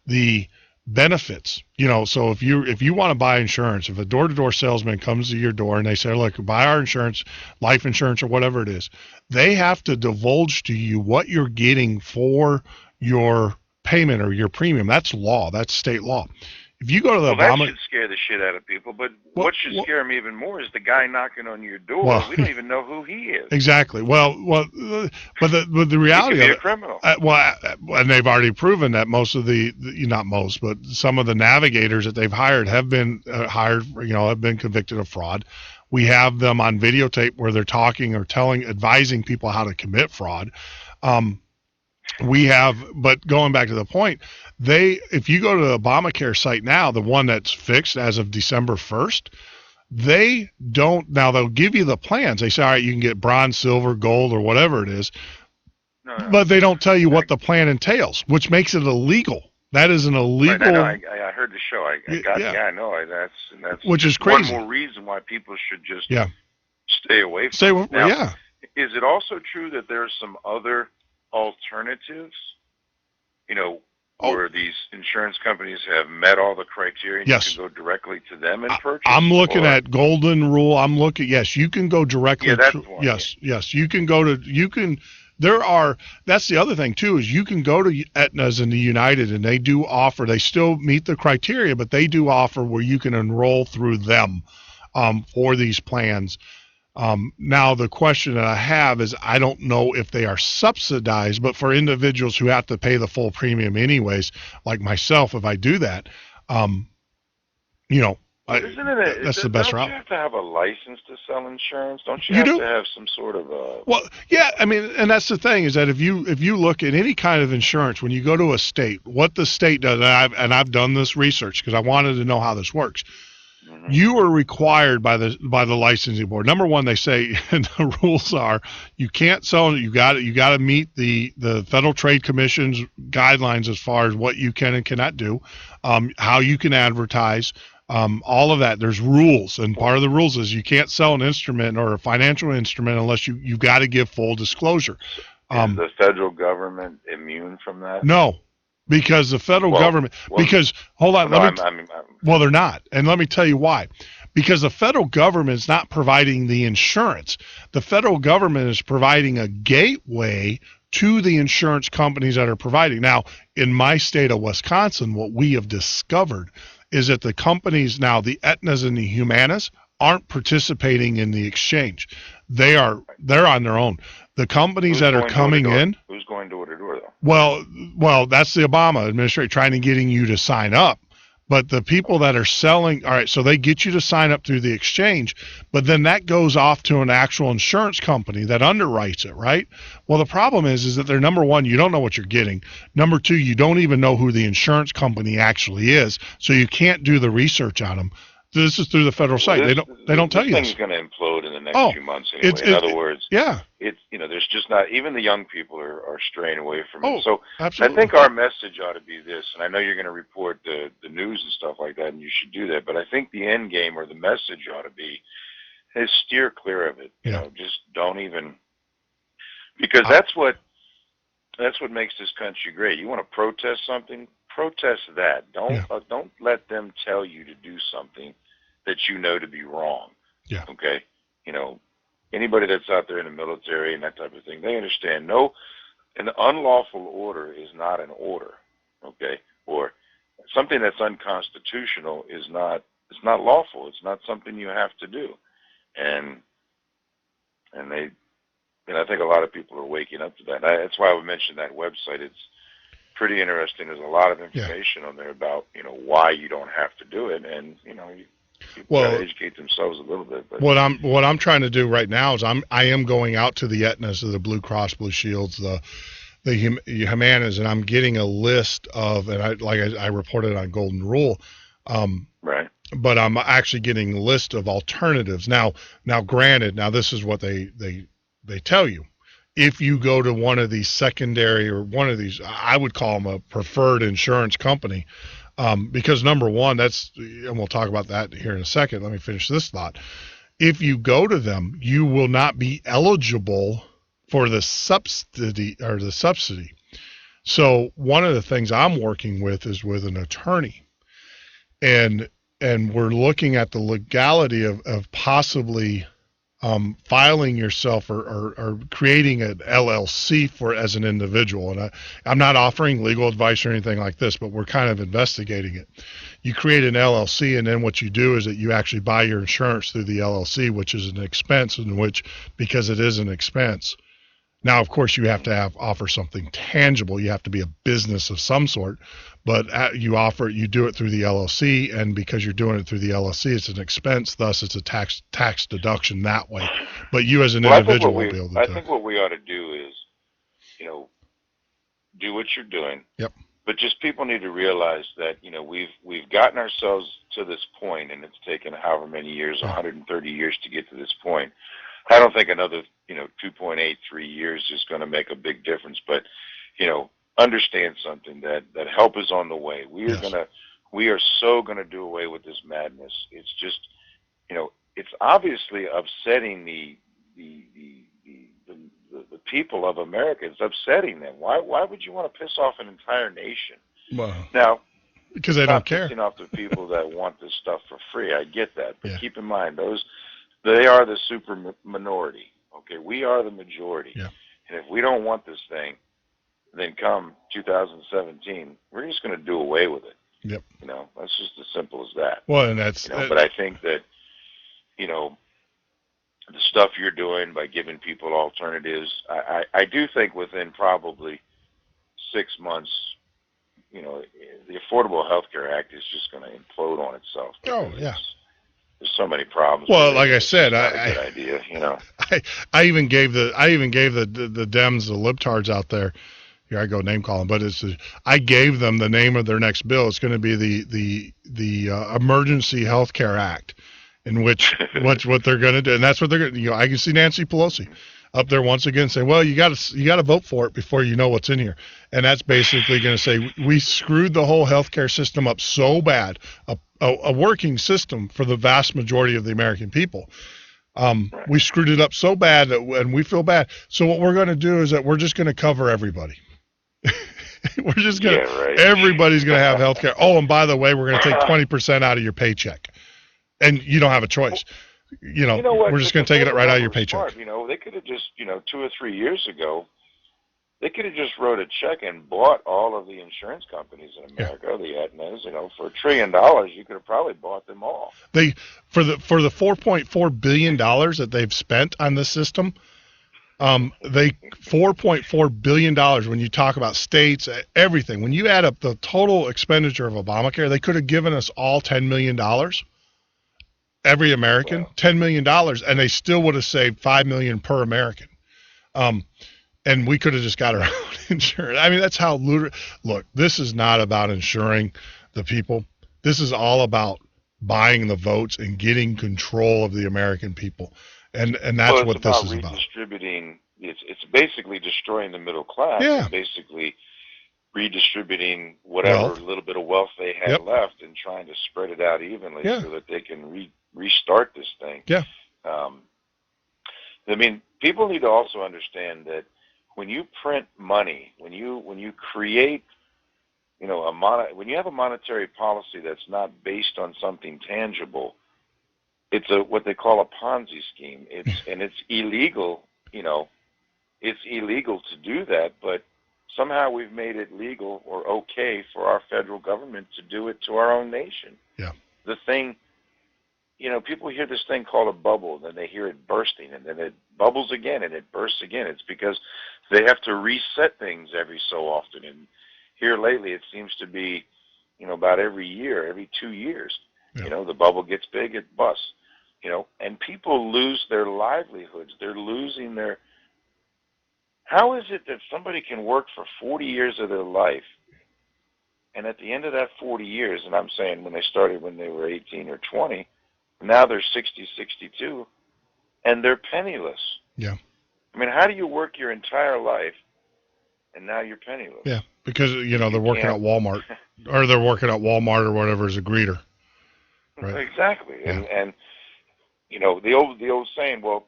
the benefits. You know, so if you want to buy insurance, if a door-to-door salesman comes to your door and they say, "Look, buy our insurance, life insurance or whatever it is," they have to divulge to you what you're getting for your payment or your premium. That's law. That's state law. If you go to the that should scare the shit out of people. But what should scare them even more is the guy knocking on your door. We don't even know who he is. Exactly. But the reality he could be of a criminal. And they've already proven that most of not most, but some of the navigators that they've hired have been have been convicted of fraud. We have them on videotape where they're talking or advising people how to commit fraud. But going back to the point, if you go to the Obamacare site now, the one that's fixed as of December 1st, they'll give you the plans. They say, all right, you can get bronze, silver, gold, or whatever it is, but they don't tell you what the plan entails, which makes it illegal. That is an illegal. Right, I heard the show. I know. That's which is crazy. One more reason why people should just stay away from it. Now, is it also true that there are some other alternatives, you know, where these insurance companies have met all the criteria and you can go directly to them and purchase? I'm looking at Golden Rule. Yes, you can go directly. Yeah, that's one. Yes, you can go to, that's the other thing too, is you can go to Aetna's and the United, and they do offer, they still meet the criteria, but they do offer where you can enroll through them for these plans. Now, the question that I have is, I don't know if they are subsidized, but for individuals who have to pay the full premium anyways, like myself, if I do that, that's the best route. Don't you have to have a license to sell insurance? Don't you have to have some sort of a... Well, yeah, I mean, and that's the thing, is that if you look at any kind of insurance, when you go to a state, what the state does, and I've done this research because I wanted to know how this works. You are required by the licensing board. Number one, they say, and the rules are, you can't sell. You got to meet the Federal Trade Commission's guidelines as far as what you can and cannot do, how you can advertise, all of that. There's rules, and part of the rules is you can't sell an instrument or a financial instrument unless you've got to give full disclosure. Is the federal government immune from that? No. Because the federal government, hold on, they're not. And let me tell you why. Because the federal government is not providing the insurance. The federal government is providing a gateway to the insurance companies that are providing. Now, in my state of Wisconsin, what we have discovered is that the companies now, the Aetnas and the Humanas, aren't participating in the exchange. They're on their own. The companies that are coming in. Who's going door to door, though? Well, that's the Obama administration trying to getting you to sign up. But the people that are selling, all right, so they get you to sign up through the exchange, but then that goes off to an actual insurance company that underwrites it, right? Well, the problem is that they're, number one, you don't know what you're getting. Number two, you don't even know who the insurance company actually is, so you can't do the research on them. This is through the federal site. They don't tell you this. This thing's going to implode in the next few months anyway. In other words, it's there's just not, even the young people are straying away from it. So absolutely. I think our message ought to be this, and I know you're going to report the news and stuff like that, and you should do that, but I think the end game or the message ought to be is steer clear of it. You know, just don't even, because that's what makes this country great. You want to protest something? Protest that. Don't let them tell you to do something that you know to be wrong. Yeah. Okay. Anybody that's out there in the military and that type of thing, they understand. No, an unlawful order is not an order. Okay. Or something that's unconstitutional is not. It's not lawful. It's not something you have to do. And they, I think a lot of people are waking up to that. That's why I would mention that website. It's pretty interesting. There's a lot of information on there about, why you don't have to do it, and people got to educate themselves a little bit. But what I'm trying to do right now is I am going out to the Aetnas, the Blue Cross Blue Shields, the Humanas, and I'm getting a list of, and I reported on Golden Rule, right. But I'm actually getting a list of alternatives. Now granted, this is what they tell you. If you go to one of these secondary or one of these, I would call them a preferred insurance company, because number one, and we'll talk about that here in a second. Let me finish this thought. If you go to them, you will not be eligible for the subsidy. So one of the things I'm working with is with an attorney, and we're looking at the legality of possibly filing yourself or creating an LLC as an individual. And I'm not offering legal advice or anything like this, but we're kind of investigating it. You create an LLC, and then what you do is that you actually buy your insurance through the LLC, which is an expense, because it is an expense. Now, of course, you have to offer something tangible. You have to be a business of some sort, but you do it through the LLC, and because you're doing it through the LLC, it's an expense. Thus, it's a tax deduction that way. But you, as an individual, will be able to. I think what we ought to do is, do what you're doing. Yep. But just people need to realize that we've gotten ourselves to this point, and it's taken however many years, 130 years to get to this point. I don't think another 2.83 years is going to make a big difference, but understand something that help is on the way. We are so going to do away with this madness. It's just it's obviously upsetting the people of America. It's upsetting them. Why would you want to piss off an entire nation? Well, now, because they don't care. Pissing off the people that want this stuff for free. I get that, but keep in mind they are the super minority. Okay, we are the majority. Yeah. And if we don't want this thing, then come 2017, we're just going to do away with it. Yep. That's just as simple as that. Well, and that's. But I think that the stuff you're doing by giving people alternatives, I do think within probably 6 months, the Affordable Health Care Act is just going to implode on itself. Oh yeah. There's so many problems. Well, like I said, good idea, I even gave the Dems, the libtards out there. Here I go name calling, but I gave them the name of their next bill. It's going to be the Emergency Health Care Act, in which what they're going to do, and that's what they're going to. I can see Nancy Pelosi up there once again saying, "Well, you got to vote for it before you know what's in here," and that's basically going to say we screwed the whole healthcare system up so bad. A working system for the vast majority of the American people. We screwed it up so bad and we feel bad. So what we're going to do is that we're just going to cover everybody. We're just going to, everybody's going to have health care. Oh, and by the way, we're going to take 20% out of your paycheck. And you don't have a choice. We're just going to take it right out of your paycheck. Smart. They could have just, 2 or 3 years ago, They could have just wrote a check and bought all of the insurance companies in America, the Aetnas, for $1 trillion. You could have probably bought them all. For the $4.4 billion that they've spent on this system, $4.4 billion, when you talk about states, everything, when you add up the total expenditure of Obamacare, they could have given us all $10 million, every American, wow. $10 million, and they still would have saved $5 million per American. And we could have just got our own insurance. I mean, that's how look, this is not about insuring the people. This is all about buying the votes and getting control of the American people. And that's what this is about. Redistributing, it's basically destroying the middle class. Yeah. And basically redistributing whatever little bit of wealth they had left and trying to spread it out evenly so that they can restart this thing. Yeah. I mean, people need to also understand that when you print money, when you create, when you have a monetary policy that's not based on something tangible, it's what they call a Ponzi scheme. It's illegal. It's illegal to do that, but somehow we've made it legal or okay for our federal government to do it to our own nation. Yeah. The thing, people hear this thing called a bubble, then they hear it bursting, and then it bubbles again, and it bursts again. It's because they have to reset things every so often. And here lately, it seems to be, about every year, every 2 years, the bubble gets big, it busts, and people lose their livelihoods. They're losing their. How is it that somebody can work for 40 years of their life, and at the end of that 40 years, and I'm saying when they started when they were 18 or 20, now they're 60, 62, and they're penniless. Yeah. I mean, how do you work your entire life, and now you're penniless? Yeah, because, they're working at Walmart, or they're working at Walmart or whatever as a greeter. Right. Exactly. Yeah. And the old saying, well,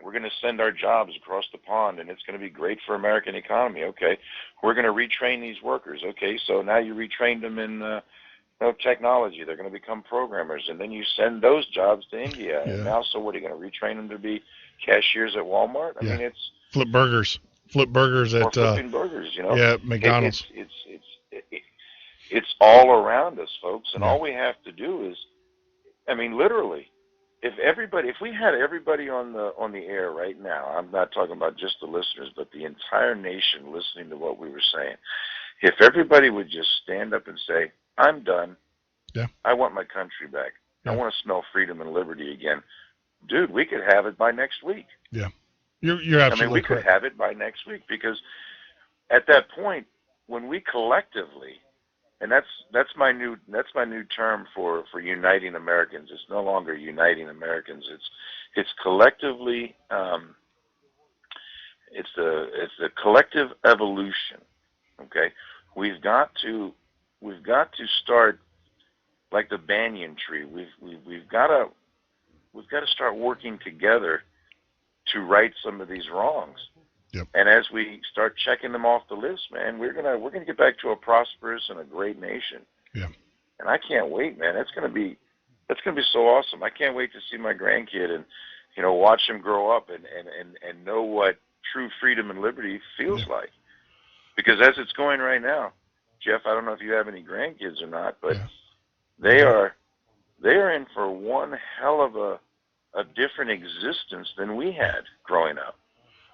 we're going to send our jobs across the pond, and it's going to be great for American economy. Okay, we're going to retrain these workers. Okay, so now you retrained them in technology. They're going to become programmers, and then you send those jobs to India. Yeah. And now, so what, are you going to retrain them to be cashiers at Walmart? I mean, it's flip burgers at flipping burgers. Yeah, McDonald's. It's all around us, folks, and all we have to do is, literally. If we had everybody on the air right now, I'm not talking about just the listeners, but the entire nation listening to what we were saying, if everybody would just stand up and say, I'm done. Yeah. I want my country back. Yeah. I want to smell freedom and liberty again. Dude, we could have it by next week. Yeah. You're absolutely we could have it by next week, because at that point, when we collectively, and that's my new term for uniting Americans. It's no longer uniting Americans. It's collectively. It's the collective evolution. Okay, we've got to start like the banyan tree. We've got to start working together to right some of these wrongs. Yep. And as we start checking them off the list, man, we're gonna get back to a prosperous and a great nation. Yeah. And I can't wait, man. That's gonna be so awesome. I can't wait to see my grandkid and watch him grow up and know what true freedom and liberty feels like. Because as it's going right now, Jeff, I don't know if you have any grandkids or not, but they are in for one hell of a different existence than we had growing up.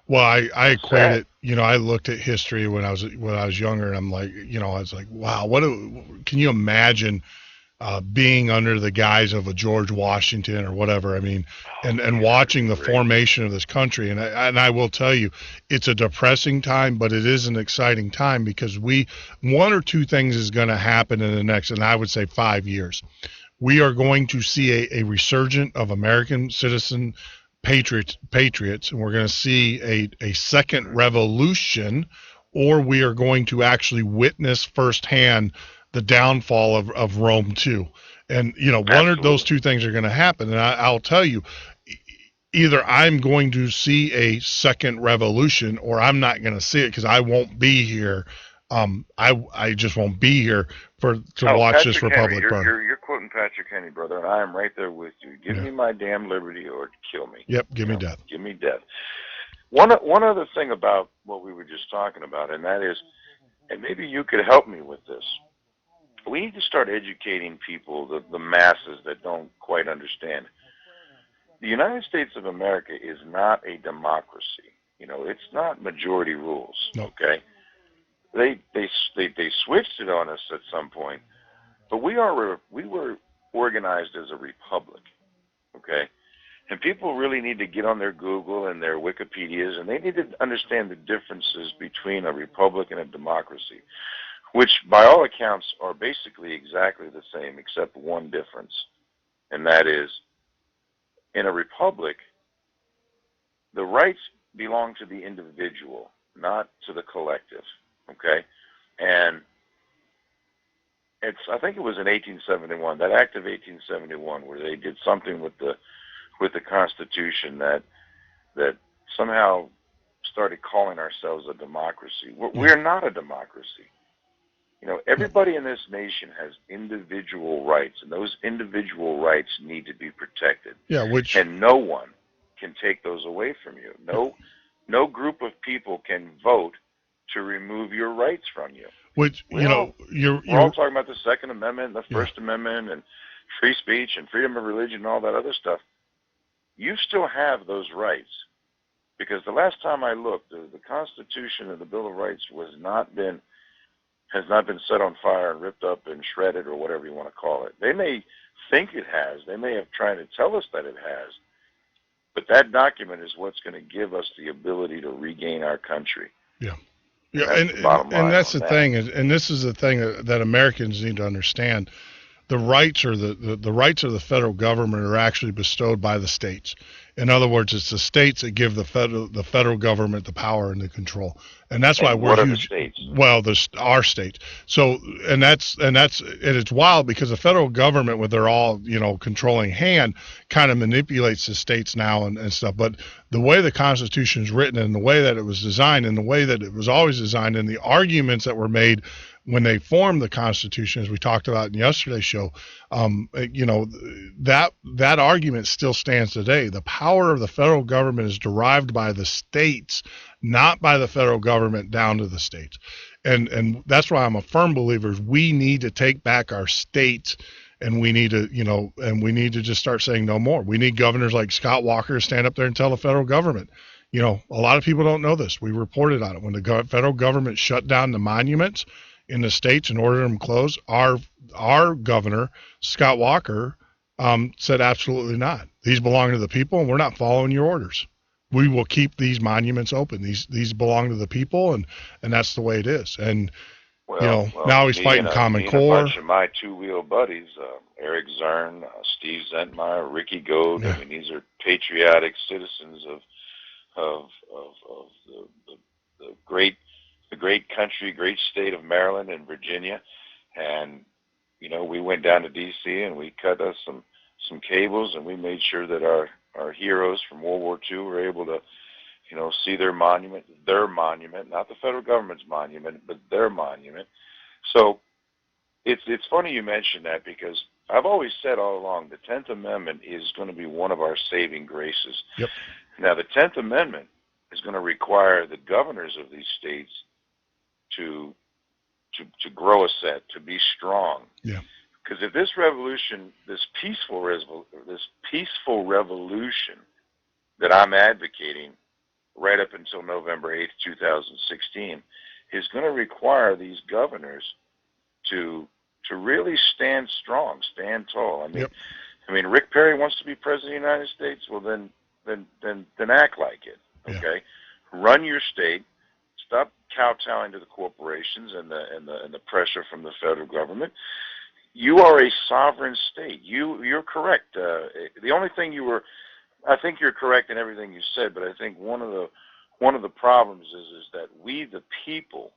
Well, I equate it. I looked at history when I was younger, and I'm like, I was like, wow, can you imagine being under the guise of a George Washington or whatever? I mean, and watching the formation of this country, and I will tell you, it's a depressing time, but it is an exciting time, because one or two things is going to happen in the next, and I would say 5 years. We are going to see a resurgence of American citizen patriots, and we're going to see a second revolution, or we are going to actually witness firsthand the downfall of Rome too. And one of those two things are going to happen. And I'll tell you, either I'm going to see a second revolution, or I'm not going to see it, because I won't be here. I just won't be here to watch Patrick this republic burn. You're quoting Patrick Henry, brother, and I am right there with you. Give me my damn liberty, or kill me. Yep, give me death. Give me death. One other thing about what we were just talking about, and that is, and maybe you could help me with this. We need to start educating people, the masses that don't quite understand. The United States of America is not a democracy. It's not majority rules. Nope. Okay, they switched it on us at some point, but we were organized as a republic. Okay, and people really need to get on their Google and their Wikipedias, and they need to understand the differences between a republic and a democracy, which by all accounts are basically exactly the same, except one difference, and that is, in a republic, the rights belong to the individual, not to the collective, okay? And I think it was in 1871, that act of 1871, where they did something with the Constitution that somehow started calling ourselves a democracy. We're not a democracy. Everybody in this nation has individual rights, and those individual rights need to be protected. Yeah, and no one can take those away from you. No group of people can vote to remove your rights from you. We're all talking about the Second Amendment, the First Amendment, and free speech and freedom of religion and all that other stuff. You still have those rights, because the last time I looked, the Constitution and the Bill of Rights has not been set on fire and ripped up and shredded, or whatever you want to call it. They may think it has. They may have tried to tell us that it has. But that document is what's going to give us the ability to regain our country. Yeah. And that's the thing, and this is the thing that Americans need to understand. The rights or the rights of the federal government are actually bestowed by the states. In other words, it's the states that give the federal government the power and the control, and that's why we're huge. States? Well, our states. So, and it's wild because the federal government, with their all controlling hand, kind of manipulates the states now and stuff. But the way the Constitution is written, and the way that it was designed, and the way that it was always designed, and the arguments that were made when they formed the Constitution, as we talked about in yesterday's show, that argument still stands today. The power of the federal government is derived by the states, not by the federal government down to the states. And that's why I'm a firm believer we need to take back our states, and we need to, just start saying no more. We need governors like Scott Walker to stand up there and tell the federal government. A lot of people don't know this. We reported on it. When the federal government shut down the monuments in the states and ordered them closed, our governor, Scott Walker, said absolutely not. These belong to the people, and we're not following your orders. We will keep these monuments open. These belong to the people, and that's the way it is. And now he's fighting Common Core. A bunch of my two-wheel buddies, Eric Zern, Steve Zentmeyer, Ricky Goad. Yeah. I mean, these are patriotic citizens of the great country, great state of Maryland and Virginia. And we went down to D.C. and we cut us some cables, and we made sure that our heroes from World War II were able to, see their monument, not the federal government's monument, but their monument. So it's funny you mention that, because I've always said all along the 10th Amendment is going to be one of our saving graces. Yep. Now, the 10th Amendment is going to require the governors of these states to grow a set, to be strong. Yeah. Because if this revolution, this peaceful revolution that I'm advocating right up until November 8th, 2016, is going to require these governors to really stand strong, stand tall. I mean, Rick Perry wants to be president of the United States. Well, then act like it. Okay, run your state. Stop kowtowing to the corporations and the pressure from the federal government. You are a sovereign state. You're correct. The only thing I think you're correct in everything you said, but I think one of the problems is that we, the people,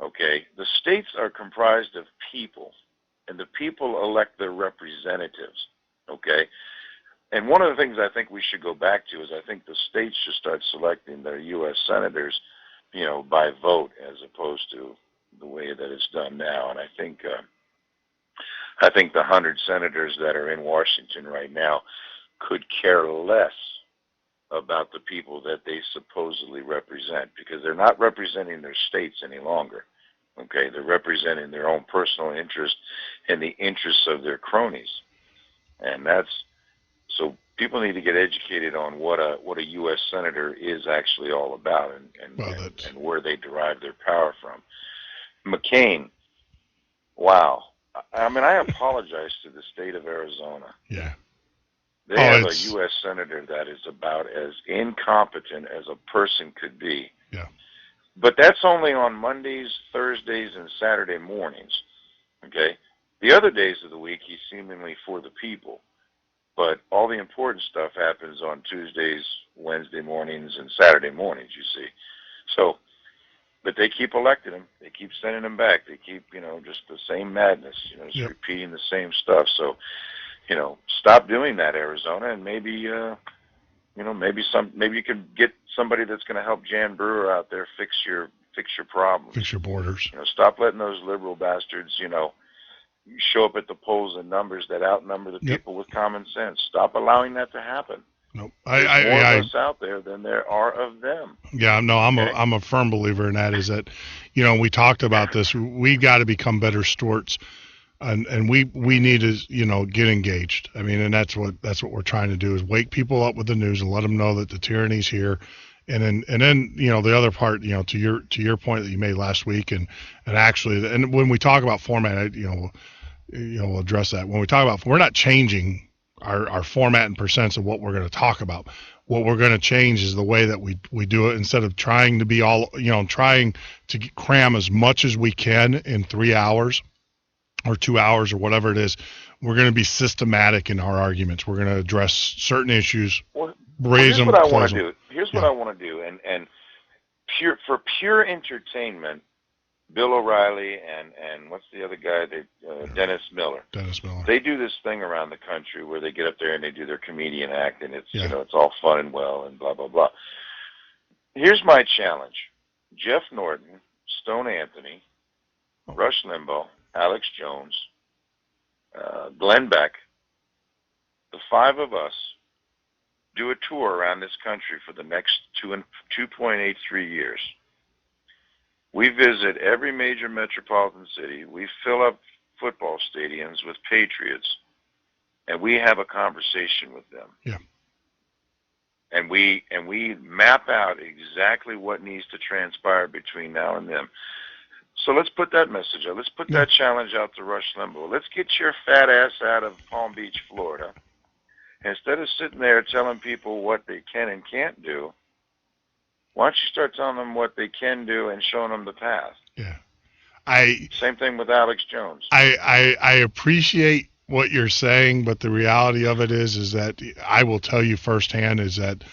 okay, the states are comprised of people, and the people elect their representatives, okay? And one of the things I think we should go back to is I think the states should start selecting their U.S. senators, by vote, as opposed to the way that it's done now. And I think the 100 senators that are in Washington right now could care less about the people that they supposedly represent, because they're not representing their states any longer. Okay, they're representing their own personal interest and the interests of their cronies, and so people need to get educated on what a U.S. senator is actually all about, and where they derive their power from. McCain, wow. I mean, I apologize to the state of Arizona. Yeah. They have a U.S. senator that is about as incompetent as a person could be. Yeah. But that's only on Mondays, Thursdays, and Saturday mornings. Okay? The other days of the week, he's seemingly for the people. But all the important stuff happens on Tuesdays, Wednesday mornings, and Saturday mornings, you see. So, but they keep electing him. They keep sending him back. They keep, just the same madness, just repeating the same stuff. So, stop doing that, Arizona, and maybe, maybe you can get somebody that's going to help Jan Brewer out there fix your problems. Fix your borders. Stop letting those liberal bastards, show up at the polls in numbers that outnumber the people with common sense. Stop allowing that to happen. Nope. There's more of us out there than there are of them. Yeah, no, I'm a firm believer in that. Is that, we talked about this. We got to become better stewards, and we need to get engaged. I mean, and that's what we're trying to do, is wake people up with the news and let them know that the tyranny's here. And then the other part, to your point that you made last week, and actually, and when we talk about format, we'll address that. When we talk about, we're not changing our format and percents of what we're going to talk about. What we're going to change is the way that we do it. Instead of trying to be trying to cram as much as we can in 3 hours or 2 hours or whatever it is, we're going to be systematic in our arguments. We're going to address certain issues, raise them, close them. Here's what I want to do, and for pure entertainment, Bill O'Reilly and what's the other guy? Dennis Miller. Dennis Miller. They do this thing around the country where they get up there and they do their comedian act, and it's it's all fun and well and blah blah blah. Here's my challenge: Jeff Norton, Stone Anthony, Rush Limbaugh, Alex Jones, Glenn Beck, the 5 of us do a tour around this country for the next 2.83 years. We visit every major metropolitan city. We fill up football stadiums with Patriots, and we have a conversation with them. Yeah. And we map out exactly what needs to transpire between now and then. So let's put that message out. Let's put that challenge out to Rush Limbaugh. Let's get your fat ass out of Palm Beach, Florida. Instead of sitting there telling people what they can and can't do, why don't you start telling them what they can do and showing them the path? Yeah. Same thing with Alex Jones. I appreciate what you're saying, but the reality of it is that I will tell you firsthand is that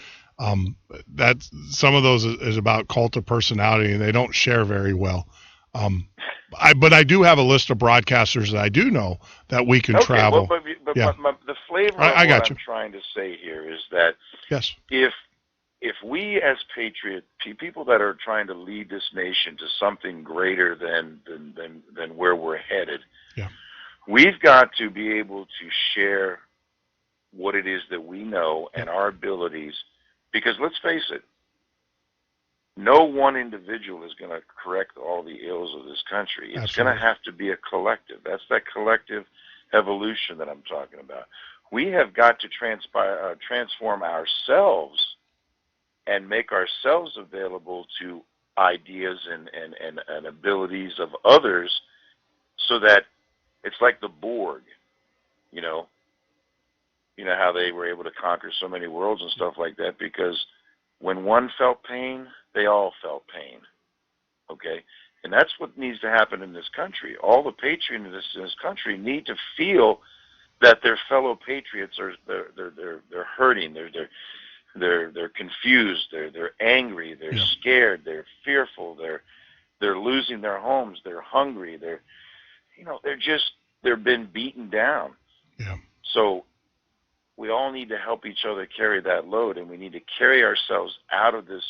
that some of those is about cult of personality, and they don't share very well. But I do have a list of broadcasters that I do know that we can travel. Well, but the flavor of what I'm trying to say here is that if we as patriot people that are trying to lead this nation to something greater than where we're headed, we've got to be able to share what it is that we know and our abilities, because let's face it, no one individual is going to correct all the ills of this country. It's going to have to be a collective. That's that collective evolution that I'm talking about. We have got to transform ourselves and make ourselves available to ideas and abilities of others, so that it's like the Borg, you know how they were able to conquer so many worlds and stuff like that, because when one felt pain, they all felt pain, okay? And that's what needs to happen in this country. All the patriots in this country need to feel that their fellow patriots are they're hurting, they're confused, they're angry, they're scared, they're fearful, they're losing their homes, they're hungry, they're been beaten down. Yeah. So we all need to help each other carry that load, and we need to carry ourselves out of this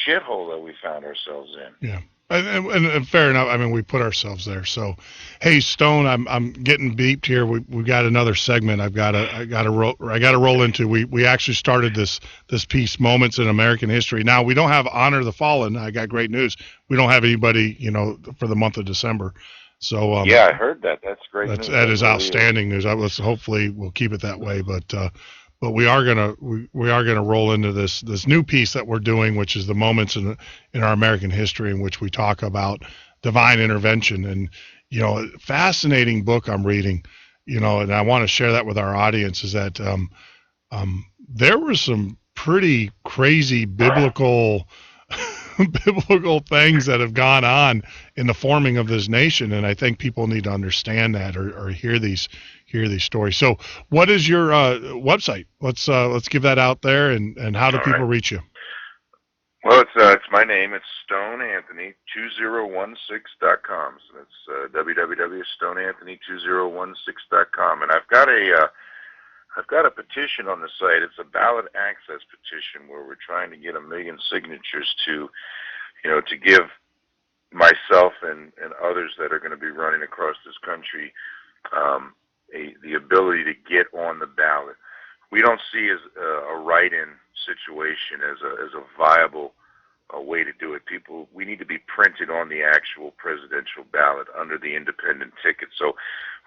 shithole that we found ourselves in. Yeah. And fair enough. I mean, we put ourselves there. So, hey, Stone, I'm getting beeped here. We got another segment. I got to roll into. We actually started this piece, Moments in American History. Now we don't have Honor the Fallen. I got great news. We don't have anybody, for the month of December. So yeah, I heard that. That's great. That is outstanding news. Hopefully we'll keep it that way. But we are gonna roll into this new piece that we're doing, which is the moments in our American history in which we talk about divine intervention. And fascinating book I'm reading, and I want to share that with our audience, is that there were some pretty crazy biblical things that have gone on in the forming of this nation, and I think people need to understand that or hear these stories. So what is your website? Let's give that out there, and how do people reach you? Well, it's my name. It's StoneAnthony2016.com. So that's www.stoneanthony2016.com. And I've got a petition on the site. It's a ballot access petition where we're trying to get 1 million signatures to give myself and others that are going to be running across this country the ability to get on the ballot. We don't see as a write-in situation as a viable way to do it. We need to be printed on the actual presidential ballot under the independent ticket. So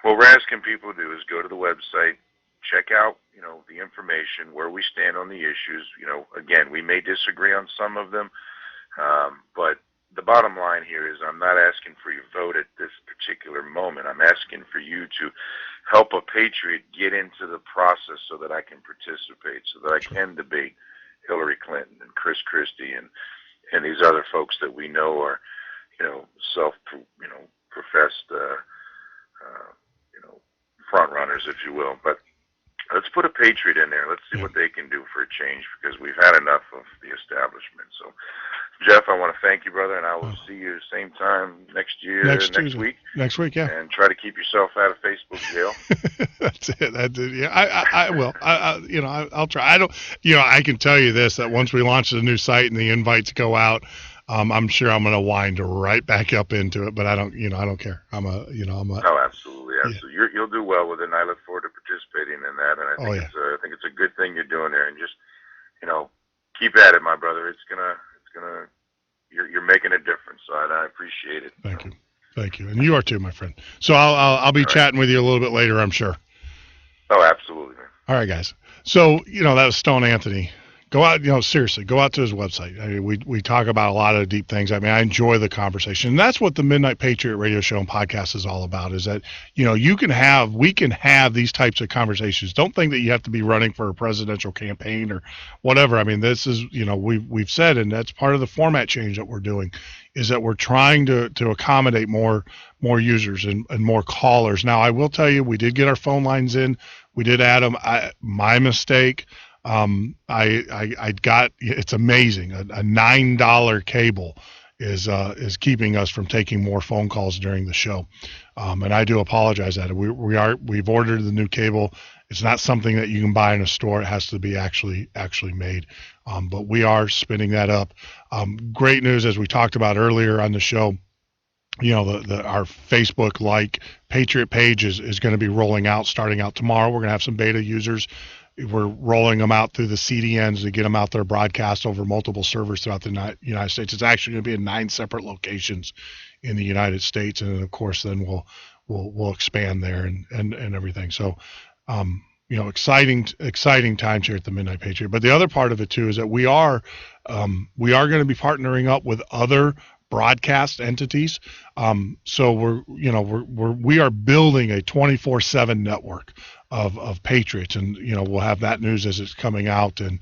what we're asking people to do is go to the website, check out, the information, where we stand on the issues. Again, we may disagree on some of them, but the bottom line here is I'm not asking for your vote at this particular moment. I'm asking for you to help a patriot get into the process so that I can participate, so that I can debate Hillary Clinton and Chris Christie and these other folks that we know are, professed, front runners, if you will. But let's put a patriot in there. Let's see what they can do for a change, because we've had enough of the establishment. So, Jeff, I want to thank you, brother, and I will see you same time next week. Next week, yeah. And try to keep yourself out of Facebook jail. That's it. Yeah, I will. I'll try. I can tell you this, that once we launch the new site and the invites go out, I'm sure I'm going to wind right back up into it, but I don't care. Oh, absolutely. Yeah. You'll do well with it, and I look forward to participating in that. And I think it's a good thing you're doing there, and just, keep at it, my brother. You're making a difference, so I appreciate it. Thank you, and you are too, my friend. So I'll be chatting with you a little bit later, I'm sure. Oh, absolutely, man. All right, guys. So that was Stone Anthony. Go out, seriously, go out to his website. I mean, we talk about a lot of deep things. I mean, I enjoy the conversation. And that's what the Midnight Patriot radio show and podcast is all about, is that, we can have these types of conversations. Don't think that you have to be running for a presidential campaign or whatever. I mean, this is, we've said, and that's part of the format change that we're doing, is that we're trying to accommodate more users and more callers. Now, I will tell you, we did get our phone lines in. We did add them. My mistake. It's amazing. A $9 cable is keeping us from taking more phone calls during the show. And I do apologize that we've ordered the new cable. It's not something that you can buy in a store. It has to be actually made. But we are spinning that up. Great news, as we talked about earlier on the show. Our Facebook Patriot page is going to be rolling out, starting out tomorrow. We're going to have some beta users. We're rolling them out through the CDNs to get them out there broadcast over multiple servers throughout the United States. It's actually going to be in 9 separate locations in the United States, and then, of course, then we'll expand there and everything. So, exciting times here at the Midnight Patriot. But the other part of it too is that we are going to be partnering up with other broadcast entities. So we are building a 24/7 network of Patriots, and we'll have that news as it's coming out, and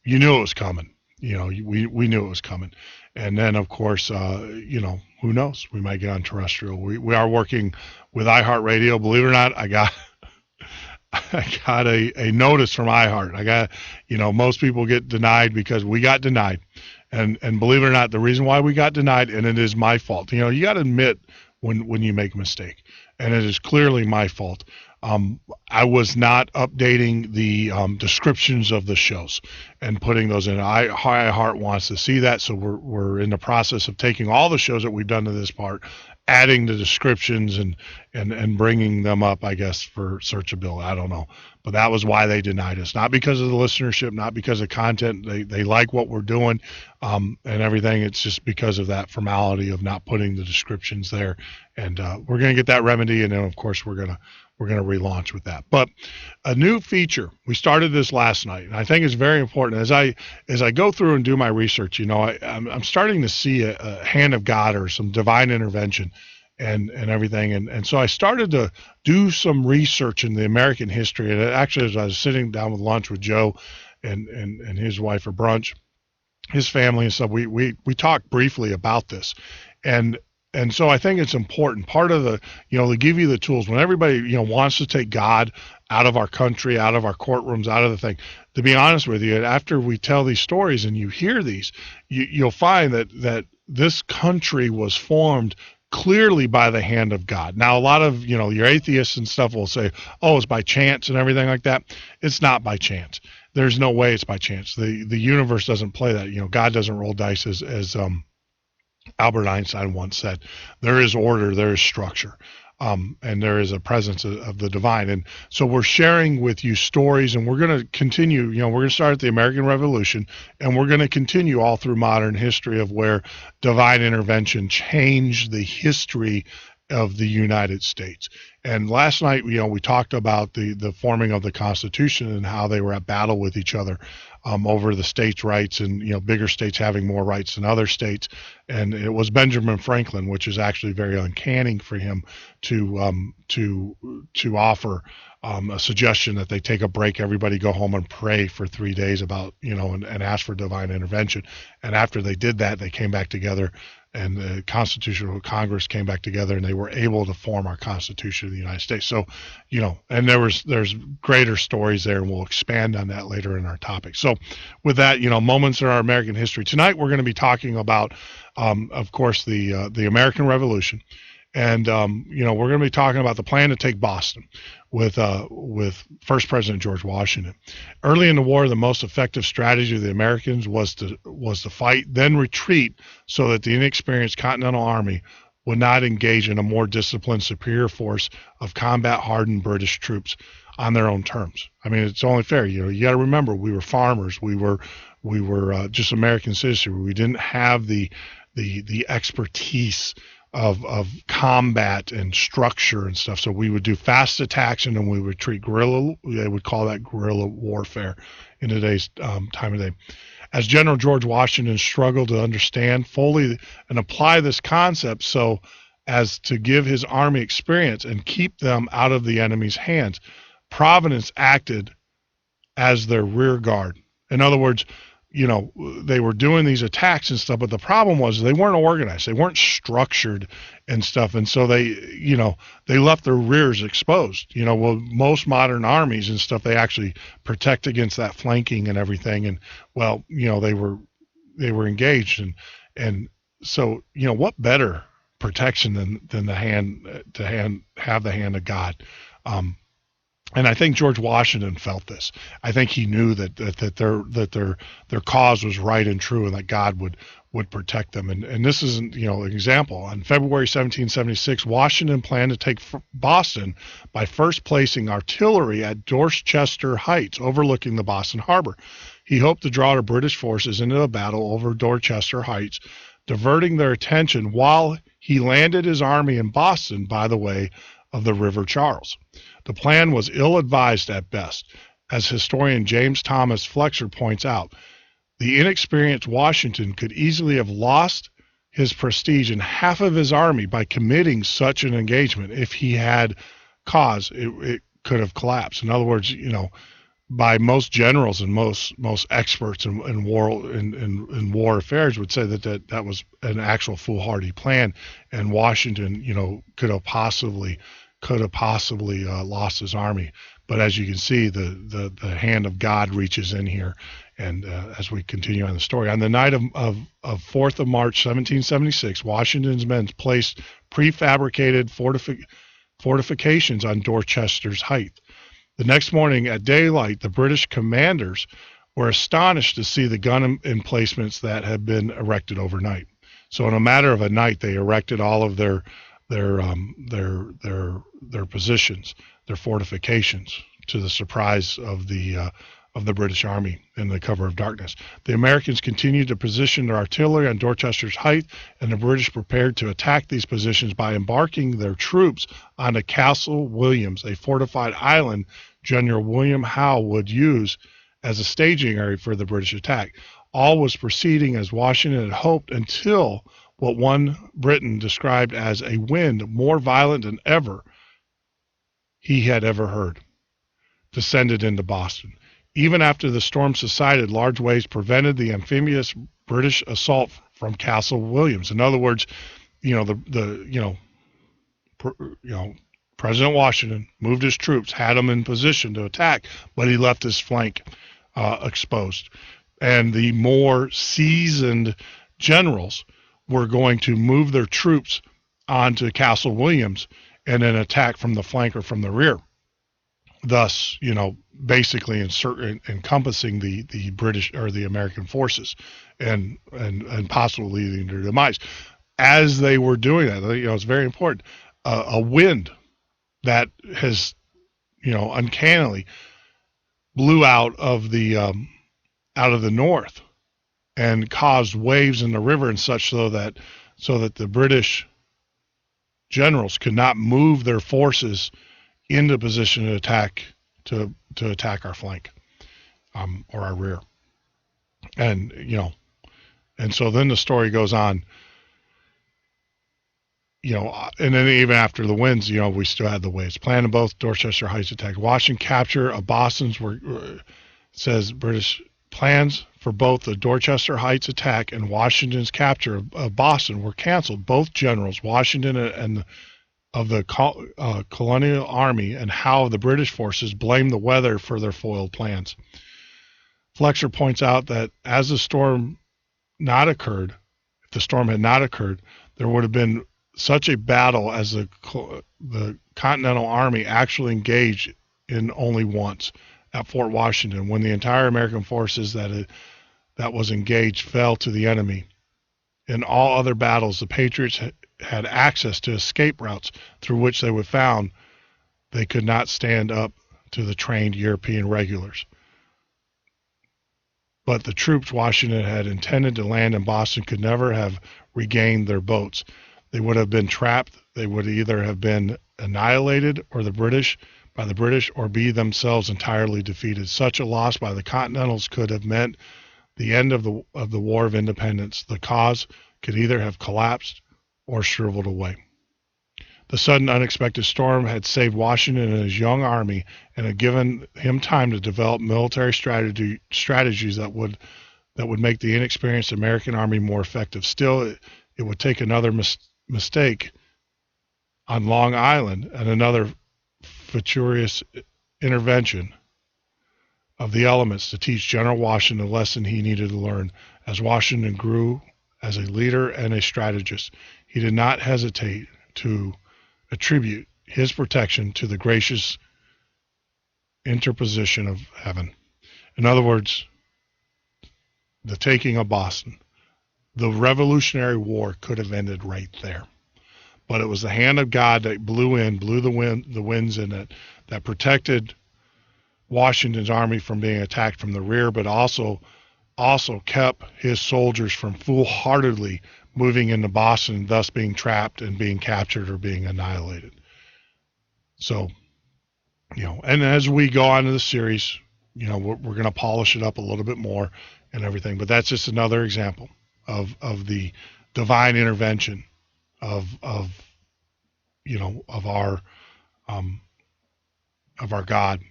you knew it was coming. We knew it was coming. And then, of course, who knows? We might get on terrestrial. We are working with iHeartRadio. Believe it or not, I got a notice from iHeart. I got, most people get denied because we got denied. And believe it or not, the reason why we got denied, and it is my fault. You got to admit when you make a mistake, and it is clearly my fault. I was not updating the descriptions of the shows and putting those in. iHeart wants to see that, so we're in the process of taking all the shows that we've done to this part, adding the descriptions and bringing them up, I guess, for searchability. I don't know. But that was why they denied us. Not because of the listenership, not because of content. They like what we're doing and everything. It's just because of that formality of not putting the descriptions there. And we're going to get that remedy, and then, of course, we're going to relaunch with that. But a new feature, we started this last night, and I think it's very important. As I go through and do my research, I'm starting to see a hand of God or some divine intervention and everything. And so I started to do some research in the American history. And actually, as I was sitting down with lunch with Joe and his wife for brunch, his family and stuff, we talked briefly about this. And so I think it's important. Part of the, to give you the tools when everybody, wants to take God out of our country, out of our courtrooms, out of the thing. To be honest with you, after we tell these stories and you hear these, you'll find that this country was formed clearly by the hand of God. Now, a lot of, your atheists and stuff will say, oh, it's by chance and everything like that. It's not by chance. There's no way it's by chance. The universe doesn't play that. God doesn't roll dice as Albert Einstein once said. There is order, there is structure, and there is a presence of the divine. And so we're sharing with you stories, and we're going to continue, we're going to start at the American Revolution, and we're going to continue all through modern history of where divine intervention changed the history of the United States. And last night, we talked about the forming of the Constitution and how they were at battle with each other over the states' rights, and bigger states having more rights than other states. And it was Benjamin Franklin, which is actually very uncanny for him to offer a suggestion that they take a break, everybody go home and pray for 3 days about and ask for divine intervention. And after they did that, they came back together, and the Constitutional Congress came back together, and they were able to form our Constitution of the United States. So, and there's greater stories there, and we'll expand on that later in our topic. So with that, moments in our American history. Tonight, we're going to be talking about, of course, the American Revolution. And, we're going to be talking about the plan to take Boston with First President George Washington. Early in the war, the most effective strategy of the Americans was to fight, then retreat, so that the inexperienced Continental Army would not engage in a more disciplined, superior force of combat-hardened British troops on their own terms. I mean, it's only fair. You got to remember, we were farmers. We were just American citizens. We didn't have the expertise of combat and structure and stuff. So we would do fast attacks, and then we would treat guerrilla. They would call that guerrilla warfare in today's time of day. As General George Washington struggled to understand fully and apply this concept so as to give his army experience and keep them out of the enemy's hands, Providence acted as their rear guard. In other words, they were doing these attacks and stuff, but the problem was they weren't organized. They weren't structured and stuff. And so they left their rears exposed. Most modern armies and stuff, they actually protect against that flanking and everything. And they were engaged. And so, what better protection than have the hand of God. And I think George Washington felt this. I think he knew that their cause was right and true, and that God would protect them. And this is an example. On February 1776, Washington planned to take Boston by first placing artillery at Dorchester Heights, overlooking the Boston harbor. He hoped to draw the British forces into a battle over Dorchester Heights, diverting their attention while he landed his army in Boston by the way of the River Charles. The plan was ill-advised at best. As historian James Thomas Flexer points out, the inexperienced Washington could easily have lost his prestige and half of his army by committing such an engagement. If he had cause, it could have collapsed. In other words, by most generals and most experts in war affairs would say that was an actual foolhardy plan, and Washington, could have possibly lost his army. But as you can see, the hand of God reaches in here. And as we continue on the story, on the night of 4th of March, 1776, Washington's men placed prefabricated fortifications on Dorchester's Height. The next morning at daylight, the British commanders were astonished to see the gun emplacements that had been erected overnight. So in a matter of a night, they erected all of their positions, their fortifications, to the surprise of the British Army in the cover of darkness. The Americans continued to position their artillery on Dorchester's Height, and the British prepared to attack these positions by embarking their troops onto Castle Williams, a fortified island General William Howe would use as a staging area for the British attack. All was proceeding as Washington had hoped until what one Briton described as a wind more violent than ever he had ever heard descended into Boston. Even after the storm subsided, large waves prevented the amphibious British assault from Castle Williams. In other words, President Washington moved his troops, had them in position to attack, but he left his flank exposed. And the more seasoned generals were going to move their troops onto Castle Williams and then attack from the flank or from the rear. Thus, basically encompassing the British or the American forces and possibly leading to their demise. As they were doing that, it's very important. A wind that has, uncannily blew out of the north and caused waves in the river and such, so that the British generals could not move their forces into position to attack our flank or our rear. And so then the story goes on, and then even after the winds, we still had the waves. Plan of both Dorchester Heights attacks. Washington capture of Boston's says British plans for both the Dorchester Heights attack and Washington's capture of Boston were canceled. Both generals, Washington and of the colonial army and Howe, the British forces, blamed the weather for their foiled plans. Fletcher points out that as the storm had not occurred, there would have been such a battle as the Continental Army actually engaged in only once at Fort Washington, when the entire American forces that was engaged fell to the enemy. In all other battles, the Patriots had access to escape routes through which they would found they could not stand up to the trained European regulars. But the troops Washington had intended to land in Boston could never have regained their boats. They would have been trapped. They would either have been annihilated by the British or be themselves entirely defeated. Such a loss by the Continentals could have meant the end of the War of Independence. The cause could either have collapsed or shriveled away. The sudden unexpected storm had saved Washington and his young army and had given him time to develop military strategies that would make the inexperienced American army more effective. Still, it would take another mistake on Long Island and another fortuitous intervention of the elements to teach General Washington the lesson he needed to learn. As Washington grew as a leader and a strategist, he did not hesitate to attribute his protection to the gracious interposition of heaven. In other words, the taking of Boston. The Revolutionary War could have ended right there. But it was the hand of God that blew the winds in it, that protected Washington's army from being attacked from the rear, but also kept his soldiers from foolhardily moving into Boston, thus being trapped and being captured or being annihilated. So, and as we go on to the series, we're going to polish it up a little bit more and everything. But that's just another example of the divine intervention of our God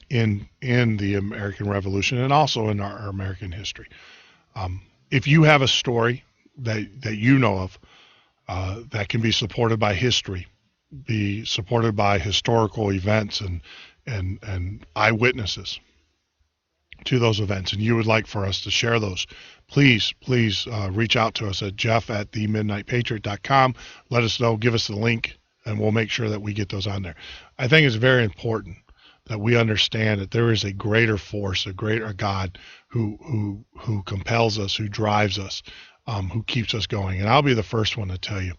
in the American Revolution and also in our American history. If you have a story that you know of that can be supported by history, be supported by historical events and eyewitnesses to those events, and you would like for us to share those, please reach out to us at jeff@themidnightpatriot.com. Let us know. Give us the link and we'll make sure that we get those on there. I think it's very important that we understand that there is a greater force, a greater God who compels us, who drives us, who keeps us going. And I'll be the first one to tell you,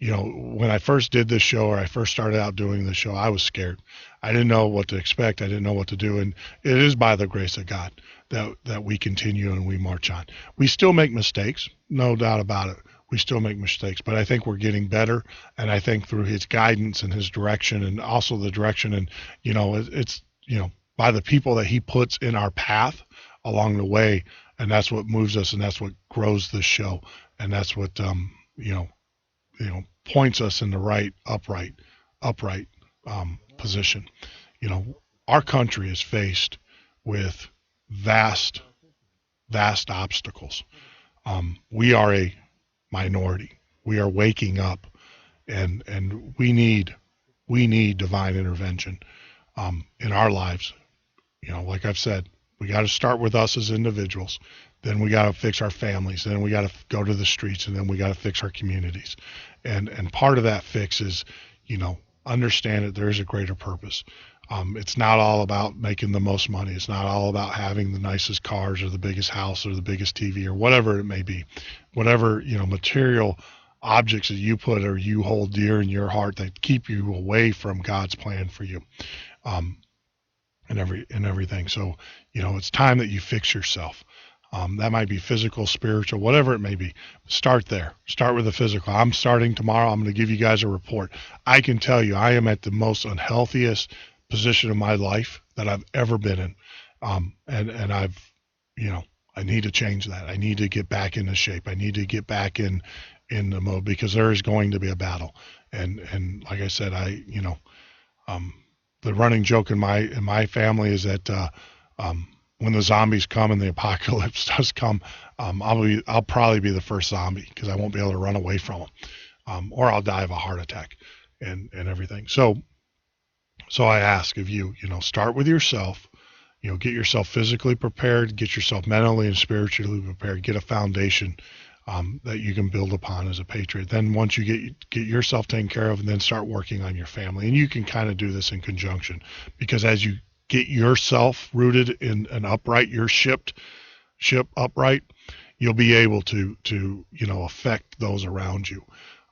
when I first did this show, or I first started out doing this show, I was scared. I didn't know what to expect. I didn't know what to do. And it is by the grace of God that we continue and we march on. We still make mistakes, no doubt about it. We still make mistakes, but I think we're getting better. And I think through his guidance and his direction, and also the direction, and, it's by the people that he puts in our path along the way. And that's what moves us, and that's what grows the show. And that's what, points us in the right, upright position. Our country is faced with vast obstacles. We are a minority. We are waking up, and we need divine intervention in our lives. Like I've said, we got to start with us as individuals. Then we got to fix our families. Then we got to go to the streets, and then we got to fix our communities. And part of that fix is, understand that there is a greater purpose. It's not all about making the most money. It's not all about having the nicest cars or the biggest house or the biggest TV or whatever it may be. Whatever, material objects that you put or you hold dear in your heart that keep you away from God's plan for you, and everything. So, it's time that you fix yourself. That might be physical, spiritual, whatever it may be. Start there. Start with the physical. I'm starting tomorrow. I'm going to give you guys a report. I can tell you I am at the most unhealthiest position of my life that I've ever been in. And I've, I need to change that. I need to get back into shape. I need to get back in the mode, because there is going to be a battle. And like I said, the running joke in my family is that, when the zombies come and the apocalypse does come, I'll probably be the first zombie, because I won't be able to run away from them, or I'll die of a heart attack and everything. So I ask of you, start with yourself, get yourself physically prepared, get yourself mentally and spiritually prepared, get a foundation that you can build upon as a patriot. Then once you get yourself taken care of, and then start working on your family. And you can kind of do this in conjunction, because as you get yourself rooted in an upright, your ship upright, you'll be able to affect those around you.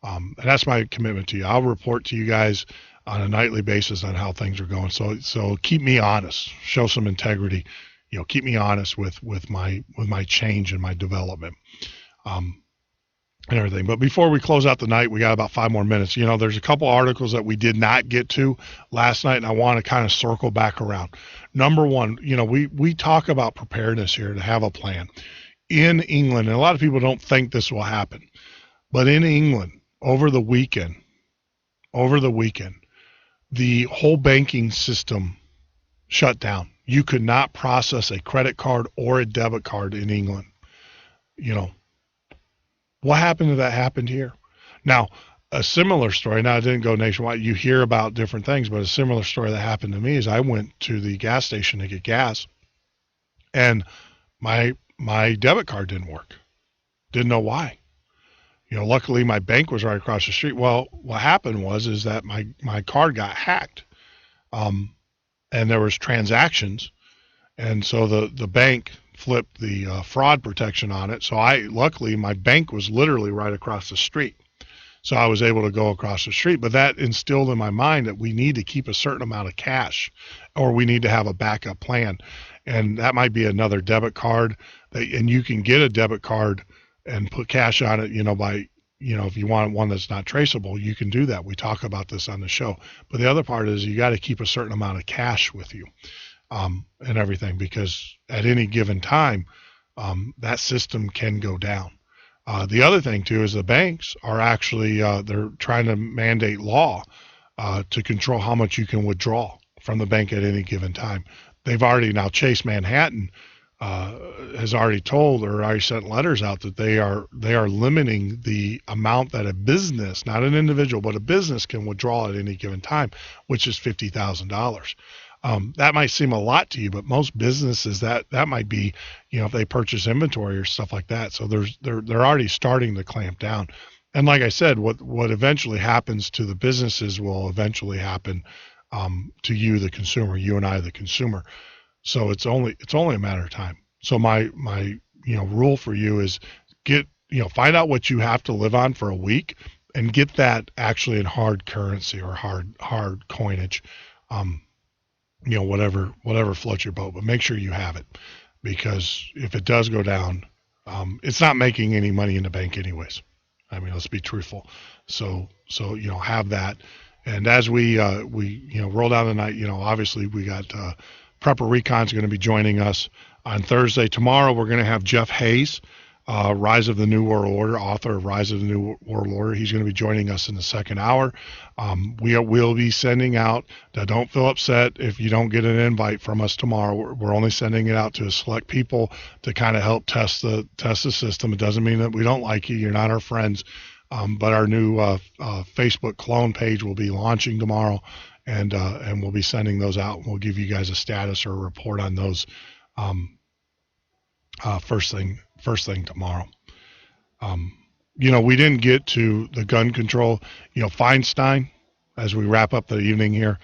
And that's my commitment to you. I'll report to you guys on a nightly basis on how things are going. So keep me honest, show some integrity, keep me honest with my change and my development, and everything. But before we close out the night, we got about 5 more minutes. There's a couple articles that we did not get to last night, and I want to kind of circle back around. Number one, we talk about preparedness here, to have a plan. In England, and a lot of people don't think this will happen, but in England, over the weekend, the whole banking system shut down. You could not process a credit card or a debit card in England. What happened to that happened here? Now, a similar story, now it didn't go nationwide. You hear about different things, but a similar story that happened to me is I went to the gas station to get gas, and my debit card didn't work. Didn't know why. Luckily my bank was right across the street. Well, what happened is that my card got hacked, and there was transactions, and so the bank flipped the fraud protection on it. So luckily my bank was literally right across the street. So I was able to go across the street, but that instilled in my mind that we need to keep a certain amount of cash, or we need to have a backup plan. And that might be another debit card and you can get a debit card and put cash on it, by, if you want one that's not traceable, you can do that. We talk about this on the show, but the other part is you got to keep a certain amount of cash with you. And everything, because at any given time, that system can go down. The other thing too is the banks are actually, they're trying to mandate law to control how much you can withdraw from the bank at any given time. They've already, now Chase Manhattan has already told, or already sent letters out, that they are limiting the amount that a business, not an individual, but a business can withdraw at any given time, which is $50,000. That might seem a lot to you, but most businesses that might be, if they purchase inventory or stuff like that. So they're already starting to clamp down. And like I said, what eventually happens to the businesses will eventually happen to you, the consumer, you and I, the consumer. So it's only a matter of time. So my rule for you is find out what you have to live on for a week and get that actually in hard currency or hard coinage. Whatever floats your boat, but make sure you have it, because if it does go down, it's not making any money in the bank anyways. I mean, let's be truthful. So have that. And as we roll down the night, obviously we got Prepper Recon's going to be joining us on Thursday. Tomorrow we're going to have Jeff Hayes, Rise of the New World Order, author of Rise of the New World Order. He's going to be joining us in the second hour. We'll be sending out, don't feel upset if you don't get an invite from us tomorrow. We're only sending it out to select people to kind of help test the system. It doesn't mean that we don't like you. You're not our friends. But our new Facebook clone page will be launching tomorrow, and we'll be sending those out. We'll give you guys a status or a report on those first thing tomorrow. We didn't get to the gun control. Feinstein, as we wrap up the evening here,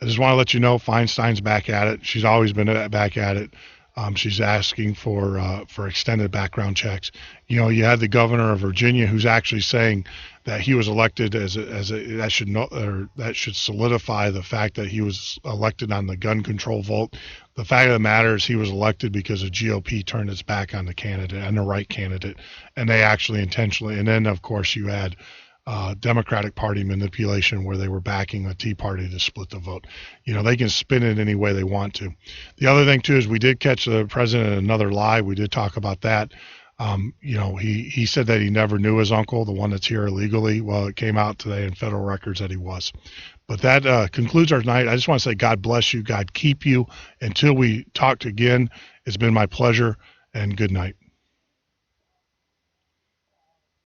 I just want to let you know Feinstein's back at it. She's always been back at it. She's asking for extended background checks. You had the governor of Virginia who's actually saying that he was elected that should solidify the fact that he was elected on the gun control vote. The fact of the matter is he was elected because the GOP turned its back on the candidate and the right candidate, and they actually intentionally. And then of course you had Democratic Party manipulation where they were backing the Tea Party to split the vote. They can spin it any way they want to. The other thing too is we did catch the president in another lie. We did talk about that. He said that he never knew his uncle, the one that's here illegally. Well, it came out today in federal records that he was. But that concludes our night. I just want to say God bless you. God keep you. Until we talk again, it's been my pleasure, and good night.